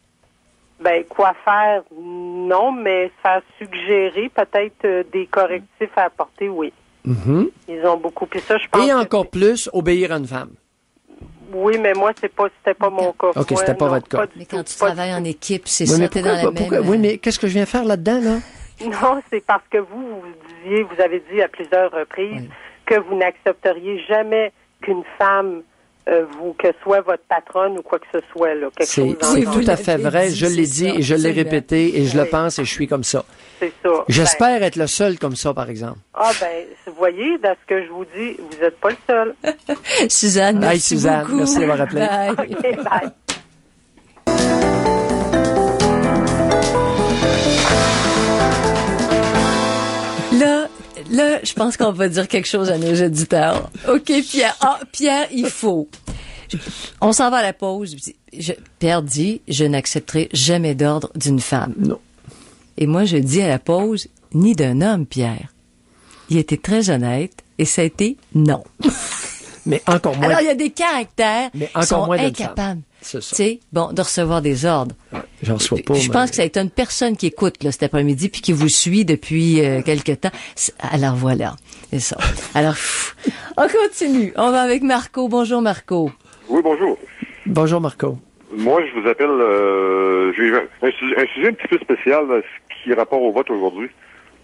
Ben, quoi faire, non, mais se faire suggérer peut-être des correctifs à apporter, oui. Mm-hmm. Ils ont beaucoup. Puis ça, je pense. Et encore plus, obéir à une femme. Oui, mais moi, c'était pas mon cas. OK, c'était pas votre cas. Mais quand tu travailles en équipe, c'est ça, t'es dans la même... Oui, mais qu'est-ce que je viens faire là-dedans, là? Non, c'est parce que vous avez dit à plusieurs reprises que vous n'accepteriez jamais qu'une femme, que ce soit votre patronne ou quoi que ce soit, là, quelque chose. C'est tout à fait vrai. Je l'ai dit et je l'ai répété et je le pense et je suis comme ça. C'est ça. J'espère être le seul comme ça, par exemple. Ah, ben, vous voyez, dans ce que je vous dis, vous n'êtes pas le seul. Suzanne, merci Suzanne, beaucoup. merci d'avoir rappelé. Bye. OK, bye. Là, je pense qu'on va dire quelque chose à nos auditeurs. OK, Pierre. Ah, Pierre, il faut. On s'en va à la pause. Pierre dit, je n'accepterai jamais d'ordre d'une femme. Non. Et moi, je dis à la pause, ni d'un homme, Pierre. Il était très honnête et ça a été non. Mais encore moins. Alors, il y a des caractères qui sont moins incapables. C'est ça. Tu sais, bon, de recevoir des ordres. Ouais, j'en reçois pas. Je pense que ça a été une personne qui écoute là, cet après-midi puis qui vous suit depuis quelque temps. Alors voilà, c'est ça. Alors, on continue. On va avec Marco. Bonjour Marco. Oui, bonjour. Bonjour Marco. Moi, je vous appelle. J'ai un sujet un petit peu spécial qui est rapport au vote aujourd'hui.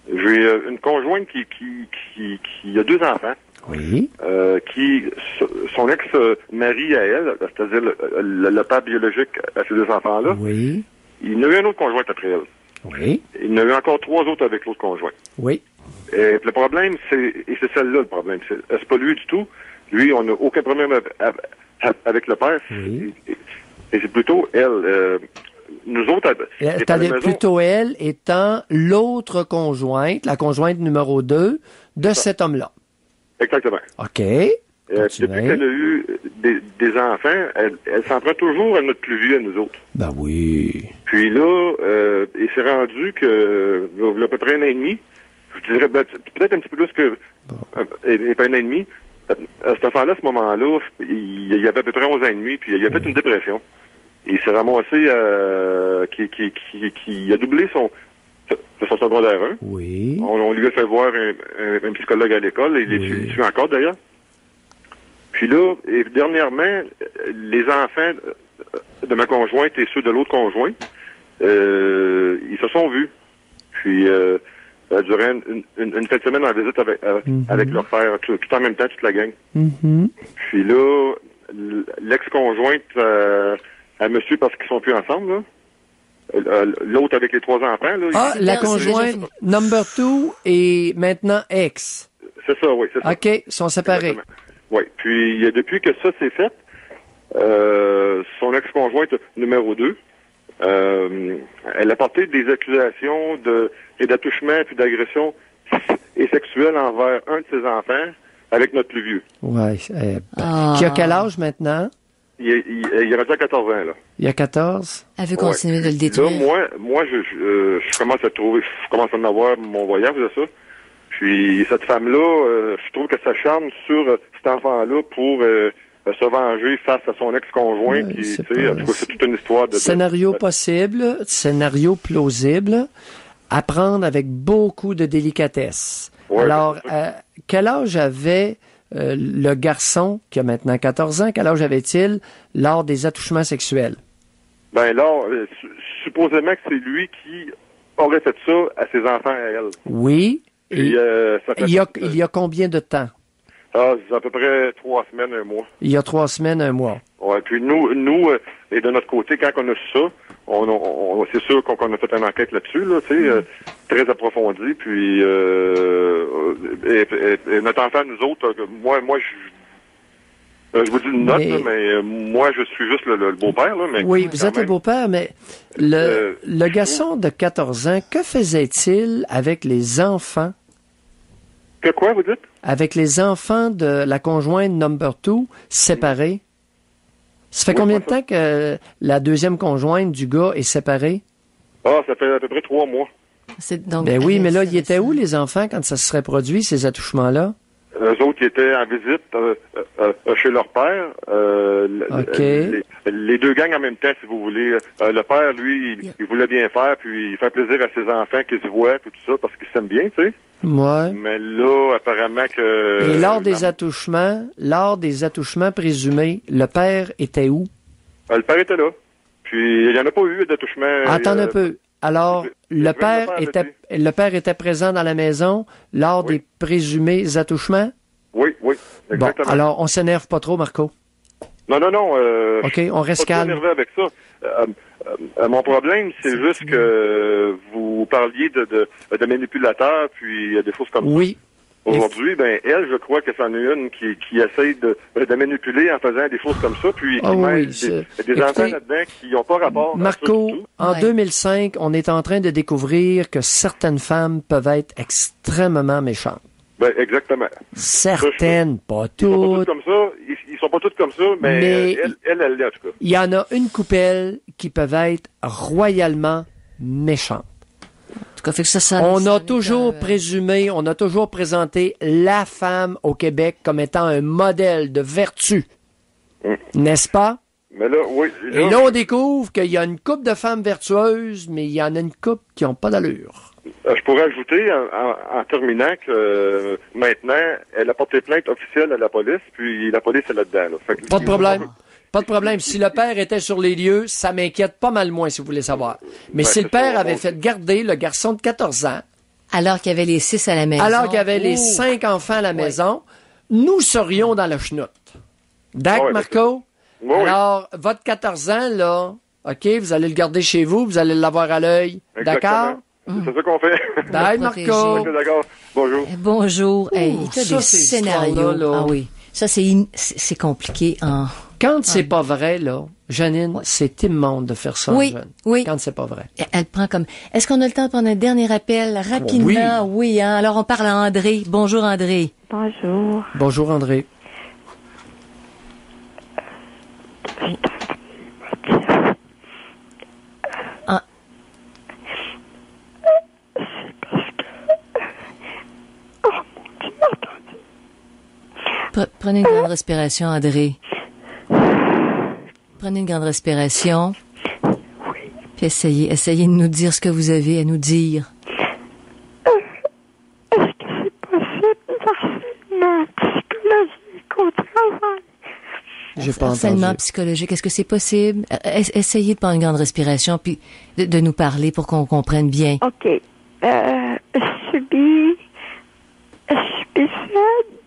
J'ai une conjointe qui a 2 enfants. Oui. Son ex-mari à elle, c'est-à-dire le père biologique à ces 2 enfants-là. Oui. Il n'a eu un autre conjointe après elle. Oui. Il en a eu encore 3 autres avec l'autre conjoint. Oui. Et le problème, c'est celle-là le problème. C'est pas lui du tout. Lui, on n'a aucun problème avec le père. Oui. Et c'est plutôt elle. Nous autres, c'est-à-dire plutôt elle étant l'autre conjointe, la conjointe numéro 2 de cet homme-là. Exactement. OK. Depuis qu'elle a eu des enfants, elle s'en prend toujours à notre plus vieux, à nous autres. Ben oui. Puis là, il s'est rendu que, il y a à peu près 1 an et demi, je dirais peut-être un petit peu plus que et pas 1 an et demi, cet enfant-là, à ce moment-là, il avait à peu près 11 ans et demi, puis il a fait une dépression. Il s'est ramassé qui a doublé son secondaire 1. Oui. On lui a fait voir un psychologue à l'école, et il suit encore d'ailleurs. Puis là, et dernièrement, les enfants de ma conjointe et ceux de l'autre conjoint, ils se sont vus. Puis, ça a duré une fin de semaine en visite avec leur père, tout en même temps, toute la gang. Mm-hmm. Puis là, l'ex-conjointe, elle me suit parce qu'ils sont plus ensemble, là. L'autre avec les 3 enfants, là. La conjointe number 2 et maintenant ex. C'est ça, oui, c'est ça. OK, ils sont séparés. Exactement. Oui, puis depuis que ça s'est fait, son ex-conjointe numéro 2, elle a porté des accusations d'attouchement puis d'agression et sexuelle envers un de ses enfants avec notre plus vieux. Oui. Qui a quel âge maintenant? Il est rendu à 14 ans, là. Il y a 14? Elle veut continuer de le détruire. Là, moi, je commence à trouver, je commence à en avoir mon voyage de ça. Puis, cette femme-là, je trouve que ça charme sur cet enfant-là pour se venger face à son ex-conjoint qui, tu sais, c'est toute une histoire de... Scénario possible, scénario plausible, à prendre avec beaucoup de délicatesse. Ouais, alors, quel âge avait le garçon, qui a maintenant 14 ans, quel âge avait-il lors des attouchements sexuels? Ben là, supposément que c'est lui qui aurait fait ça à ses enfants à elle. Oui. Puis, il y a combien de temps? Ah, c'est à peu près 3 semaines, 1 mois. Il y a 3 semaines, 1 mois. Ouais, puis nous, et de notre côté, quand on a su ça, c'est sûr qu'on a fait une enquête là-dessus, là, tu sais, très approfondie, puis et notre enfant, nous autres, moi, je vous dis une note, là, mais moi, je suis juste le beau-père, là, mais... Oui, vous êtes le beau-père, mais le garçon de 14 ans, que faisait-il avec les enfants? Que quoi, vous dites? Avec les enfants de la conjointe number 2 séparés. Ça fait combien de temps que la deuxième conjointe du gars est séparée? Ah, ça fait à peu près 3 mois. Donc, ben oui, mais là, ils étaient où, les enfants, quand ça se serait produit, ces attouchements-là? Eux autres, ils étaient en visite chez leur père. OK. Les deux gangs en même temps, si vous voulez. Le père, lui, il voulait bien faire, puis il fait plaisir à ses enfants qu'ils se voient, puis tout ça, parce qu'ils s'aiment bien, tu sais. Ouais. Mais là, apparemment que... Et lors des attouchements présumés, le père était où? Le père était là. Puis, il n'y en a pas eu d'attouchement. Attends un peu. Alors, le père était présent dans la maison lors des présumés attouchements? Oui, exactement. Bon, alors, on s'énerve pas trop, Marco. Non. OK, on reste calme. Je suis pas énervé avec ça. Mon problème, c'est juste que vous parliez de manipulateurs, puis des choses comme ça. Oui. Aujourd'hui, ben elle, je crois que c'en est une qui essaye de manipuler en faisant des choses comme ça, puis qui met des enfants là-dedans qui n'ont pas rapport Marco, à ça. En 2005, on est en train de découvrir que certaines femmes peuvent être extrêmement méchantes. Ben, exactement. Certaines, pas toutes. Ils sont pas toutes comme ça, mais elle l'est en tout cas. Il y en a une coupelle qui peuvent être royalement méchantes. En tout cas, fait que ça on a toujours présumé, on a toujours présenté la femme au Québec comme étant un modèle de vertu. N'est-ce pas? Mais là, oui. Et là, on découvre qu'il y a une couple de femmes vertueuses, mais il y en a une couple qui n'ont pas d'allure. Je pourrais ajouter, en terminant, que maintenant, elle a porté plainte officielle à la police, puis la police est là-dedans. Là. Pas de problème. Pas de problème. Si le père était sur les lieux, ça m'inquiète pas mal moins, si vous voulez savoir. Mais si le père avait fait garder le garçon de 14 ans... Alors qu'il y avait les 6 à la maison. Alors qu'il y avait les 5 enfants à la maison, nous serions dans le chenoute. D'accord, Marco? Oui. Alors, votre 14 ans, là, OK, vous allez le garder chez vous, vous allez l'avoir à l'œil. D'accord? C'est ça qu'on fait. Bye, Marco. D'accord. Bonjour. Bonjour. Hey, il y a des ces scénarios. histoires-là, là. Ah oui. Ça, c'est compliqué. Quand c'est pas vrai, là, Janine, c'est immonde de faire ça. Oui, jeune. oui. Quand c'est pas vrai. Elle prend comme... Est-ce qu'on a le temps de prendre un dernier appel rapidement? Oui, hein? Alors, on parle à André. Bonjour, André. Bonjour. Bonjour, André. Prenez une grande respiration, André. Prenez une grande respiration. Oui. Puis essayez de nous dire ce que vous avez à nous dire. Est-ce que c'est possible d'harcèlement psychologique au travail? J'ai pas Harcèlement entendu. psychologique, est-ce que c'est possible? Essayez de prendre une grande respiration puis de nous parler pour qu'on comprenne bien. OK. Je subis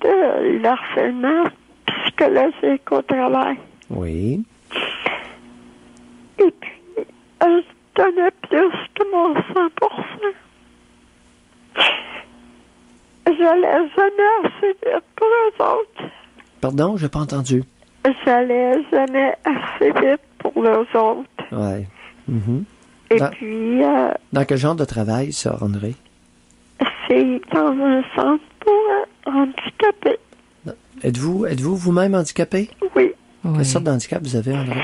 de l'harcèlement psychologique au travail. Oui. Et puis, je donnais plus que mon 100%. J'allais jamais assez vite pour eux autres. Pardon, j'ai pas entendu. J'allais jamais assez vite pour eux autres. Ouais. Mm-hmm. Et puis... dans quel genre de travail, ça, André? C'est dans un centre pour handicapés. Êtes-vous vous-même handicapé? Oui. Quelle sorte d'handicap vous avez, André?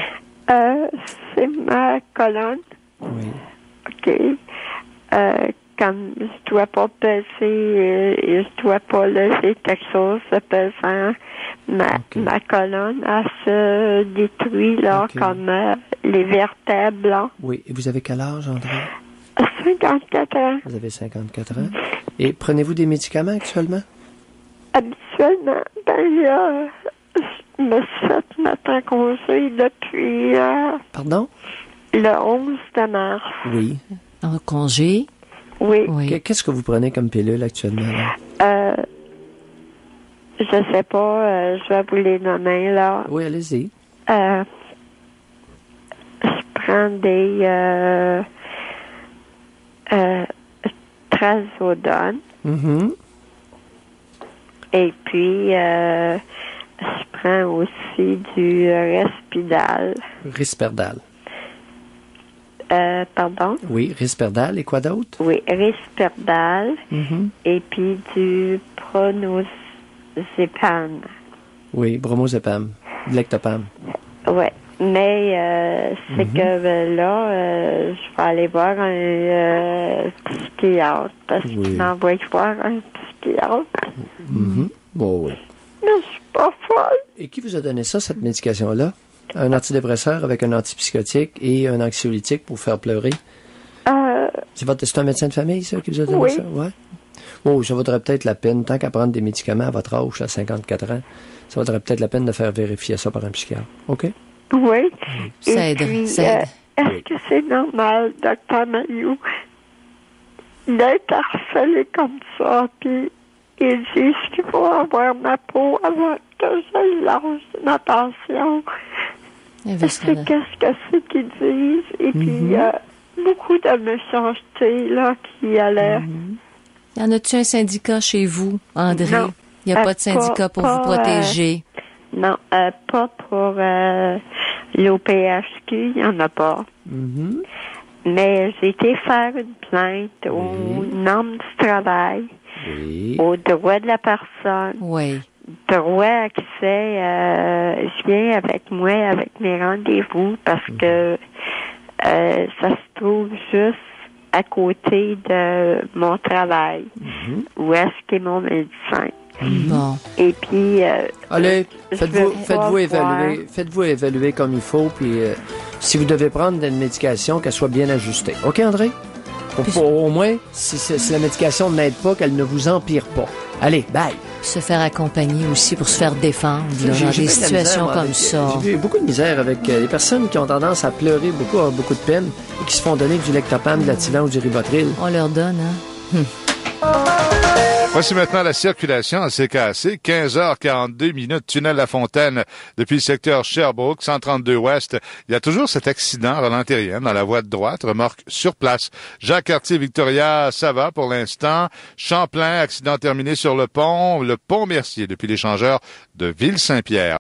C'est ma colonne. Oui. OK. Comme je dois pas peser et je dois pas lever quelque chose de pesant, ma colonne, elle se détruit, là, comme les vertèbres, là. Oui. Et vous avez quel âge, André? 54 ans. Vous avez 54 ans. Et prenez-vous des médicaments actuellement? Habituellement, je me suis fait mettre en congé depuis... Pardon? Le 11 de mars. Oui. En congé? Oui. Qu'est-ce que vous prenez comme pilule actuellement? Là? Je sais pas, je vais vous les nommer, là. Oui, allez-y. Je prends des trazodone. Mm-hmm. Et puis, je prends aussi du Risperdal. Risperdal. Pardon? Oui, Risperdal. Et quoi d'autre? Oui, Risperdal. Mm-hmm. Et puis du Pronozepam. Oui, bromozepam. Lectopam. Ouais. Mais c'est que là, je vais aller voir un psychiatre parce qu'il m'envoie voir un psychiatre. Bon, oui. Mais je suis pas folle. Et qui vous a donné ça, cette médication-là? Un antidépresseur avec un antipsychotique et un anxiolytique pour faire pleurer? C'est un médecin de famille, ça, qui vous a donné ça? Ouais. Oh, ça vaudrait peut-être la peine, tant qu'à prendre des médicaments à votre âge, à 54 ans, ça vaudrait peut-être la peine de faire vérifier ça par un psychiatre. OK? Oui. Ça aide. Est-ce que c'est normal, Dr. Mayou, d'être harcelé comme ça, puis ils disent qu'il faut avoir ma peau avant que je lance ma pension? Qu'est-ce que c'est qu'ils disent? Et puis, il y a beaucoup de méchanceté, là, qui allaient. Y en a-tu un syndicat chez vous, André? Non. Il n'y a pas de syndicat pour vous protéger? Non, pas pour l'OPHQ, il n'y en a pas. Mais j'ai été faire une plainte aux normes du travail, aux droits de la personne, droit accès, je viens avec moi avec mes rendez-vous parce que ça se trouve juste à côté de mon travail, où est-ce qu'est mon médecin. Bon. Et puis... allez, faites-vous évaluer comme il faut, puis si vous devez prendre une médication, qu'elle soit bien ajustée. OK, André? Au moins, si la médication n'aide pas, qu'elle ne vous empire pas. Allez, bye! Se faire accompagner aussi pour se faire défendre dans des situations comme ça. J'ai vu beaucoup de misère avec les personnes qui ont tendance à pleurer beaucoup, avoir beaucoup de peine et qui se font donner du Lectopam, de l'Ativan ou du Rivotril. On leur donne, hein? Voici maintenant la circulation à CKAC, 15h42 minutes, tunnel La Fontaine, depuis le secteur Sherbrooke, 132 ouest. Il y a toujours cet accident à l'intérieur, dans la voie de droite, remorque sur place. Jacques-Cartier-Victoria, ça va pour l'instant. Champlain, accident terminé sur le pont Mercier, depuis l'échangeur de Ville-Saint-Pierre.